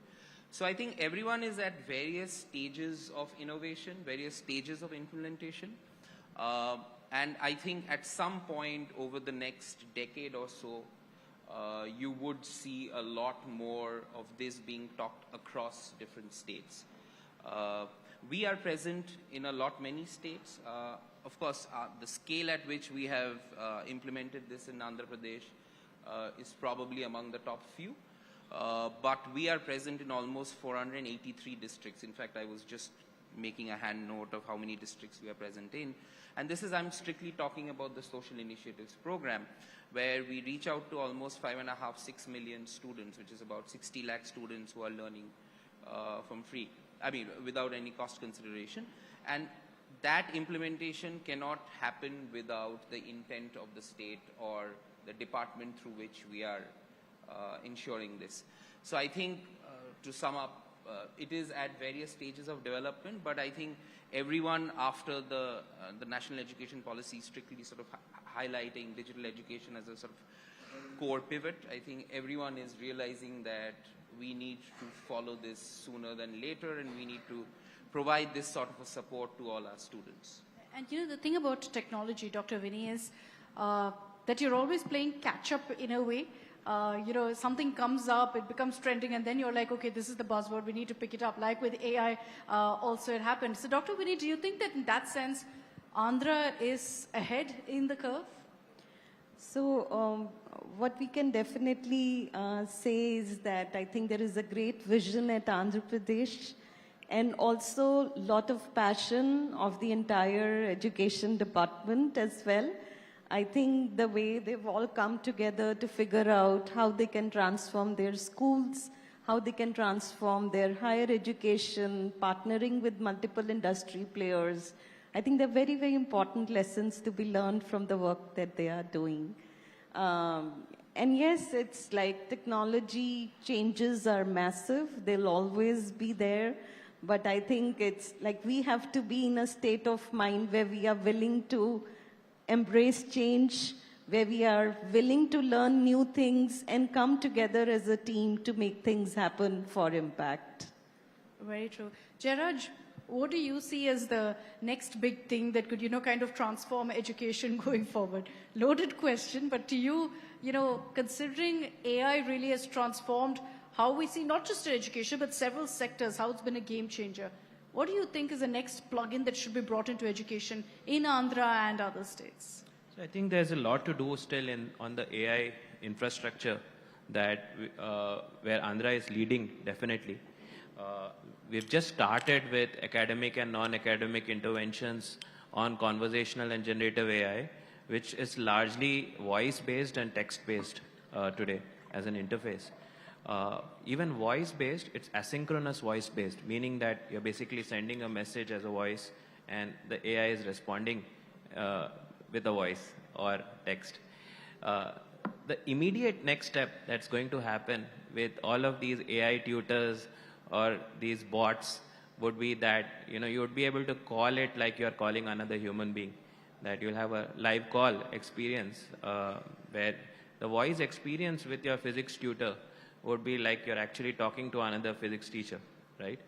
So I think everyone is at various stages of innovation, various stages of implementation. And I think at some point over the next decade or so, you would see a lot more of this being talked across different states. We are present in many states. Of course, the scale at which we have implemented this in Andhra Pradesh is probably among the top few. But we are present in almost 483 districts. In fact, I was just making a hand note of how many districts we are present in. And this is, I'm strictly talking about the Social Initiatives Program, where we reach out to almost 5.5–6 million students, which is about 60 lakh students who are learning from free. I mean, without any cost consideration. And that implementation cannot happen without the intent of the state or the department through which we are ensuring this. So I think, to sum up, it is at various stages of development, but I think everyone after the national education policy strictly sort of highlighting digital education as a sort of core pivot, I think everyone is realizing that we need to follow this sooner than later, and we need to provide this sort of a support to all our students. And you know, the thing about technology, Dr. Vinny, is that you're always playing catch up in a way. You know, something comes up, it becomes trending, and then you're like, okay, this is the buzzword, we need to pick it up. Like with AI, also it happened. So Dr. Vinny, do you think that in that sense, Andhra is ahead in the curve? So what we can definitely say is that I think there is a great vision at Andhra Pradesh, and also a lot of passion of the entire education department as well. I think the way they've all come together to figure out how they can transform their schools, how they can transform their higher education, partnering with multiple industry players. I think they're very, very important lessons to be learned from the work that they are doing. And yes, it's like technology changes are massive. They'll always be there. But I think it's like we have to be in a state of mind where we are willing to embrace change, where we are willing to learn new things and come together as a team to make things happen for impact. Very true. Jairaj, what do you see as the next big thing that could, you know, kind of transform education going forward? Loaded question, but to you, you know, considering AI really has transformed how we see not just education, but several sectors, how it's been a game changer. What do you think is the next plug-in that should be brought into education in Andhra and other states? So I think there's a lot to do still on the AI infrastructure that where Andhra is leading, definitely. We've just started with academic and non-academic interventions on conversational and generative AI, which is largely voice-based and text-based today as an interface. Even voice-based, it's asynchronous voice-based, meaning that you're basically sending a message as a voice and the AI is responding with a voice or text. The immediate next step that's going to happen with all of these AI tutors or these bots would be that, you know, you would be able to call it like you're calling another human being, that you'll have a live call experience where the voice experience with your physics tutor would be like you're actually talking to another physics teacher, right?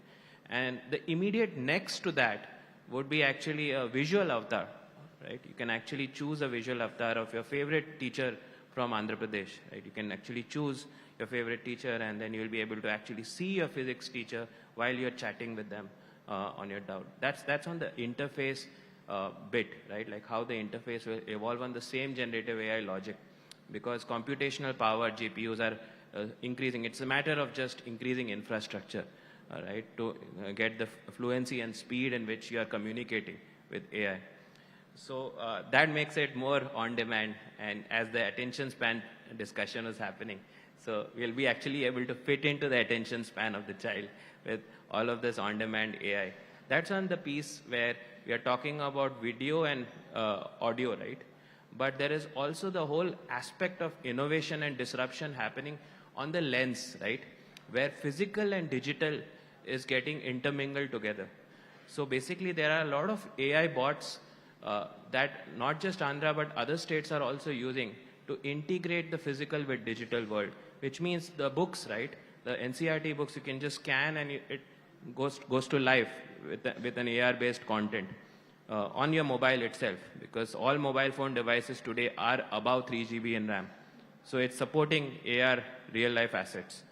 And the immediate next to that would be actually a visual avatar, right? You can actually choose a visual avatar of your favorite teacher from Andhra Pradesh, right? You can actually choose your favorite teacher and then you'll be able to actually see your physics teacher while you're chatting with them on your doubt. That's on the interface bit, right? Like how the interface will evolve on the same generative AI logic, because computational power GPUs are increasing. It's a matter of just increasing infrastructure, right, to get the fluency and speed in which you are communicating with AI. So that makes it more on demand, and as the attention span discussion is happening, so we'll be actually able to fit into the attention span of the child with all of this on-demand AI. That's on the piece where we are talking about video and audio, right? But there is also the whole aspect of innovation and disruption happening on the lens, right? Where physical and digital is getting intermingled together. So basically there are a lot of AI bots that not just Andhra but other states are also using to integrate the physical with digital world, which means the books, right? The NCERT books you can just scan and it goes to life with an AR-based content on your mobile itself, because all mobile phone devices today are above 3 GB in RAM. So it's supporting AR real-life assets.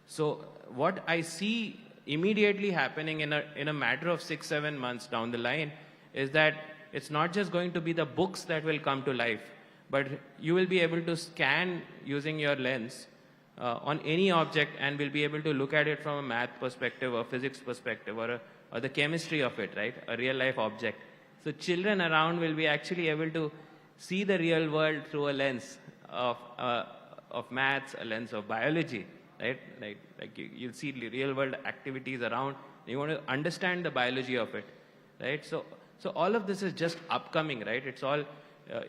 So what I see immediately happening in a matter of 6-7 months down the line is that it's not just going to be the books that will come to life, but you will be able to scan using your lens on any object and will be able to look at it from a math perspective or physics perspective or the chemistry of it, right? A real-life object. So children around will be actually able to see the real world through a lens of maths, a lens of biology, right? Like you'll see real world activities around. You want to understand the biology of it, right? So all of this is just upcoming, right? It's all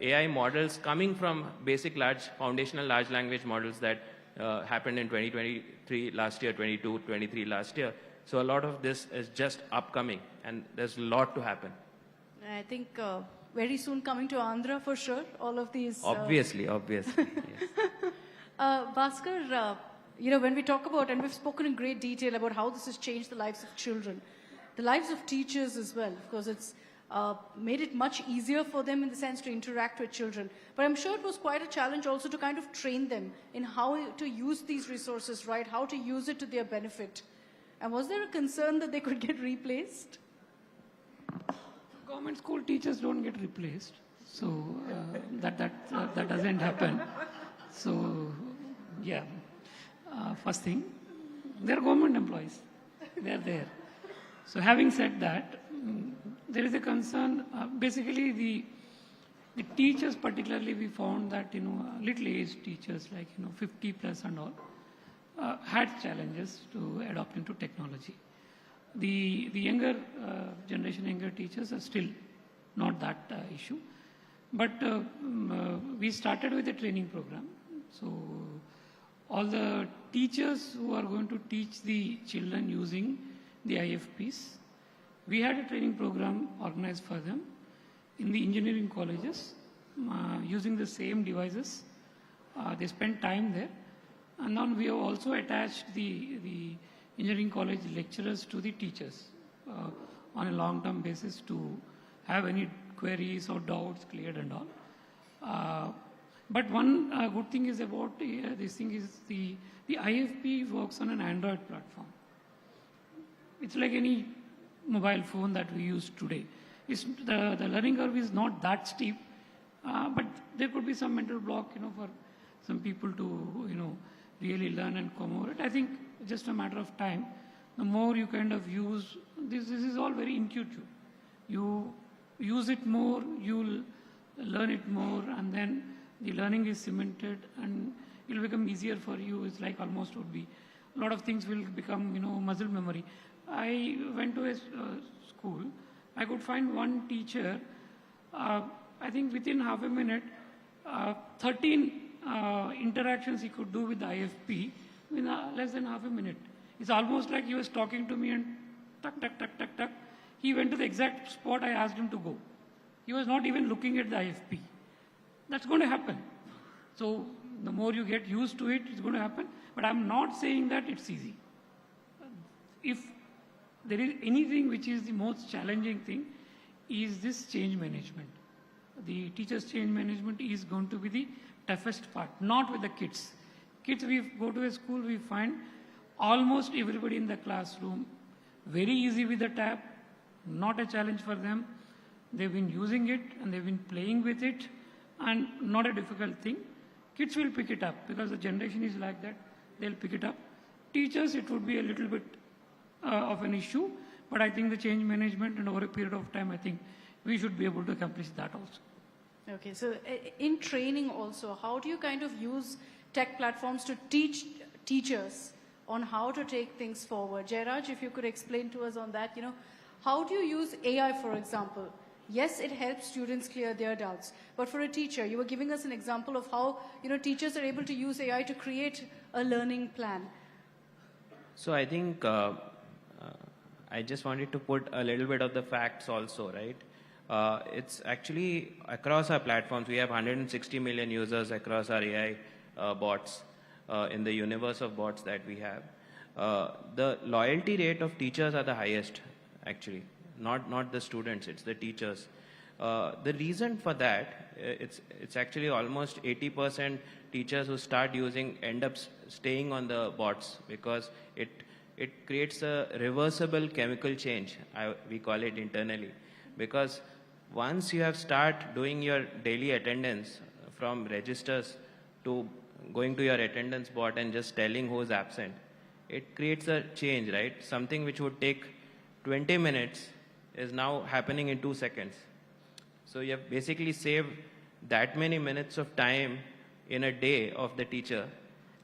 AI models coming from basic foundational large language models that happened in 2023 last year, 22, 23 last year. So a lot of this is just upcoming, and there's a lot to happen. I think very soon coming to Andhra for sure, all of these. Obviously. Yes. Bhaskar, when we talk about, and we've spoken in great detail about how this has changed the lives of children, the lives of teachers as well, because it's made it much easier for them in the sense to interact with children. But I'm sure it was quite a challenge also to kind of train them in how to use these resources, right? How to use it to their benefit. And was there a concern that they could get replaced? Government school teachers don't get replaced, so that doesn't happen. So, yeah, first thing, they're government employees. They're there. So having said that, there is a concern. Basically, the teachers, particularly, we found that little aged teachers, like 50 plus and all, had challenges to adopt into technology. The younger generation, younger teachers are still not that issue. But we started with a training program. So all the teachers who are going to teach the children using the IFPs, we had a training program organized for them in the engineering colleges using the same devices. They spent time there. And then we have also attached the engineering college lecturers to the teachers on a long-term basis to have any queries or doubts cleared and all. But one good thing is about this thing is the IFP works on an Android platform. It's like any mobile phone that we use today. The learning curve is not that steep, but there could be some mental block, for some people to, really learn and come over it. I think just a matter of time. The more you kind of use, this is all very intuitive. You use it more, you'll learn it more, and then the learning is cemented and it will become easier for you. It's like almost would be, a lot of things will become, muscle memory. I went to a school, I could find one teacher, I think within half a minute, 13 interactions he could do with the IFP in less than half a minute. It's almost like he was talking to me and tuck, tuck, tuck, tuck, tuck. He went to the exact spot I asked him to go. He was not even looking at the IFP. That's going to happen. So the more you get used to it, it's going to happen. But I'm not saying that it's easy. If there is anything which is the most challenging thing, is this change management. The teacher's change management is going to be the toughest part, not with the kids. Kids, we go to a school, we find almost everybody in the classroom very easy with the tab, not a challenge for them. They've been using it and they've been playing with it, and not a difficult thing. Kids will pick it up because the generation is like that. They'll pick it up. Teachers, it would be a little bit of an issue, but I think the change management and over a period of time, I think we should be able to accomplish that also. Okay, so in training also, how do you kind of use tech platforms to teach teachers on how to take things forward? Jairaj, if you could explain to us on that, how do you use AI, for example? Yes, it helps students clear their doubts, but for a teacher, you were giving us an example of how, teachers are able to use AI to create a learning plan. So I think I just wanted to put a little bit of the facts also, right? It's actually across our platforms, we have 160 million users across our AI bots in the universe of bots that we have. The loyalty rate of teachers are the highest, actually. Not the students, it's the teachers. The reason for that, it's actually almost 80% teachers who start using end up staying on the bots because it creates a reversible chemical change, we call it internally. Because once you have start doing your daily attendance from registers to going to your attendance bot and just telling who's absent, it creates a change, right? Something which would take 20 minutes is now happening in 2 seconds. So you have basically saved that many minutes of time in a day of the teacher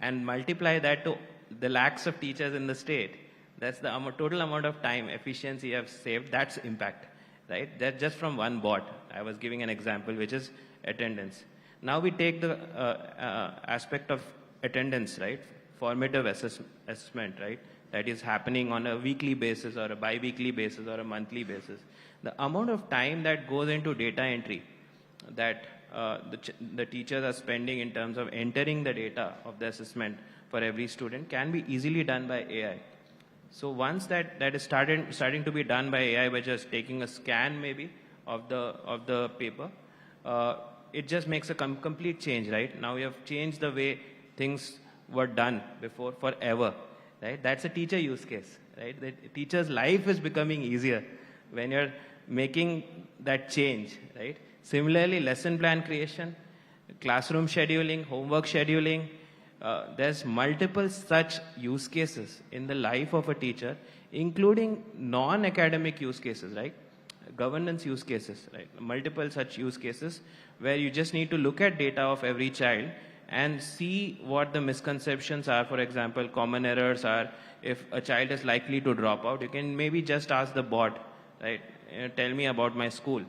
and multiply that to the lakhs of teachers in the state, that's the total amount of time, efficiency you have saved, that's impact, right? That's just from one bot. I was giving an example, which is attendance. Now we take the aspect of attendance, right? Formative assessment, right? That is happening on a weekly basis or a bi-weekly basis or a monthly basis. The amount of time that goes into data entry that the teachers are spending in terms of entering the data of the assessment for every student can be easily done by AI. So once that is starting to be done by AI by just taking a scan maybe of the paper, it just makes a complete change, right? Now we have changed the way things were done before forever, right? That's a teacher use case, right? The teacher's life is becoming easier when you're making that change, right? Similarly, lesson plan creation, classroom scheduling, homework scheduling, there's multiple such use cases in the life of a teacher, including non-academic use cases, right? Governance use cases, right? Multiple such use cases where you just need to look at data of every child and see what the misconceptions are. For example, common errors are if a child is likely to drop out, you can maybe just ask the bot, right? Tell me about my school.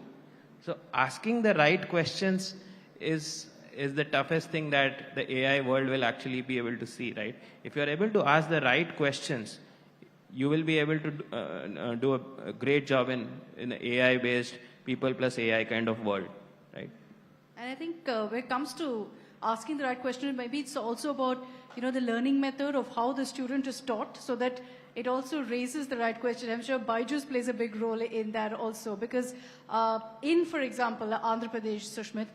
So asking the right questions is the toughest thing that the AI world will actually be able to see, right? If you're able to ask the right questions, you will be able to do a great job in an AI-based people plus AI kind of world, right? And I think when it comes to asking the right question, maybe it's also about, the learning method of how the student is taught so that it also raises the right question. I'm sure Byju's plays a big role in that also because for example, Andhra Pradesh, Sushmit,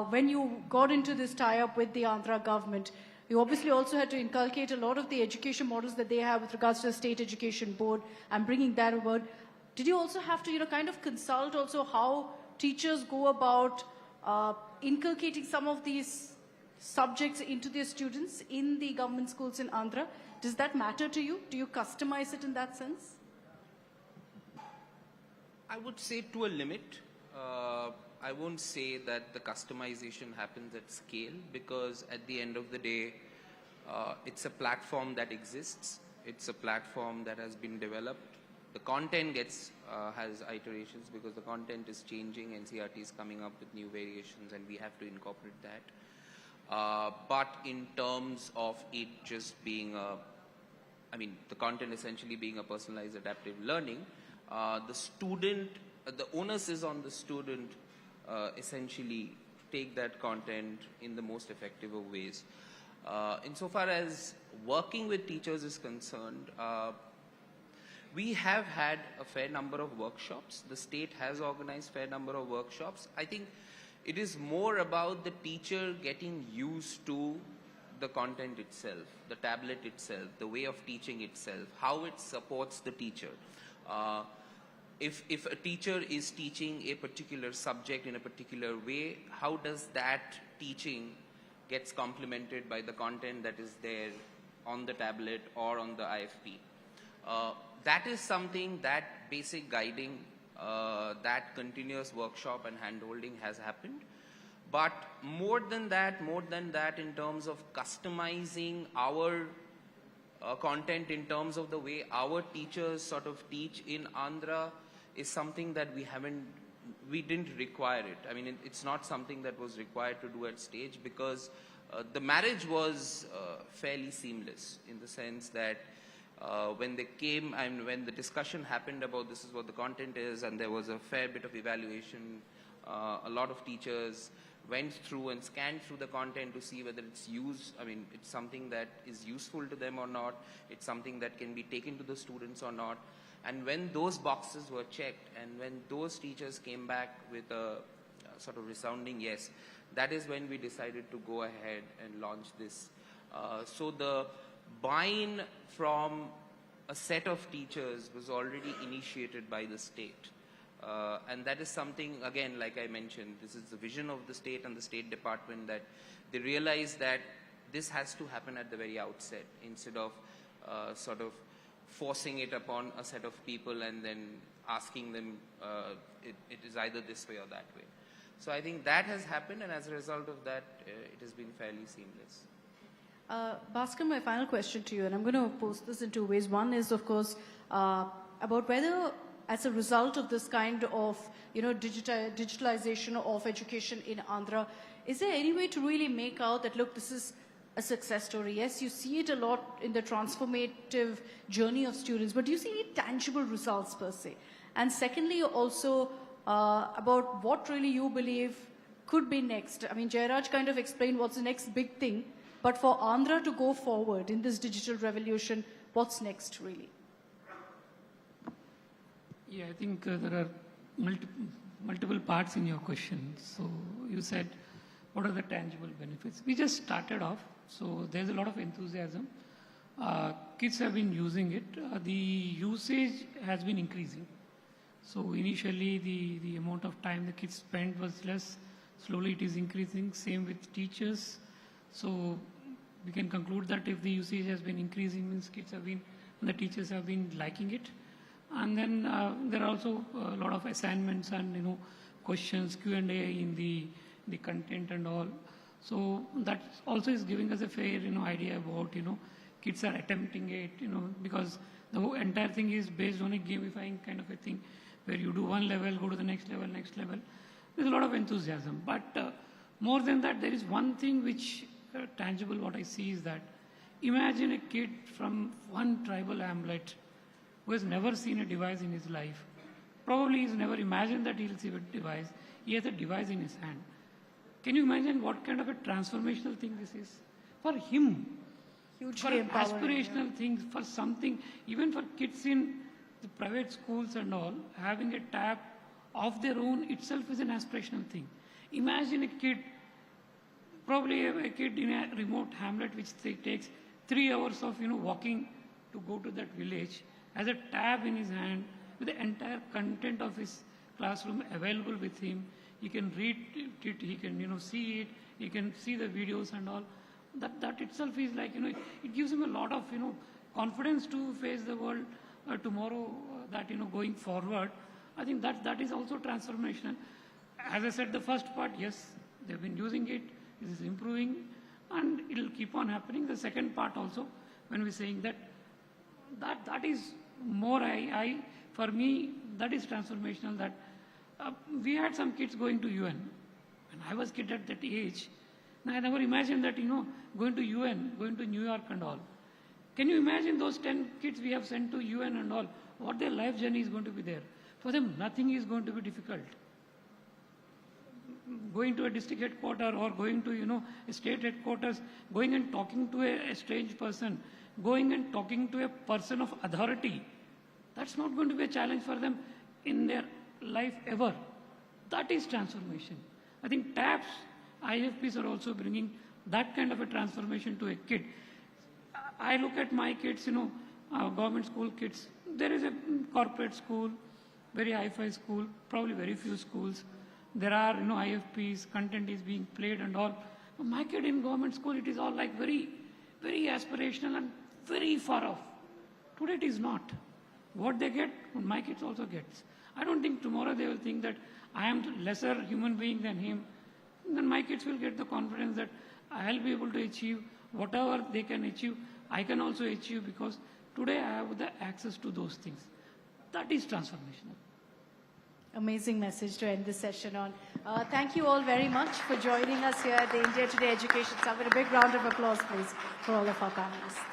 when you got into this tie-up with the Andhra government, you obviously also had to inculcate a lot of the education models that they have with regards to the state education board and bringing that about. Did you also have to, kind of consult also how teachers go about inculcating some of these subjects into their students in the government schools in Andhra? Does that matter to you? Do you customize it in that sense? I would say to a limit. I won't say that the customization happens at scale because at the end of the day, it's a platform that exists. It's a platform that has been developed. The content has iterations because the content is changing, NCERT is coming up with new variations and we have to incorporate that. But in terms of it just being the content essentially being a personalized adaptive learning, the onus is on the student essentially take that content in the most effective of ways. Insofar as working with teachers is concerned, we have had a fair number of workshops. The state has organized a fair number of workshops. I think it is more about the teacher getting used to the content itself, the tablet itself, the way of teaching itself, how it supports the teacher. If a teacher is teaching a particular subject in a particular way, how does that teaching gets complemented by the content that is there on the tablet or on the IFP? That is something that basic guiding, that continuous workshop and handholding has happened. But more than that, in terms of customizing our content in terms of the way our teachers sort of teach in Andhra is something that we didn't require it. I mean, it's not something that was required to do at stage because the marriage was fairly seamless in the sense that when they came and when the discussion happened about this is what the content is and there was a fair bit of evaluation, a lot of teachers went through and scanned through the content to see whether it's it's something that is useful to them or not, it's something that can be taken to the students or not. And when those boxes were checked and when those teachers came back with a sort of resounding yes, that is when we decided to go ahead and launch this. So the buy-in from a set of teachers was already initiated by the state. And that is something, again, like I mentioned, this is the vision of the state and the State Department that they realize that this has to happen at the very outset instead of sort of forcing it upon a set of people and then asking them it is either this way or that way. So I think that has happened and as a result of that, it has been fairly seamless. Bhaskar, my final question to you, and I'm going to post this in two ways. One is, of course, about whether, as a result of this kind of, digitalization of education in Andhra, is there any way to really make out that, look, this is a success story? Yes, you see it a lot in the transformative journey of students, but do you see any tangible results per se? And secondly, also about what really you believe could be next. I mean, Jairaj kind of explained what's the next big thing, but for Andhra to go forward in this digital revolution, what's next really? Yeah, I think there are multiple parts in your question. So you said, what are the tangible benefits? We just started off, so there's a lot of enthusiasm. Kids have been using it. The usage has been increasing. So initially, the amount of time the kids spent was less. Slowly, it is increasing. Same with teachers. So we can conclude that if the usage has been increasing, means kids have been, and the teachers have been liking it. And then there are also a lot of assignments and questions, Q&A in the content and all. So that also is giving us a fair idea about kids are attempting it because the whole entire thing is based on a gamifying kind of a thing where you do one level, go to the next level. There's a lot of enthusiasm. But more than that, there is one thing which tangible what I see is that imagine a kid from one tribal hamlet who has never seen a device in his life. Probably he's never imagined that he'll see a device. He has a device in his hand. Can you imagine what kind of a transformational thing this is? For him, Hugely for empowering, aspirational things, for something, even for kids in the private schools and all, having a tab of their own itself is an aspirational thing. Imagine a kid, probably a kid in a remote hamlet which takes 3 hours of walking to go to that village, has a tab in his hand with the entire content of his classroom available with him. He can read it, he can see it, he can see the videos and all. That itself is like it gives him a lot of confidence to face the world tomorrow. That going forward, I think that is also transformational. As I said, the first part, yes, they've been using it. This is improving, and it will keep on happening. The second part also, when we're saying that is more, for me, that is transformational. That we had some kids going to UN. When I was kid at that age, and I never imagined that, going to UN, going to New York and all. Can you imagine those 10 kids we have sent to UN and all, what their life journey is going to be there? For them, nothing is going to be difficult. Going to a district headquarters or going to, a state headquarters, going and talking to a strange person, going and talking to a person of authority, that's not going to be a challenge for them in their life ever. That is transformation. I think TAPS, IFPs are also bringing that kind of a transformation to a kid. I look at my kids, government school kids. There is a corporate school, very hi-fi school, probably very few schools. There are, IFPs, content is being played and all. But my kid in government school, it is all like very, very aspirational and very far off. Today it is not. What they get, my kids also gets. I don't think tomorrow they will think that I am lesser human being than him. Then my kids will get the confidence that I'll be able to achieve whatever they can achieve. I can also achieve because today I have the access to those things. That is transformational. Amazing message to end this session on. Thank you all very much for joining us here at the India Today Education Summit. A big round of applause, please, for all of our panelists.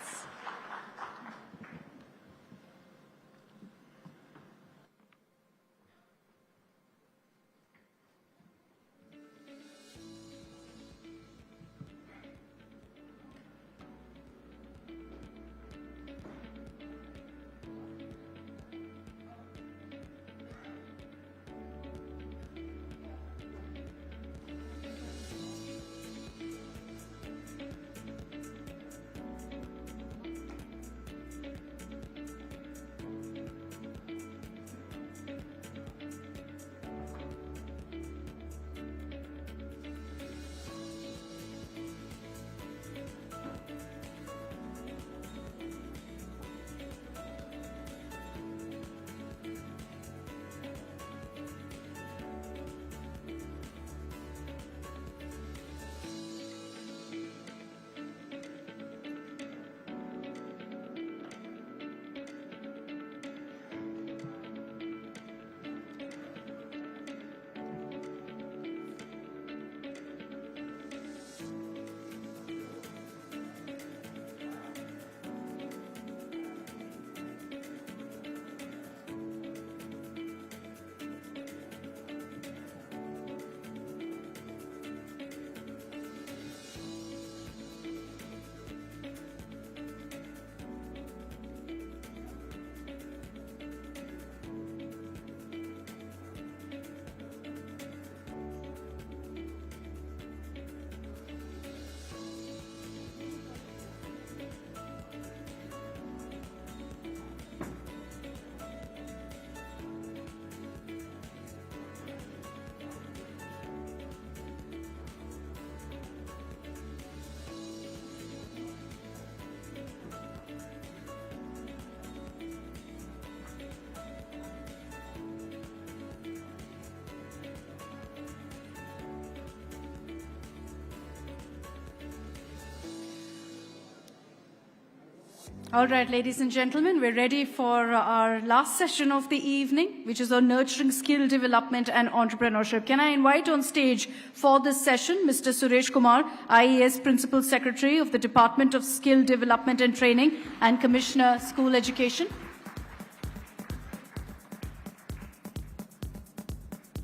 All right, ladies and gentlemen, we're ready for our last session of the evening, which is on nurturing skill development and entrepreneurship. Can I invite on stage for this session Mr. Suresh Kumar, IAS Principal Secretary of the Department of Skill Development and Training and Commissioner School Education.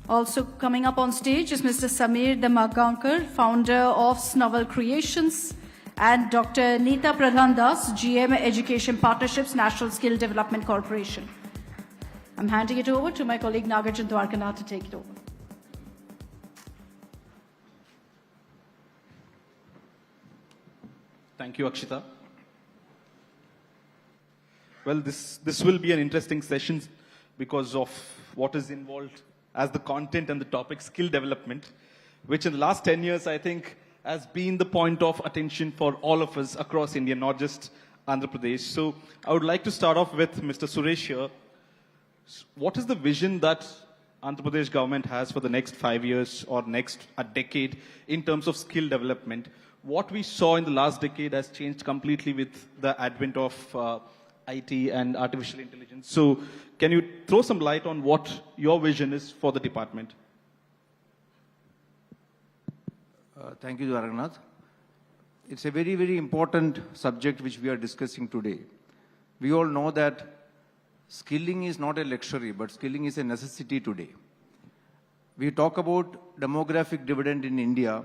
Also coming up on stage is Mr. Samir Damagaonkar, founder of Snovel Creations, and Dr. Neeta Pradhan Das, GM Education Partnerships, National Skill Development Corporation. I'm handing it over to my colleague Nagarjan Dwarkanath to take it over. Thank you, Akshita. Well, this will be an interesting session because of what is involved as the content and the topic, skill development, which in the last 10 years, I think, has been the point of attention for all of us across India, not just Andhra Pradesh. So I would like to start off with Mr. Suresh here. What is the vision that Andhra Pradesh government has for the next 5 years or next a decade in terms of skill development? What we saw in the last decade has changed completely with the advent of IT and artificial intelligence. So can you throw some light on what your vision is for the department? Thank you, Dwarkanath. It's a very, very important subject which we are discussing today. We all know that skilling is not a luxury, but skilling is a necessity today. We talk about demographic dividend in India,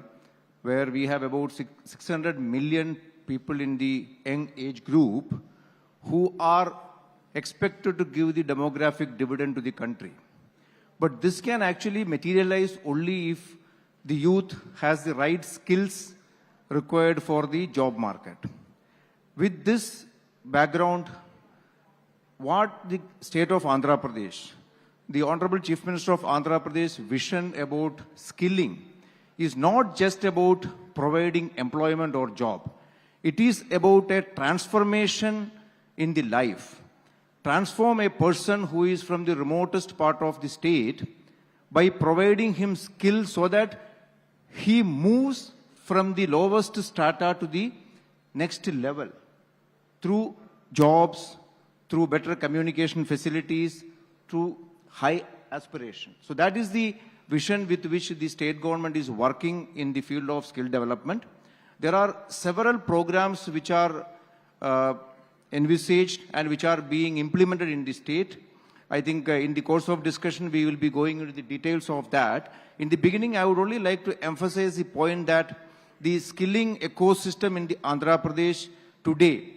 where we have about 600 million people in the young age group who are expected to give the demographic dividend to the country. But this can actually materialize only if the youth has the right skills required for the job market. With this background, what the state of Andhra Pradesh, the Honorable Chief Minister of Andhra Pradesh vision about skilling is not just about providing employment or job. It is about a transformation in the life. Transform a person who is from the remotest part of the state by providing him skills so that he moves from the lowest strata to the next level through jobs, through better communication facilities, through high aspiration. So that is the vision with which the state government is working in the field of skill development. There are several programs which are envisaged and which are being implemented in the state. I think in the course of discussion, we will be going into the details of that. In the beginning, I would only like to emphasize the point that the skilling ecosystem in the Andhra Pradesh today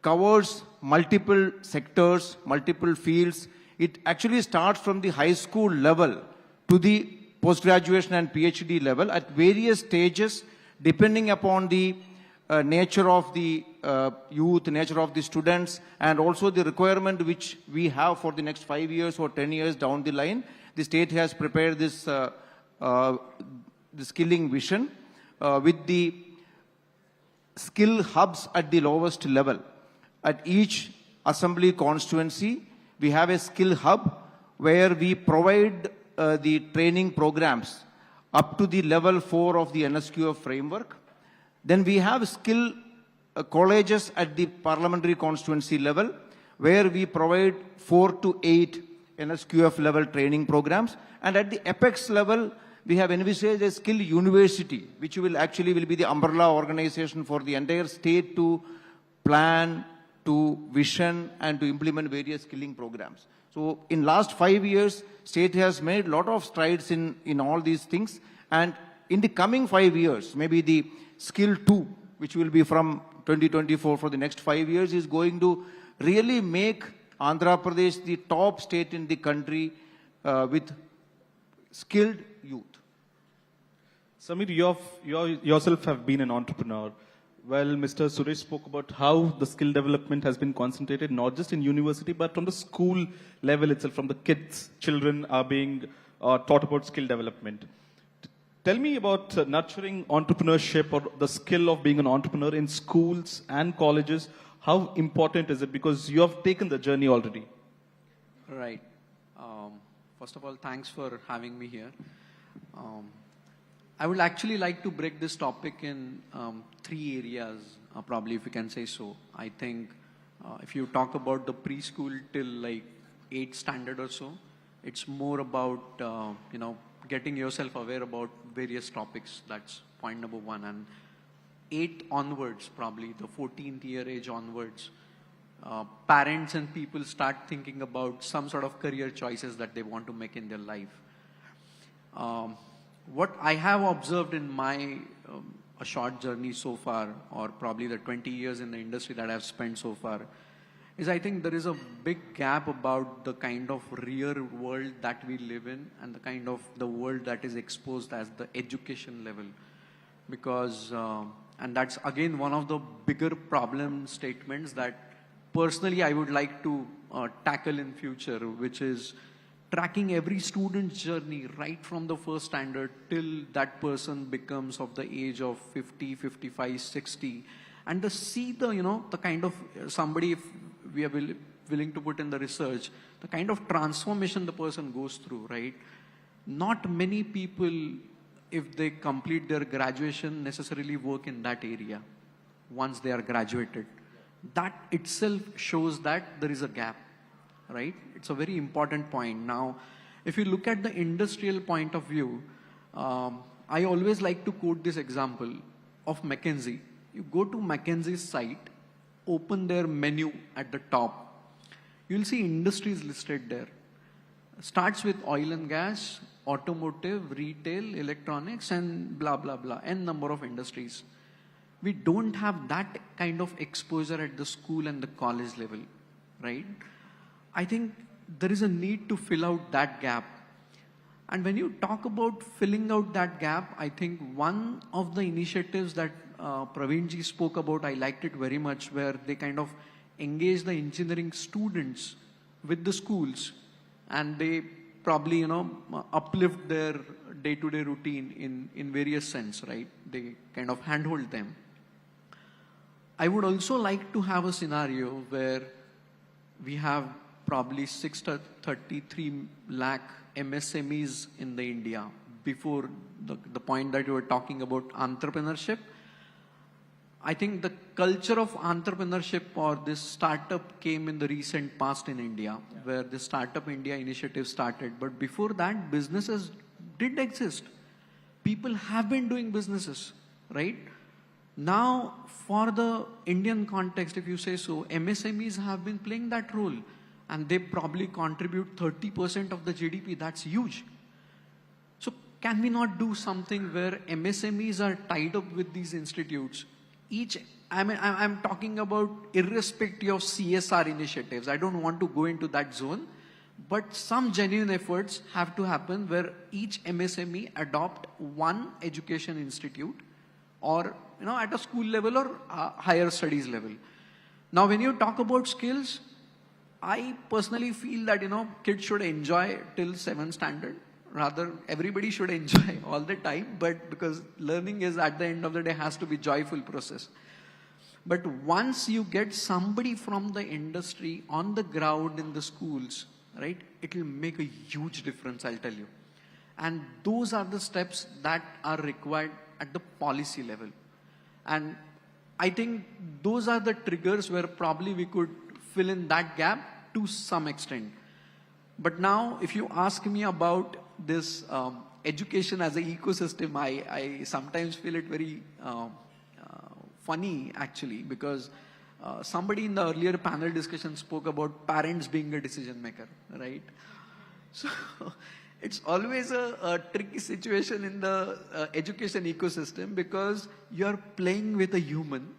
covers multiple sectors, multiple fields. It actually starts from the high school level to the post-graduation and PhD level at various stages, depending upon the nature of the youth, nature of the students, and also the requirement which we have for the next 5 years or 10 years down the line. The state has prepared this the skilling vision with the skill hubs at the lowest level. At each assembly constituency, we have a skill hub where we provide the training programs up to the level 4 of the NSQF framework. Then we have skill colleges at the parliamentary constituency level, where we provide 4 to 8 NSQF level training programs. And at the apex level, we have envisaged a skill university, which will be the umbrella organization for the entire state to plan, to vision, and to implement various skilling programs. So in last 5 years, state has made a lot of strides in all these things. And in the coming 5 years, maybe the skill 2, which will be from 2024 for the next 5 years, is going to really make Andhra Pradesh the top state in the country with skilled youth. Samir, you yourself have been an entrepreneur. Well, Mr. Suresh spoke about how the skill development has been concentrated not just in university, but from the school level itself, from the kids, children are being taught about skill development. Tell me about nurturing entrepreneurship or the skill of being an entrepreneur in schools and colleges. How important is it? Because you have taken the journey already. Right. First of all, thanks for having me here. I would actually like to break this topic in 3 areas, probably if you can say so. I think If you talk about the preschool till like 8th standard or so, it's more about, getting yourself aware about various topics. That's point number one. And 8 onwards, probably the 14th year age onwards, parents and people start thinking about some sort of career choices that they want to make in their life. What I have observed in my a short journey so far, or probably the 20 years in the industry that I've spent so far, is I think there is a big gap about the kind of real world that we live in and the kind of the world that is exposed as the education level. Because, and that's again one of the bigger problem statements that personally I would like to tackle in future, which is tracking every student's journey right from the first standard till that person becomes of the age of 50, 55, 60. And to see the, the kind of somebody, if we are willing to put in the research, the kind of transformation the person goes through, right? Not many people, if they complete their graduation, necessarily work in that area once they are graduated. That itself shows that there is a gap, right? It's a very important point. Now, if you look at the industrial point of view, I always like to quote this example of McKinsey. You go to McKinsey's site, open their menu at the top. You'll see industries listed there. Starts with oil and gas, automotive, retail, electronics, and blah, blah, blah, n number of industries. We don't have that kind of exposure at the school and the college level, right? I think there is a need to fill out that gap. And when you talk about filling out that gap, I think one of the initiatives that Praveenji spoke about, I liked it very much, where they kind of engage the engineering students with the schools and they probably, uplift their day-to-day routine in various sense, right? They kind of handhold them. I would also like to have a scenario where we have probably 633 lakh MSMEs in the India. Before the point that you were talking about entrepreneurship, I think the culture of entrepreneurship or this startup came in the recent past in India, where the Startup India initiative started. But before that, businesses did exist. People have been doing businesses, right? Now, for the Indian context, if you say so, MSMEs have been playing that role. And they probably contribute 30% of the GDP. That's huge. So can we not do something where MSMEs are tied up with these institutes? I'm talking about irrespective of CSR initiatives. I don't want to go into that zone, but some genuine efforts have to happen where each MSME adopt one education institute or, at a school level or higher studies level. Now, when you talk about skills, I personally feel that, kids should enjoy till 7th standard. Rather, everybody should enjoy all the time, but because learning is at the end of the day has to be joyful process. But once you get somebody from the industry on the ground in the schools, right, it will make a huge difference, I'll tell you. And those are the steps that are required at the policy level. And I think those are the triggers where probably we could fill in that gap to some extent. But now, if you ask me about this education as an ecosystem, I sometimes feel it very funny, actually, because somebody in the earlier panel discussion spoke about parents being a decision maker, right? So it's always a tricky situation in the education ecosystem because you're playing with a human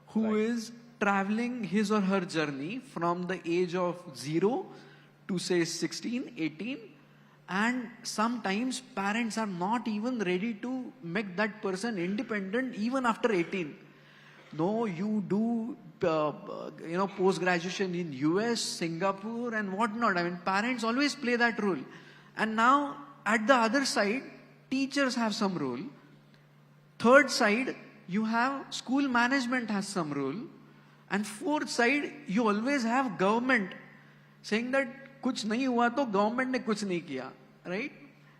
who is traveling his or her journey from the age of 0 to say 16, 18, and sometimes parents are not even ready to make that person independent even after 18. No, you do, post-graduation in US, Singapore and whatnot. I mean, parents always play that role. And now, at the other side, teachers have some role. Third side, you have school management has some role. And fourth side, you always have government saying that kuch nahi hua to government ne kuch nahi kiya, right?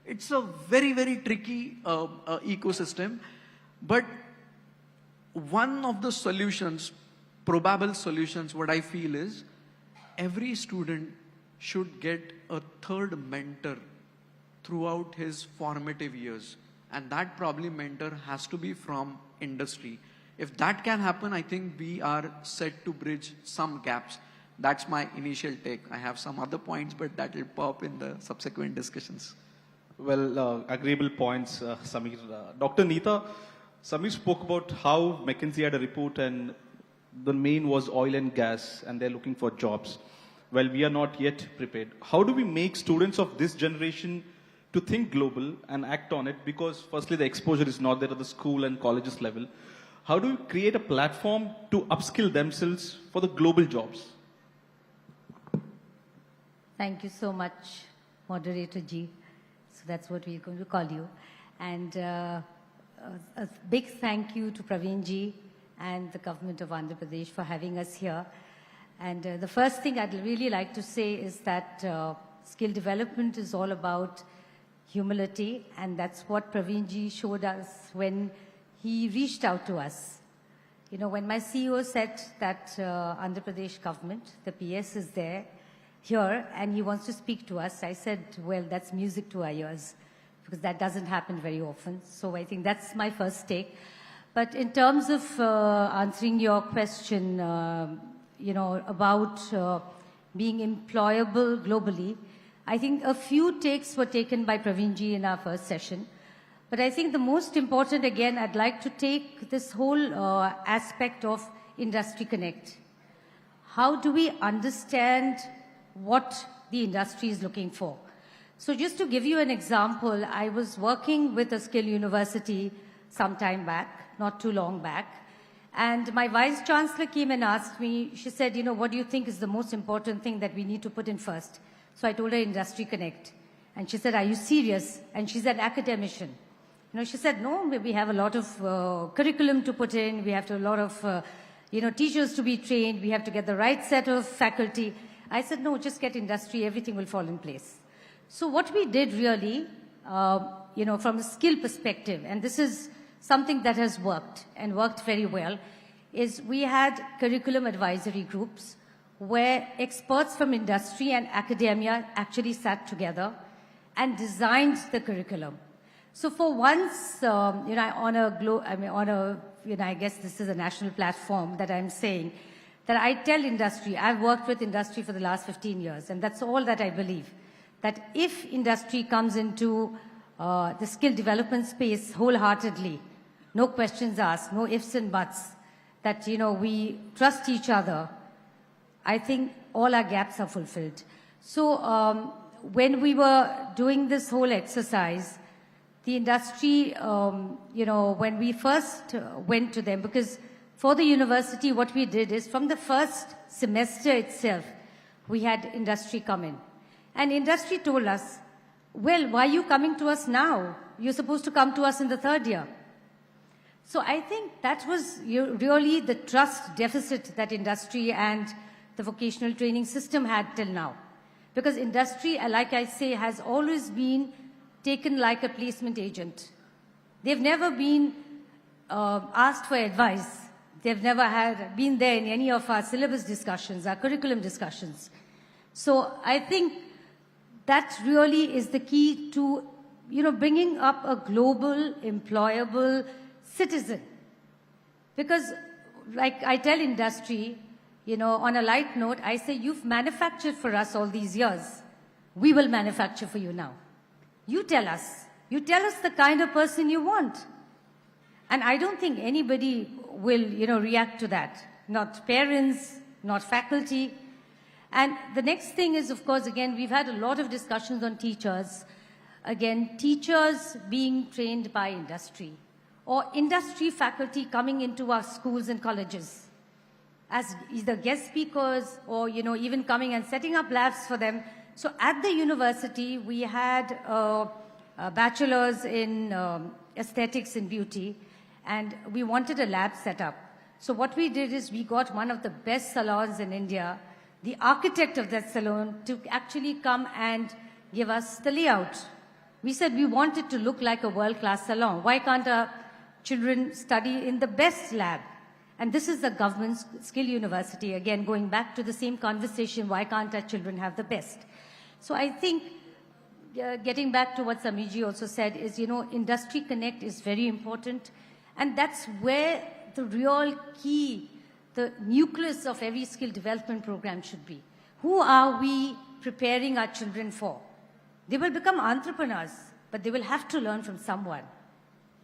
It's a very, very tricky ecosystem. But one of the solutions probable solutions, what I feel is every student should get a third mentor throughout his formative years. And that probably mentor has to be from industry. If that can happen, I think we are set to bridge some gaps. That's my initial take. I have some other points, but that will pop in the subsequent discussions. Well, agreeable points, Samir. Dr. Neeta, Samir spoke about how McKinsey had a report and the main was oil and gas and they're looking for jobs. Well, we are not yet prepared. How do we make students of this generation to think global and act on it? Because firstly, the exposure is not there at the school and colleges level. How do we create a platform to upskill themselves for the global jobs? Thank you so much, Moderator G. So that's what we're going to call you. And a big thank you to Praveen Ji and the government of Andhra Pradesh for having us here. And the first thing I'd really like to say is that skill development is all about humility, and that's what Praveen Ji showed us when he reached out to us. You know, when my CEO said that Andhra Pradesh government, the PS is there, here, and he wants to speak to us, I said, well, that's music to our ears, because that doesn't happen very often. So I think that's my first take. But in terms of answering your question, you know, about being employable globally, I think a few takes were taken by Praveen Ji in our first session. But I think the most important, again, I'd like to take this whole aspect of Industry Connect. How do we understand what the industry is looking for? So just to give you an example, I was working with a skill university some time back, not too long back, and my vice chancellor came and asked me, she said, you know, what do you think is the most important thing that we need to put in first? So I told her Industry Connect. And she said, are you serious? And she's an academician. You know, she said, no, we have a lot of curriculum to put in. We have a lot of, you know, teachers to be trained. We have to get the right set of faculty. I said, no, just get industry. Everything will fall in place. So what we did really, you know, from a skill perspective, and this is something that has worked and worked very well, is we had curriculum advisory groups where experts from industry and academia actually sat together and designed the curriculum. So for once, you know, on a you know, I guess this is a national platform that I'm saying, that I tell industry, I've worked with industry for the last 15 years, and that's all that I believe, that if industry comes into the skill development space wholeheartedly, no questions asked, no ifs and buts, that, you know, we trust each other, I think all our gaps are fulfilled. So when we were doing this whole exercise, the industry, you know, when we first went to them, because for the university, what we did is from the first semester itself, we had industry come in. And industry told us, well, why are you coming to us now? You're supposed to come to us in the third year. So I think that was really the trust deficit that industry and the vocational training system had till now. Because industry, like I say, has always been taken like a placement agent. They've never been asked for advice. They've never been there in any of our syllabus discussions, our curriculum discussions. So I think that really is the key to, you know, bringing up a global, employable citizen. Because like I tell industry, you know, on a light note, I say, you've manufactured for us all these years. We will manufacture for you now. You tell us. You tell us the kind of person you want. And I don't think anybody will, you know, react to that. Not parents, not faculty. And the next thing is, of course, again, we've had a lot of discussions on teachers. Again, teachers being trained by industry or industry faculty coming into our schools and colleges as either guest speakers or, you know, even coming and setting up labs for them. So at the university, we had a bachelor's in aesthetics and beauty, and we wanted a lab set up. So what we did is we got one of the best salons in India, the architect of that salon, to actually come and give us the layout. We said we want it to look like a world-class salon. Why can't our children study in the best lab? And this is the government's skill university. Again, going back to the same conversation, why can't our children have the best? So I think, getting back to what Sameerji also said, is, Industry Connect is very important. And that's where the real key, the nucleus of every skill development program should be. Who are we preparing our children for? They will become entrepreneurs, but they will have to learn from someone.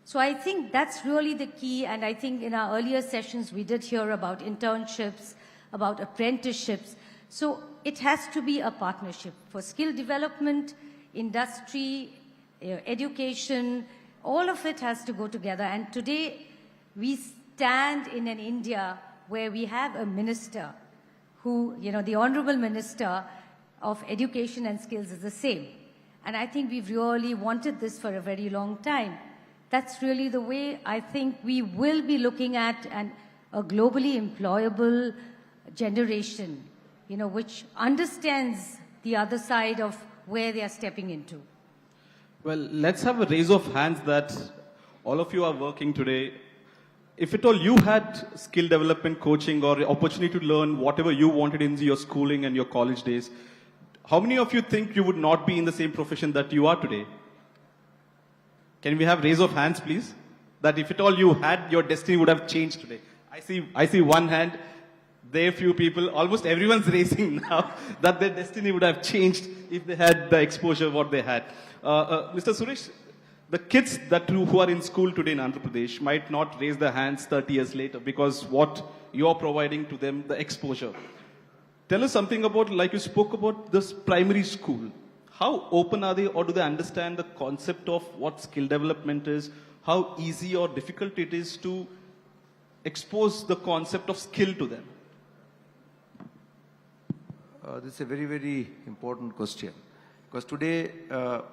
So I think that's really the key, and I think in our earlier sessions we did hear about internships, about apprenticeships. So it has to be a partnership for skill development, industry, education, all of it has to go together. And today we stand in an India where we have a minister who, the Honorable Minister of Education and Skills is the same. And I think we've really wanted this for a very long time. That's really the way I think we will be looking at a globally employable generation, which understands the other side of where they are stepping into. Well, let's have a raise of hands that all of you are working today. If at all you had skill development coaching or opportunity to learn whatever you wanted in your schooling and your college days, how many of you think you would not be in the same profession that you are today? Can we have raise of hands, please? That if at all you had, your destiny would have changed today. I see one hand. There are few people, almost everyone's raising now, that their destiny would have changed if they had the exposure what they had. Mr. Suresh, the kids who are in school today in Andhra Pradesh might not raise their hands 30 years later because what you're providing to them, the exposure. Tell us something about, like you spoke about this primary school. How open are they, or do they understand the concept of what skill development is, how easy or difficult it is to expose the concept of skill to them? This is a very, very important question. Because today, the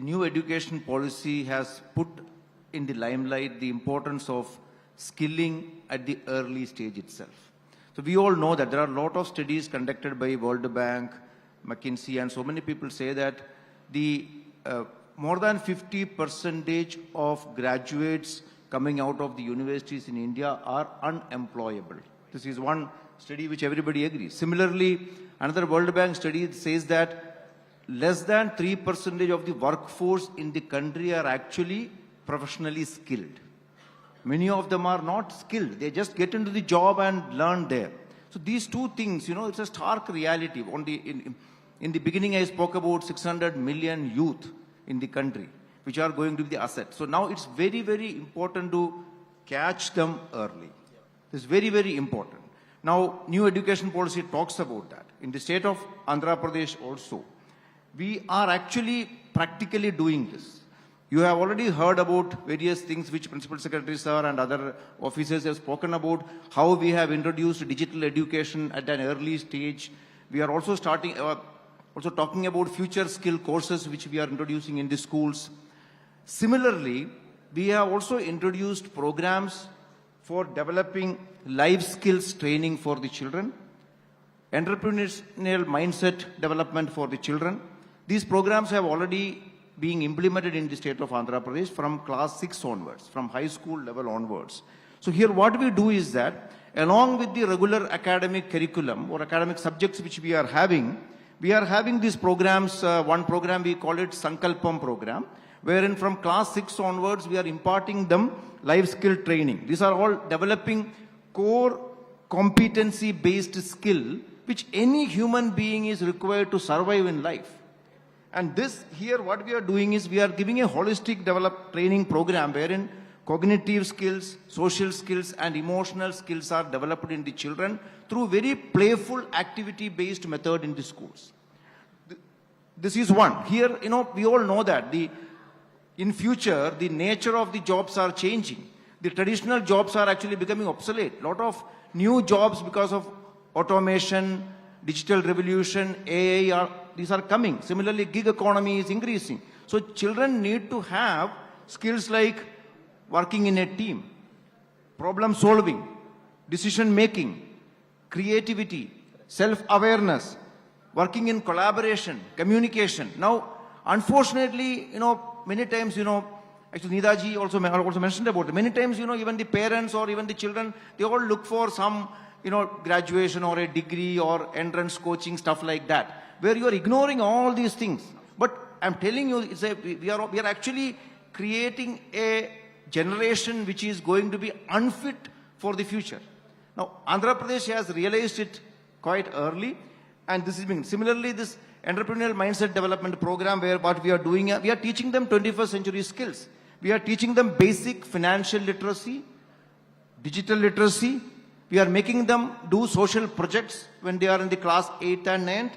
new education policy has put in the limelight the importance of skilling at the early stage itself. So we all know that there are a lot of studies conducted by World Bank, McKinsey, and so many people say that the more than 50% of graduates coming out of the universities in India are unemployable. This is one study which everybody agrees. Similarly, another World Bank study says that less than 3% of the workforce in the country are actually professionally skilled. Many of them are not skilled. They just get into the job and learn there. So these two things, it's a stark reality. In the beginning, I spoke about 600 million youth in the country, which are going to be the asset. So now it's very, very important to catch them early. It's very, very important. Now, new education policy talks about that. In the state of Andhra Pradesh also, we are actually practically doing this. You have already heard about various things which Principal Secretary Sir and other officers have spoken about, how we have introduced digital education at an early stage. We are also talking about future skill courses which we are introducing in the schools. Similarly, we have also introduced programs for developing life skills training for the children, entrepreneurial mindset development for the children. These programs have already been implemented in the state of Andhra Pradesh from class 6 onwards, from high school level onwards. So here what we do is that along with the regular academic curriculum or academic subjects which we are having these programs. One program we call it Sankalpam program, wherein from class 6 onwards we are imparting them life skill training. These are all developing core competency based skill which any human being is required to survive in life. And this here what we are doing is we are giving a holistic training program wherein cognitive skills, social skills and emotional skills are developed in the children through very playful activity based method in the schools. This is one. Here, we all know that in future, the nature of the jobs are changing. The traditional jobs are actually becoming obsolete. A lot of new jobs because of automation, digital revolution, AI, these are coming. Similarly, gig economy is increasing. So children need to have skills like working in a team, problem solving, decision making, creativity, self-awareness, working in collaboration, communication. Now, unfortunately, many times, actually Nidaji also mentioned about it. Many times, even the parents or even the children, they all look for some, graduation or a degree or entrance coaching, stuff like that, where you are ignoring all these things. But I'm telling you, we are actually creating a generation which is going to be unfit for the future. Now, Andhra Pradesh has realized it quite early, and this is being similarly this entrepreneurial mindset development program, where what we are doing, we are teaching them 21st century skills. We are teaching them basic financial literacy, digital literacy. We are making them do social projects when they are in the class 8th and 9th.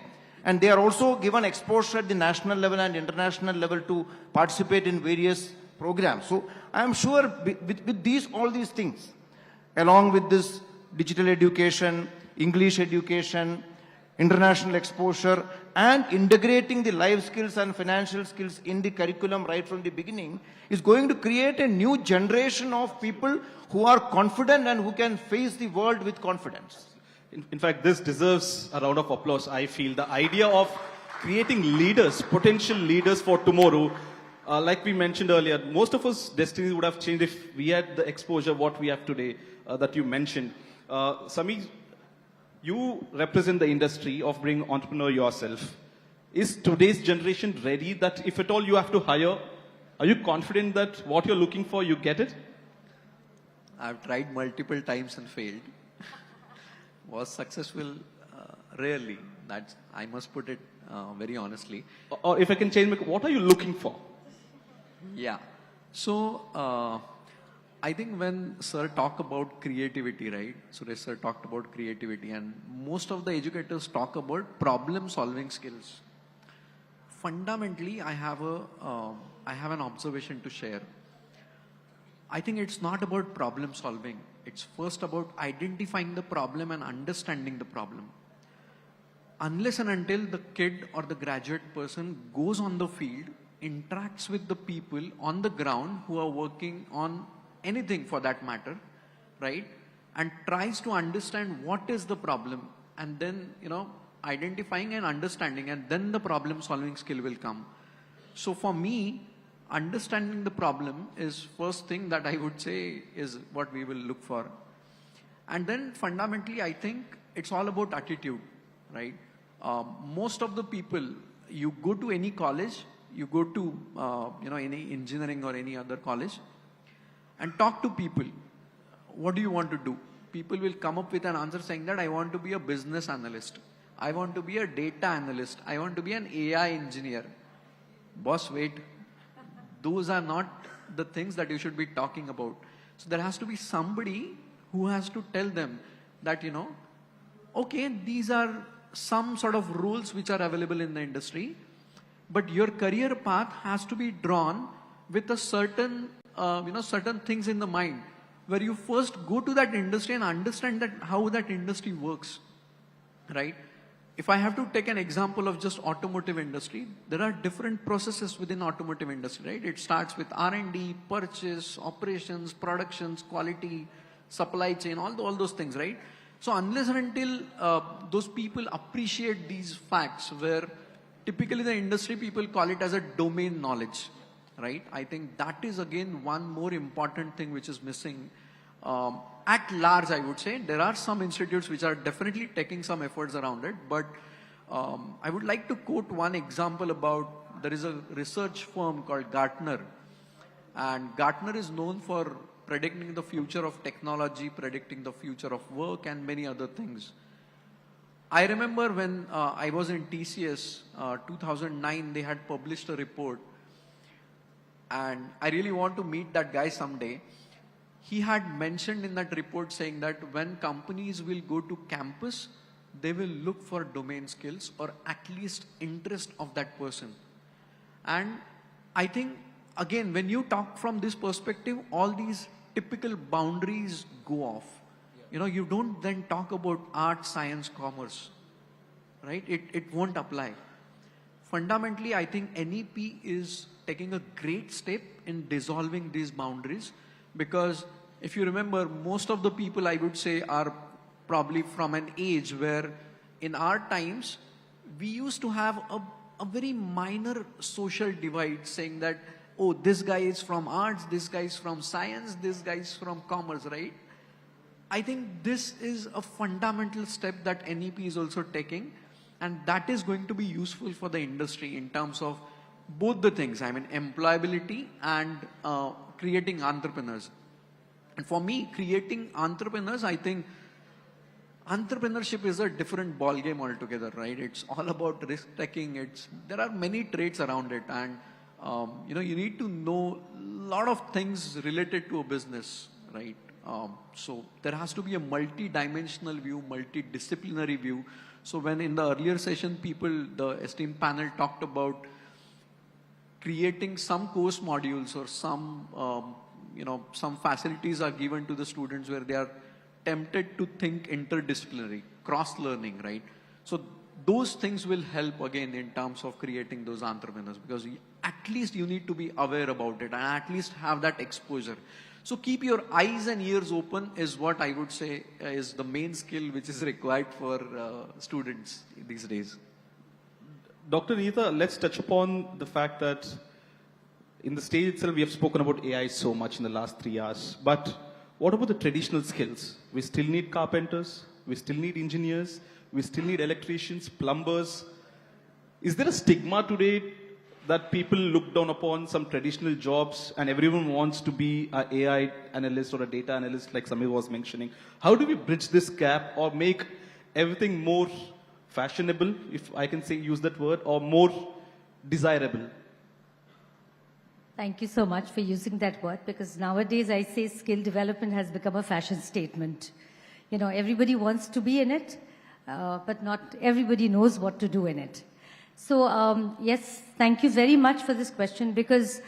And they are also given exposure at the national level and international level to participate in various programs. So I am sure with all these things, along with this digital education, English education, international exposure, and integrating the life skills and financial skills in the curriculum right from the beginning, is going to create a new generation of people who are confident and who can face the world with confidence. In fact, this deserves a round of applause, I feel. The idea of creating leaders, potential leaders for tomorrow, like we mentioned earlier, most of us destinies would have changed if we had the exposure what we have today that you mentioned. Sami, you represent the industry of being entrepreneur yourself. Is today's generation ready that if at all you have to hire, are you confident that what you're looking for, you get it? I've tried multiple times and failed. Was successful rarely. That's, I must put it very honestly. Or if I can change, what are you looking for? Yeah. So, I think when Sir talked about creativity, right? Suresh Sir talked about creativity, and most of the educators talk about problem-solving skills. Fundamentally, I have an observation to share. I think it's not about problem-solving. It's first about identifying the problem and understanding the problem. Unless and until the kid or the graduate person goes on the field, interacts with the people on the ground who are working on anything for that matter, right? And tries to understand what is the problem, and then, identifying and understanding, and then the problem solving skill will come. So for me, understanding the problem is first thing that I would say is what we will look for. And then fundamentally, I think it's all about attitude, right? Most of the people, you go to any college, you go to, any engineering or any other college, and talk to people. What do you want to do? People will come up with an answer saying that I want to be a business analyst. I want to be a data analyst. I want to be an AI engineer. Boss, wait. Those are not the things that you should be talking about. So there has to be somebody who has to tell them that, okay, these are some sort of rules which are available in the industry, but your career path has to be drawn with a certain certain things in the mind, where you first go to that industry and understand that how that industry works, right? If I have to take an example of just automotive industry, there are different processes within automotive industry, right? It starts with R&D, purchase, operations, productions, quality, supply chain, all those things, right? So unless and until those people appreciate these facts, where typically the industry people call it as a domain knowledge, right? I think that is again one more important thing which is missing. At large, I would say, there are some institutes which are definitely taking some efforts around it, but I would like to quote one example about, there is a research firm called Gartner, and Gartner is known for predicting the future of technology, predicting the future of work, and many other things. I remember when I was in TCS, 2009, they had published a report, and I really want to meet that guy someday. He had mentioned in that report saying that when companies will go to campus, they will look for domain skills or at least interest of that person. And I think, again, when you talk from this perspective, all these typical boundaries go off. You don't then talk about art, science, commerce, right? It won't apply. Fundamentally, I think NEP is taking a great step in dissolving these boundaries, because if you remember, most of the people, I would say, are probably from an age where in our times, we used to have a very minor social divide, saying that, oh, this guy is from arts, this guy is from science, this guy is from commerce, right? I think this is a fundamental step that NEP is also taking, and that is going to be useful for the industry in terms of both the things, I mean, employability and creating entrepreneurs. And for me, creating entrepreneurs, I think entrepreneurship is a different ball game altogether, right? It's all about risk taking. There are many traits around it, and you know, you need to know a lot of things related to a business, right? So there has to be a multi-dimensional view, multidisciplinary view. So when in the earlier session, the esteemed panel talked about creating some course modules or some, you know, some facilities are given to the students where they are tempted to think interdisciplinary, cross-learning, right? So those things will help again in terms of creating those entrepreneurs, because at least you need to be aware about it and at least have that exposure. So keep your eyes and ears open is what I would say is the main skill which is required for students these days. Dr. Neeta, let's touch upon the fact that in the stage itself, we have spoken about AI so much in the last 3 hours. But what about the traditional skills? We still need carpenters, we still need engineers, we still need electricians, plumbers. Is there a stigma today that people look down upon some traditional jobs and everyone wants to be an AI analyst or a data analyst like Samir was mentioning? How do we bridge this gap or make everything more fashionable, if I can say, use that word, or more desirable? Thank you so much for using that word, because nowadays I say skill development has become a fashion statement. You know, everybody wants to be in it, but not everybody knows what to do in it. So yes, thank you very much for this question, because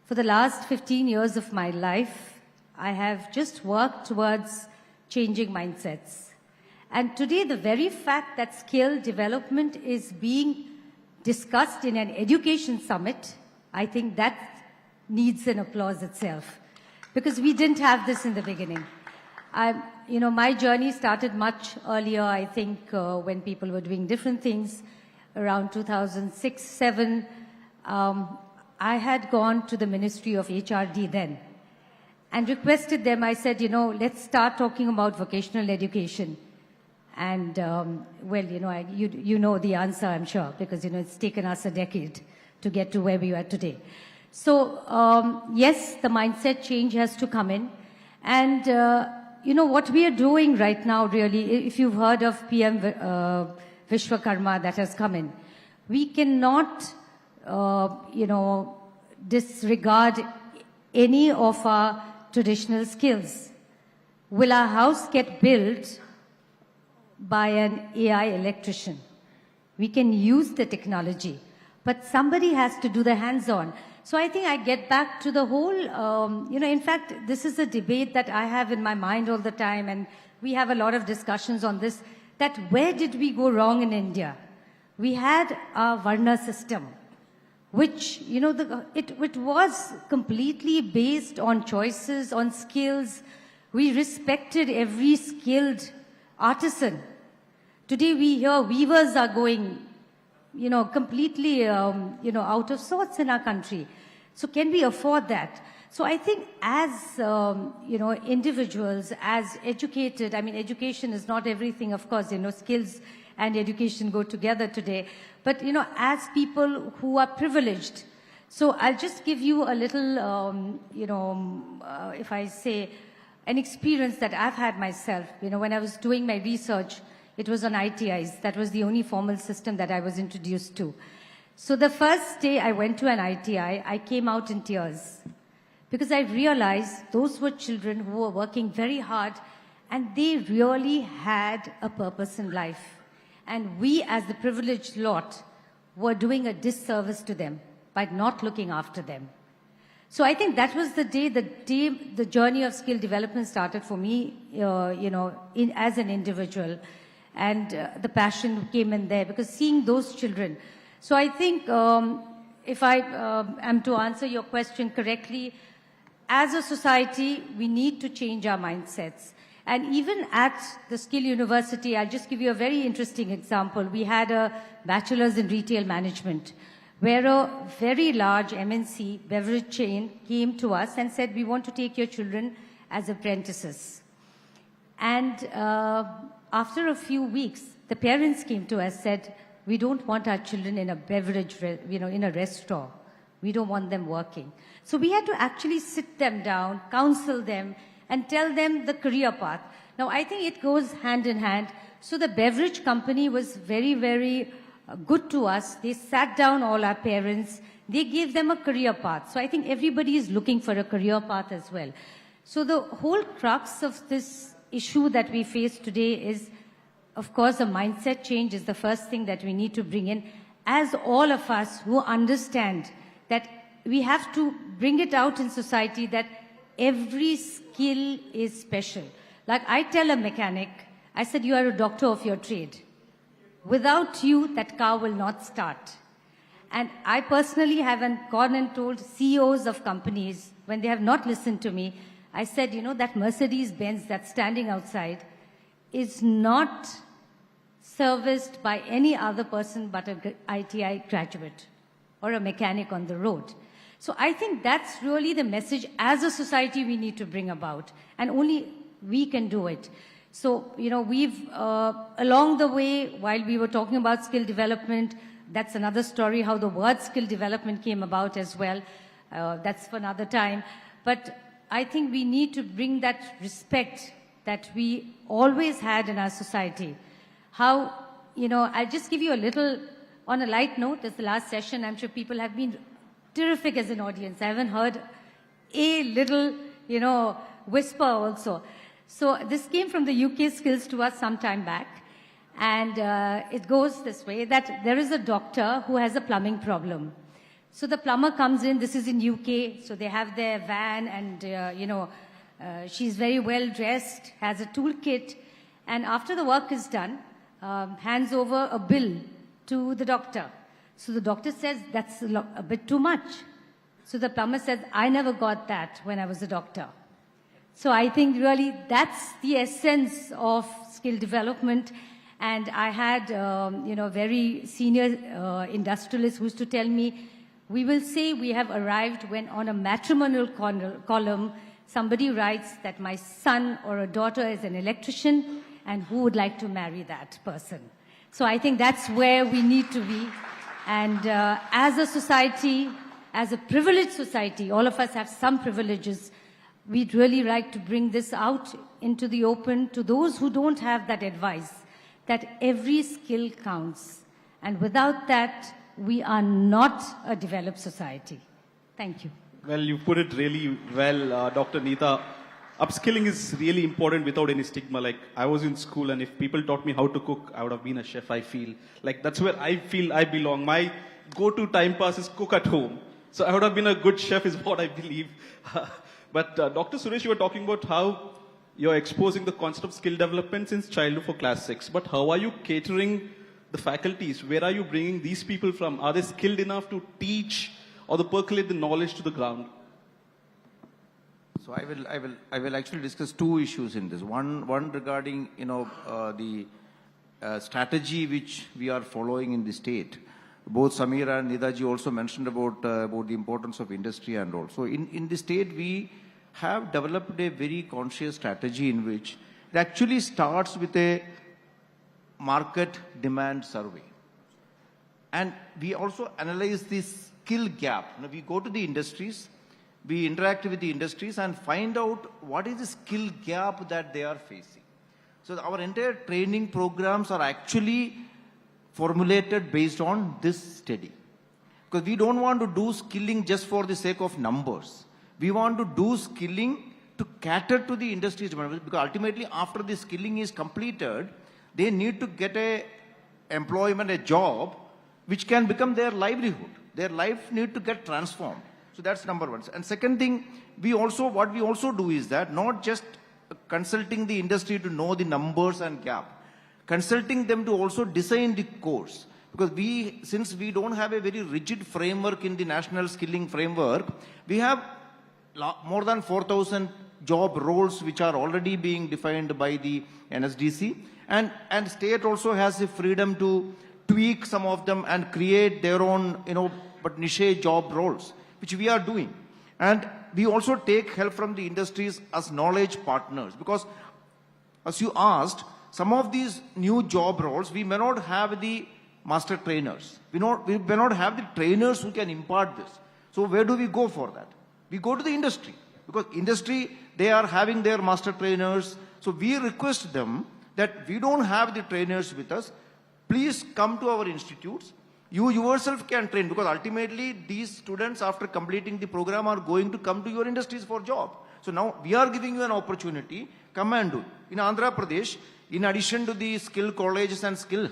for the last 15 years of my life, I have just worked towards changing mindsets. And today, the very fact that skill development is being discussed in an education summit, I think that needs an applause itself, because we didn't have this in the beginning. You know, my journey started much earlier, I think, when people were doing different things. Around 2006-07, I had gone to the Ministry of HRD then and requested them. I said, you know, let's start talking about vocational education. And, well, you know, you know the answer, I'm sure, because, you know, it's taken us a decade to get to where we are today. So, yes, the mindset change has to come in. And, you know, what we are doing right now, really, if you've heard of PM Vishwakarma that has come in, we cannot, you know, disregard any of our traditional skills. Will our house get built by an AI electrician? We can use the technology, but somebody has to do the hands-on. So I think I get back to the whole, you know, in fact, this is a debate that I have in my mind all the time, and we have a lot of discussions on this, that where did we go wrong in India? We had our Varna system, which, you know, it was completely based on choices, on skills. We respected every skilled artisan. Today we hear weavers are going, you know, completely, you know, out of sorts in our country. So can we afford that? So I think as, you know, individuals, as educated, I mean, education is not everything, of course, you know, skills and education go together today. But, you know, as people who are privileged, so I'll just give you a little, you know, if I say, an experience that I've had myself. You know, when I was doing my research, it was on ITIs. That was the only formal system that I was introduced to. So the first day I went to an ITI, I came out in tears, because I realized those were children who were working very hard and they really had a purpose in life. And we, as the privileged lot, were doing a disservice to them by not looking after them. So I think that was the day the journey of skill development started for me, you know, as an individual. And the passion came in there, because seeing those children. So I think if I am to answer your question correctly, as a society, we need to change our mindsets. And even at the Skill University, I'll just give you a very interesting example. We had a bachelor's in retail management. where a very large MNC beverage chain came to us and said, we want to take your children as apprentices. And after a few weeks, the parents came to us, said, we don't want our children in a beverage, in a restaurant. We don't want them working. So we had to actually sit them down, counsel them, and tell them the career path. Now, I think it goes hand in hand. So the beverage company was very, very good to us. They sat down all our parents. They gave them a career path. So I think everybody is looking for a career path as well. So the whole crux of this issue that we face today is, of course, a mindset change is the first thing that we need to bring in, as all of us who understand that we have to bring it out in society that every skill is special. Like I tell a mechanic, I said, you are a doctor of your trade. Without you, that car will not start. And I personally haven't gone and told CEOs of companies, when they have not listened to me, I said, that Mercedes-Benz that's standing outside is not serviced by any other person but an ITI graduate or a mechanic on the road. So I think that's really the message as a society we need to bring about, and only we can do it. So, we've, along the way, while we were talking about skill development, that's another story, how the word skill development came about as well. That's for another time. But I think we need to bring that respect that we always had in our society. How, I'll just give you a little, on a light note, this is the last session, I'm sure people have been terrific as an audience. I haven't heard a little, whisper also. So this came from the UK Skills to us some time back. And it goes this way, that there is a doctor who has a plumbing problem. So the plumber comes in, this is in UK, so they have their van and, she's very well dressed, has a toolkit. And after the work is done, hands over a bill to the doctor. So the doctor says, that's a bit too much. So the plumber says, I never got that when I was a doctor. So I think really that's the essence of skill development. And I had, very senior industrialists who used to tell me, we will say we have arrived when on a matrimonial column, somebody writes that my son or a daughter is an electrician and who would like to marry that person. So I think that's where we need to be. And as a society, as a privileged society, all of us have some privileges. We'd really like to bring this out into the open to those who don't have that advice, that every skill counts. And without that, we are not a developed society. Thank you. Well, you put it really well, Dr. Neeta. Upskilling is really important without any stigma. Like, I was in school, and if people taught me how to cook, I would have been a chef, I feel. Like, that's where I feel I belong. My go-to time pass is cook at home. So I would have been a good chef is what I believe. But Dr. Suresh, you were talking about how you're exposing the concept of skill development since childhood for class 6. But how are you catering the faculties? Where are you bringing these people from? Are they skilled enough to teach or to percolate the knowledge to the ground? So I will actually discuss two issues in this. One regarding the strategy which we are following in the state. Both Samir and Nidaji also mentioned about the importance of industry and all. So in the state we have developed a very conscious strategy in which it actually starts with a market demand survey. And we also analyze this skill gap. We go to the industries, we interact with the industries and find out what is the skill gap that they are facing. So our entire training programs are actually formulated based on this study. Because we don't want to do skilling just for the sake of numbers. We want to do skilling to cater to the industry's demand. Because ultimately, after the skilling is completed, they need to get a employment, a job, which can become their livelihood. Their life need to get transformed. So that's number one. And second thing, what we also do is that not just consulting the industry to know the numbers and gap, consulting them to also design the course. Because since we don't have a very rigid framework in the national skilling framework, we have more than 4,000 job roles which are already being defined by the NSDC. And state also has the freedom to tweak some of them and create their own, but niche job roles, which we are doing. And we also take help from the industries as knowledge partners, because as you asked, some of these new job roles, we may not have the master trainers. We may not have the trainers who can impart this. So where do we go for that? We go to the industry, because industry, they are having their master trainers. So we request them that we don't have the trainers with us. Please come to our institutes. You yourself can train, because ultimately these students, after completing the program, are going to come to your industries for job. So now we are giving you an opportunity. Come and do. In Andhra Pradesh, in addition to the skill colleges and skill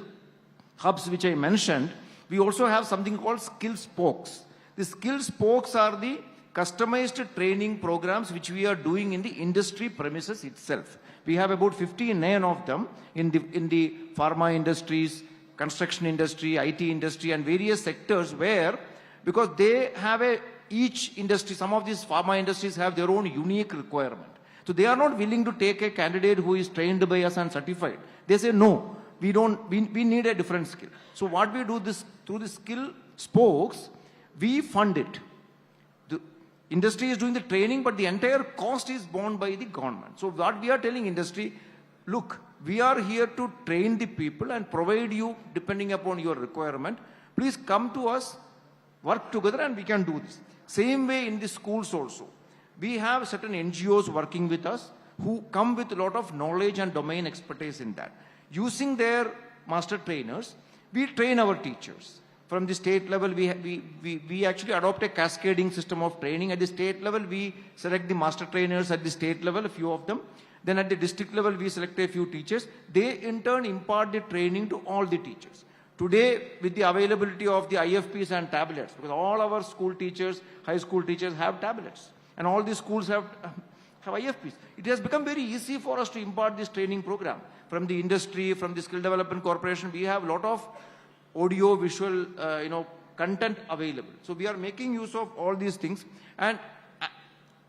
hubs which I mentioned, we also have something called skill spokes. The skill spokes are the customized training programs which we are doing in the industry premises itself. We have about 59 of them in the pharma industries, construction industry, IT industry, and various sectors where, because they have each industry, some of these pharma industries have their own unique requirement. So they are not willing to take a candidate who is trained by us and certified. They say, no, we need a different skill. So what we do this through the skill spokes, we fund it. The industry is doing the training, but the entire cost is borne by the government. So what we are telling industry, look, we are here to train the people and provide you depending upon your requirement. Please come to us, work together, and we can do this. Same way in the schools also. We have certain NGOs working with us who come with a lot of knowledge and domain expertise in that. Using their master trainers, we train our teachers. From the state level, we actually adopt a cascading system of training. At the state level, we select the master trainers at the state level, a few of them. Then at the district level, we select a few teachers. They in turn impart the training to all the teachers. Today, with the availability of the IFPs and tablets, because all our school teachers, high school teachers have tablets, and all the schools have IFPs. It has become very easy for us to impart this training program. From the industry, from the Skill Development Corporation, we have a lot of audio, visual, content available. So we are making use of all these things. And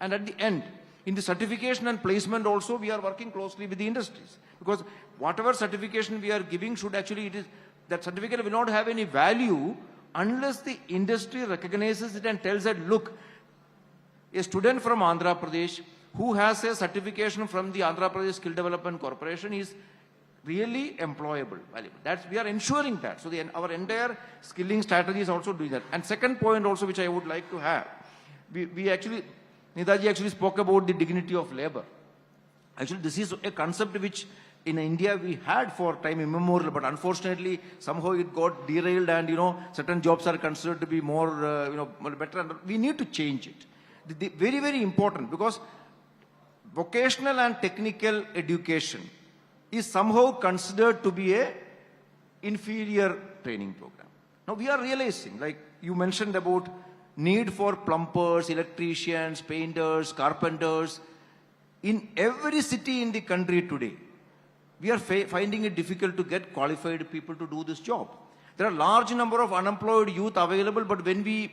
at the end, in the certification and placement also, we are working closely with the industries. Because whatever certification we are giving should actually, that certificate will not have any value unless the industry recognizes it and tells that, look, a student from Andhra Pradesh who has a certification from the Andhra Pradesh Skill Development Corporation is really employable, valuable. We are ensuring that. So our entire skilling strategy is also doing that. And second point also which I would like to have, Nidaji actually spoke about the dignity of labor. Actually, this is a concept which in India we had for time immemorial, but unfortunately somehow it got derailed, and certain jobs are considered to be more better, and we need to change it. Very, very important, because vocational and technical education is somehow considered to be a inferior training program. Now we are realizing, like you mentioned about need for plumbers, electricians, painters, carpenters. In every city in the country today, we are finding it difficult to get qualified people to do this job. There are large number of unemployed youth available, but when we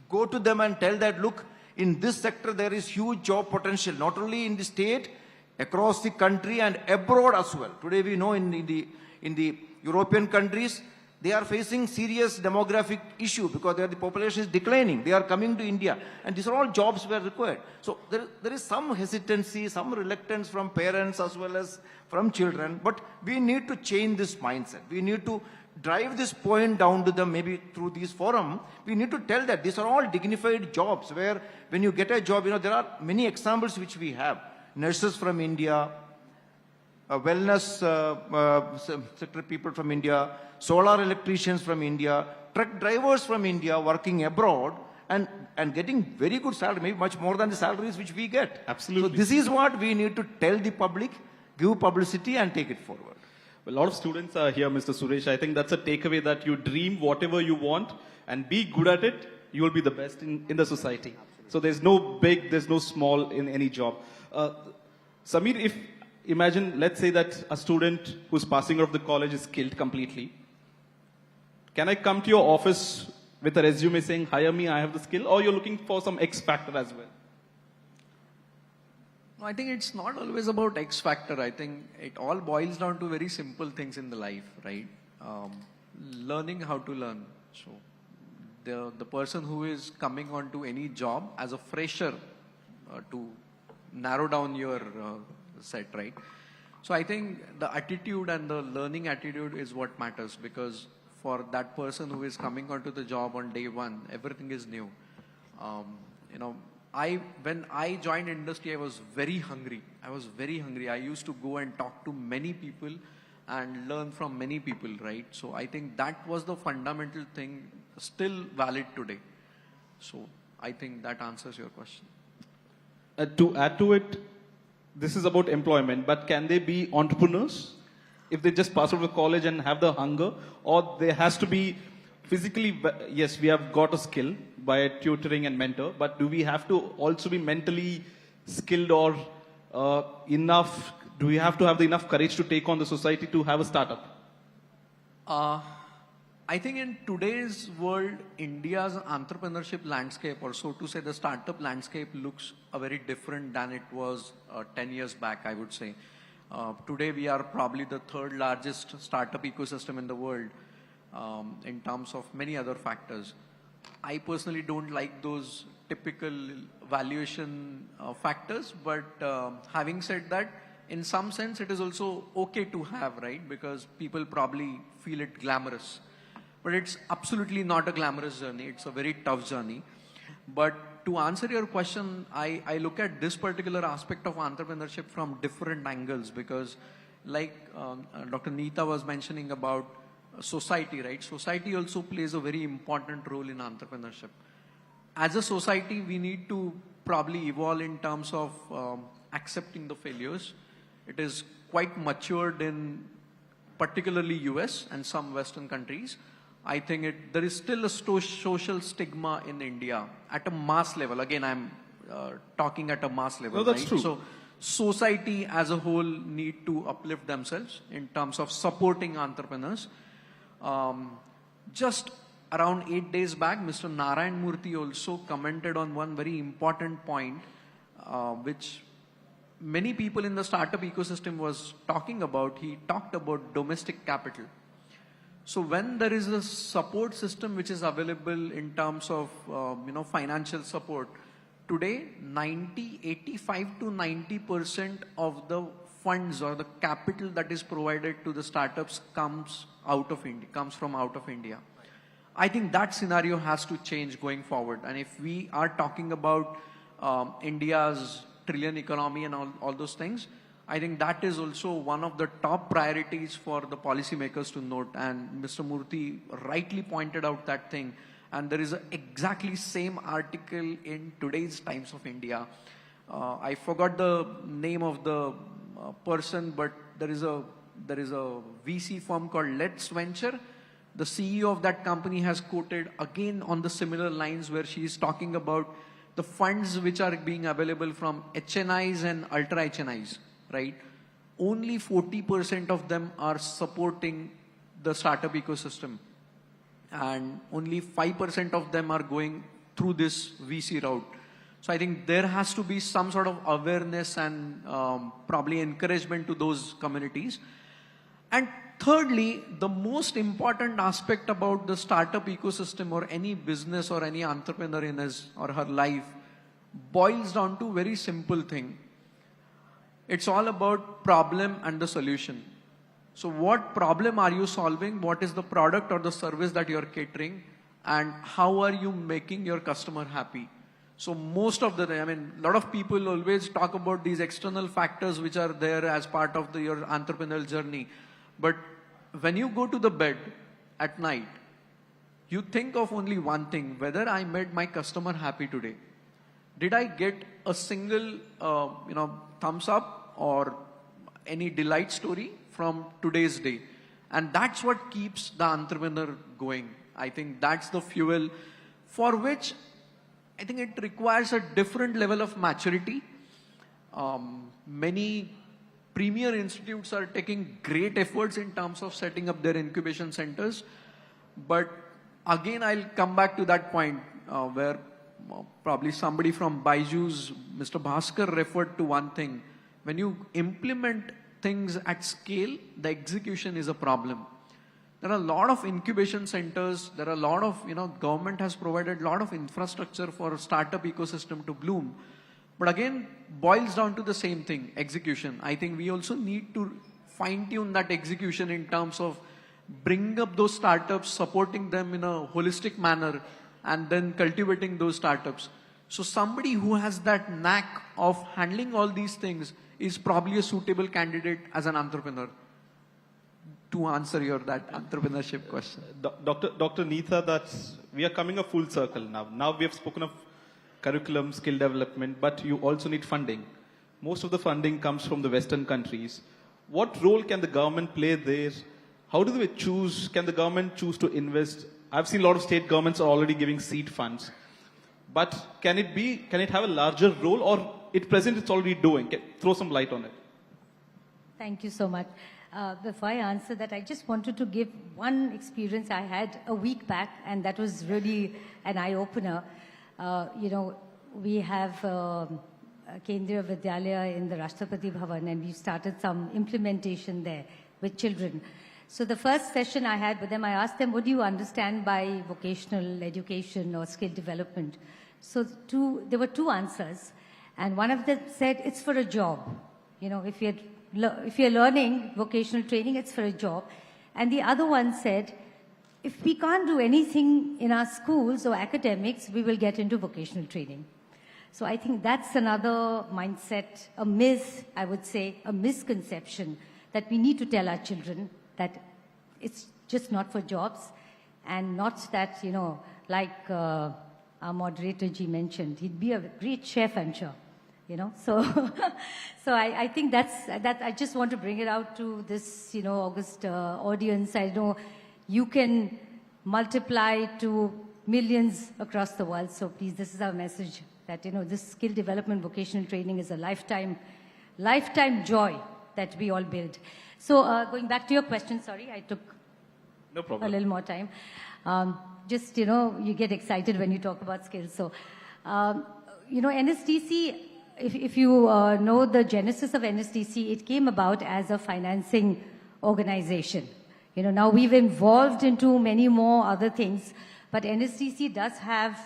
go to them and tell that, look, in this sector there is huge job potential, not only in the state, across the country and abroad as well. Today we know in the European countries, they are facing serious demographic issue because the population is declining. They are coming to India, and these are all jobs were required. So there is some hesitancy, some reluctance from parents as well as from children, but we need to change this mindset. We need to drive this point down to them, maybe through this forum. We need to tell that these are all dignified jobs where when you get a job, there are many examples which we have. Nurses from India, wellness sector people from India, solar electricians from India, truck drivers from India working abroad and getting very good salary, maybe much more than the salaries which we get. Absolutely. So this is what we need to tell the public, give publicity and take it forward. A lot of students are here, Mr. Suresh. I think that's a takeaway, that you dream whatever you want and be good at it. You will be the best in the society. So there's no big, there's no small in any job. Samir, imagine, let's say that a student who's passing out of the college is skilled completely. Can I come to your office with a resume saying, hire me, I have the skill, or you're looking for some X factor as well? No, I think it's not always about X factor. I think it all boils down to very simple things in the life, right? learning how to learn. So the person who is coming onto any job as a fresher, to narrow down your set, right? So I think the attitude and the learning attitude is what matters, because for that person who is coming onto the job on day one, everything is new. When I joined industry, I was very hungry. I used to go and talk to many people and learn from many people, right? So I think that was the fundamental thing, still valid today. So I think that answers your question. To add to it, this is about employment, but can they be entrepreneurs if they just pass out of college and have the hunger? Or there has to be physically, yes, we have got a skill by tutoring and mentor, but do we have to also be mentally skilled or enough? Do we have to have the enough courage to take on the society to have a startup? I think in today's world, India's entrepreneurship landscape, or so to say the startup landscape, looks very different than it was 10 years back, I would say. Today we are probably the third largest startup ecosystem in the world in terms of many other factors. I personally don't like those typical valuation factors, but having said that, in some sense it is also okay to have, right? Because people probably feel it glamorous. But it's absolutely not a glamorous journey. It's a very tough journey. But to answer your question, I look at this particular aspect of entrepreneurship from different angles, because like Dr. Neeta was mentioning about society, right? Society also plays a very important role in entrepreneurship. As a society, we need to probably evolve in terms of accepting the failures. It is quite matured in particularly US and some Western countries. I think there is still a social stigma in India at a mass level. Again, I'm talking at a mass level. No, that's right? true. So society as a whole need to uplift themselves in terms of supporting entrepreneurs. Just around 8 days back, Mr. Narayan Murthy also commented on one very important point, which many people in the startup ecosystem was talking about. He talked about domestic capital. So when there is a support system which is available in terms of financial support, today 85 to 90% of the funds or the capital that is provided to the startups comes from out of India. I think that scenario has to change going forward. And if we are talking about India's trillion economy and all those things, I think that is also one of the top priorities for the policymakers to note. And Mr. Murthy rightly pointed out that thing. And there is an exactly same article in today's Times of India. I forgot the name of the person, but there is a VC firm called Let's Venture. The CEO of that company has quoted again on the similar lines, where she is talking about the funds which are being available from HNIs and ultra HNIs. Right? Only 40% of them are supporting the startup ecosystem, and only 5% of them are going through this VC route. So I think there has to be some sort of awareness and probably encouragement to those communities. And thirdly, the most important aspect about the startup ecosystem or any business or any entrepreneur in his or her life boils down to a very simple thing. It's all about problem and the solution. So what problem are you solving? What is the product or the service that you're catering? And how are you making your customer happy? So most of the time, a lot of people always talk about these external factors which are there as part of your entrepreneurial journey. But when you go to the bed at night, you think of only one thing: whether I made my customer happy today. Did I get a single, thumbs up or any delight story from today's day? And that's what keeps the entrepreneur going. I think that's the fuel for which I think it requires a different level of maturity. Many premier institutes are taking great efforts in terms of setting up their incubation centers. But again, I'll come back to that point where probably somebody from Byju's, Mr. Bhaskar, referred to one thing. When you implement things at scale, the execution is a problem. There are a lot of incubation centers. There are a lot of, government has provided a lot of infrastructure for startup ecosystem to bloom. But again, boils down to the same thing, execution. I think we also need to fine tune that execution in terms of bringing up those startups, supporting them in a holistic manner, and then cultivating those startups. So somebody who has that knack of handling all these things is probably a suitable candidate as an entrepreneur. To answer that entrepreneurship question. Dr. Neeta, we are coming a full circle now. Now we have spoken of curriculum, skill development, but you also need funding. Most of the funding comes from the Western countries. What role can the government play there? How do they choose? Can the government choose to invest? I've seen a lot of state governments are already giving seed funds. But can it have a larger role, or at present it's already doing? Throw some light on it. Thank you so much. Before I answer that, I just wanted to give one experience I had a week back, and that was really an eye-opener. We have Kendriya Vidyalaya in the Rashtrapati Bhavan, and we started some implementation there with children. So the first session I had with them, I asked them, what do you understand by vocational education or skill development? So there were two answers, and one of them said, it's for a job. If you're learning vocational training, it's for a job. And the other one said, if we can't do anything in our schools or academics, we will get into vocational training. So I think that's another mindset, a myth, I would say, a misconception that we need to tell our children that it's just not for jobs, and not that, like our moderator Ji mentioned, he'd be a great chef, I'm sure. So I think that I just want to bring it out to this, August audience. I know you can multiply to millions across the world. So please, this is our message that, this skill development vocational training is a lifetime joy that we all build. So going back to your question, sorry, I took no problem. A little more time. You get excited when you talk about skills. So, NSTC, if you know the genesis of NSTC, it came about as a financing organization. Now we've evolved into many more other things, but NSTC does have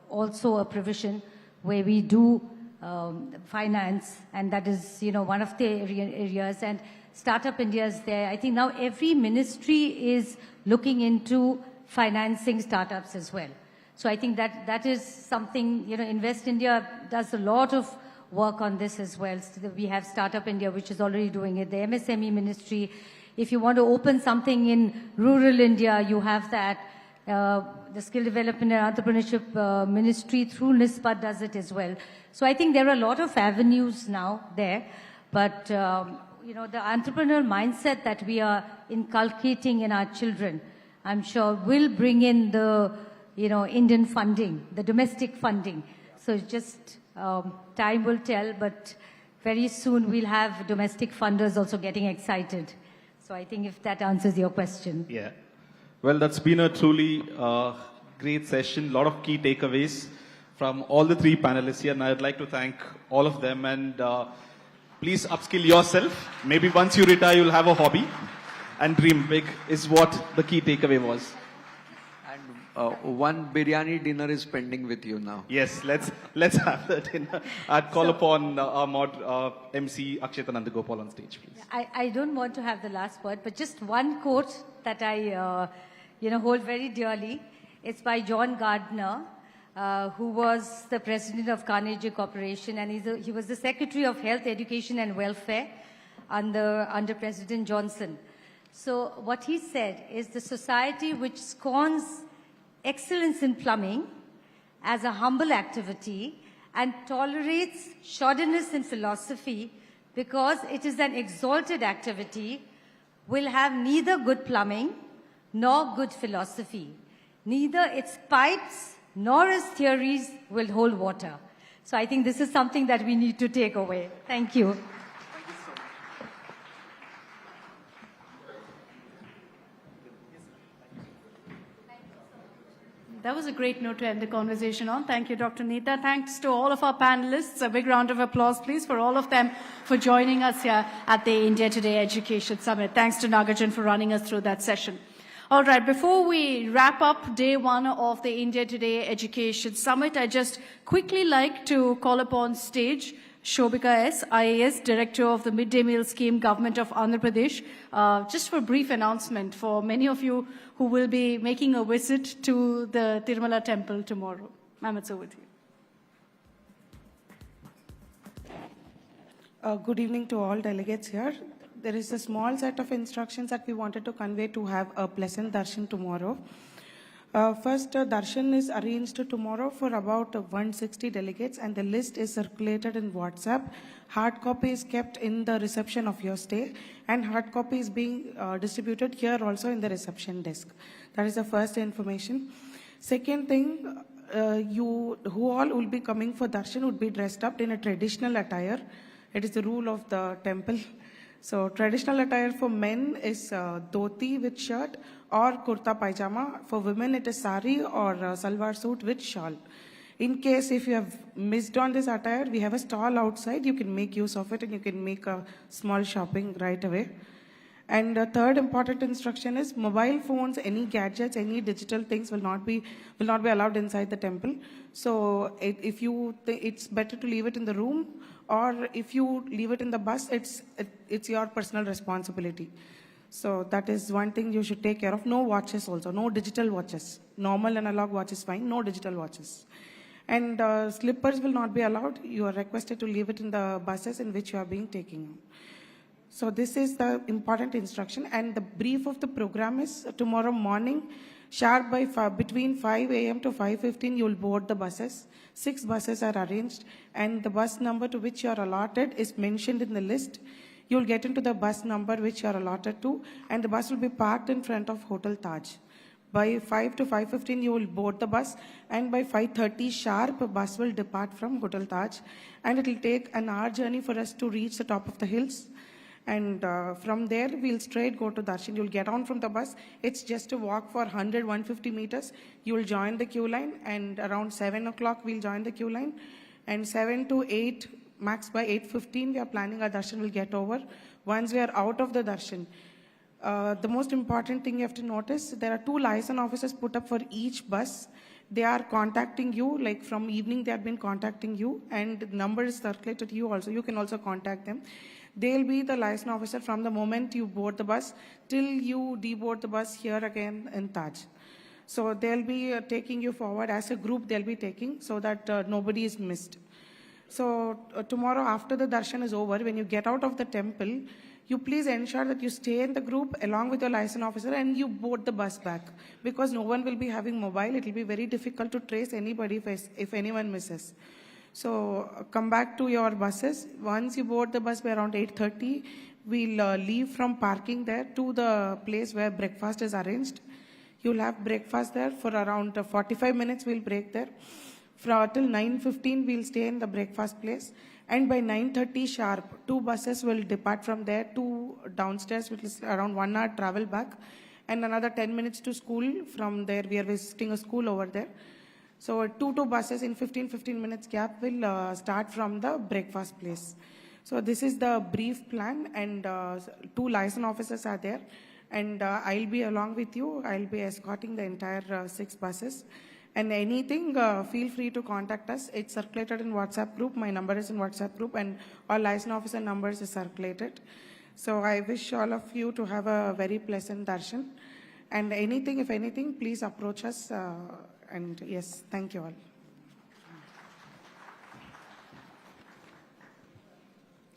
also a provision where we do finance, and that is, one of the areas, and Startup India is there. I think now every ministry is looking into financing startups as well. So I think that is something, Invest India does a lot of work on this as well. So we have Startup India, which is already doing it. The MSME ministry, if you want to open something in rural India, you have that. The Skill Development and Entrepreneurship Ministry through NISPA does it as well. So I think there are a lot of avenues now there. But, the entrepreneurial mindset that we are inculcating in our children, I'm sure will bring in the Indian funding, the domestic funding. So just time will tell, but very soon we'll have domestic funders also getting excited. So I think if that answers your question. Yeah. Well, that's been a truly great session. A lot of key takeaways from all the three panelists here. And I'd like to thank all of them. And please upskill yourself. Maybe once you retire, you'll have a hobby. And dream big is what the key takeaway was. One biryani dinner is pending with you now. Yes, let's have the dinner. I'd call upon our MC Akshita Nandagopal on stage, please. I don't want to have the last word, but just one quote that I hold very dearly. It's by John Gardner, who was the president of Carnegie Corporation, and he was the Secretary of Health, Education and Welfare under President Johnson. So what he said is, the society which scorns excellence in plumbing as a humble activity and tolerates shoddiness in philosophy because it is an exalted activity will have neither good plumbing nor good philosophy. Neither its pipes nor its theories will hold water. So I think this is something that we need to take away. Thank you. That was a great note to end the conversation on. Thank you, Dr. Neeta. Thanks to all of our panelists. A big round of applause, please, for all of them for joining us here at the India Today Education Summit. Thanks to Nagajan for running us through that session. All right, before we wrap up day one of the India Today Education Summit, I just quickly like to call upon stage Shobika S., IAS, Director of the Midday Meal Scheme, Government of Andhra Pradesh, just for a brief announcement for many of you who will be making a visit to the Tirumala temple tomorrow. Ma'am, it's over to you. Good evening to all delegates here. There is a small set of instructions that we wanted to convey to have a pleasant darshan tomorrow. First, darshan is arranged tomorrow for about 160 delegates, and the list is circulated in WhatsApp. Hard copy is kept in the reception of your stay, and hard copy is being distributed here also in the reception desk. That is the first information. Second thing, you who all will be coming for darshan would be dressed up in a traditional attire. It is the rule of the temple. So traditional attire for men is dhoti with shirt or kurta pajama. For women it is sari or salwar suit with shawl. In case if you have missed on this attire, we have a stall outside. You can make use of it and you can make a small shopping right away. And the third important instruction is mobile phones, any gadgets, any digital things will not be allowed inside the temple. So if you it's better to leave it in the room, or if you leave it in the bus, it's your personal responsibility. So that is one thing you should take care of. No watches also, no digital watches. Normal analog watch is fine, no digital watches. And slippers will not be allowed. You are requested to leave it in the buses in which you are being taken. So this is the important instruction, and the brief of the program is tomorrow morning, sharp by between 5 a.m. to 5:15, you will board the buses. 6 buses are arranged, and the bus number to which you are allotted is mentioned in the list. You will get into the bus number which you are allotted to, and the bus will be parked in front of Hotel Taj. By 5 to 5:15, you will board the bus, and by 5:30 sharp, a bus will depart from Hotel Taj, and it will take an hour journey for us to reach the top of the hills. And from there, we'll straight go to darshan. You'll get on from the bus. It's just a walk for 100-150 meters. You'll join the queue line, and around 7 o'clock, we'll join the queue line. And 7 to 8, max by 8:15, we are planning our darshan will get over. Once we are out of the darshan, the most important thing you have to notice, there are 2 liaison officers put up for each bus. They are contacting you, like from evening they have been contacting you, and the number is circulated to you also. You can also contact them. They'll be the liaison officer from the moment you board the bus till you deboard the bus here again in Taj. So they'll be taking you forward as a group. They'll be taking so that nobody is missed. So tomorrow after the darshan is over, when you get out of the temple, you please ensure that you stay in the group along with your liaison officer and you board the bus back, because no one will be having mobile. It will be very difficult to trace anybody if anyone misses. So come back to your buses. Once you board the bus by around 8:30, we'll leave from parking there to the place where breakfast is arranged. You'll have breakfast there for around 45 minutes. We'll break there. Till 9:15, we'll stay in the breakfast place. And by 9:30 sharp, 2 buses will depart from there to downstairs, which is around 1 hour travel back, and another 10 minutes to school. From there, we are visiting a school over there. So 2 buses in 15 minutes gap will start from the breakfast place. So this is the brief plan, and 2 liaison officers are there, and I'll be along with you. I'll be escorting the entire 6 buses. And anything, feel free to contact us. It's circulated in WhatsApp group. My number is in WhatsApp group, and all liaison officer numbers is circulated. So I wish all of you to have a very pleasant darshan. And anything, if anything, please approach us. And yes, thank you all.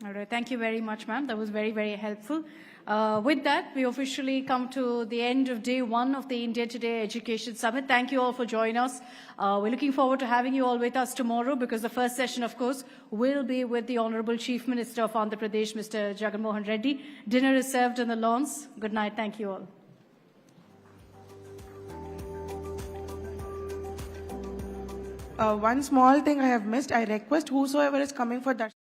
All right, thank you very much, ma'am. That was very, very helpful. With that, we officially come to the end of day 1 of the India Today Education Summit. Thank you all for joining us. We're looking forward to having you all with us tomorrow, because the first session, of course, will be with the Honorable Chief Minister of Andhra Pradesh, Mr. Jagan Mohan Reddy. Dinner is served on the lawns. Good night. Thank you all. One small thing I have missed. I request whosoever is coming for that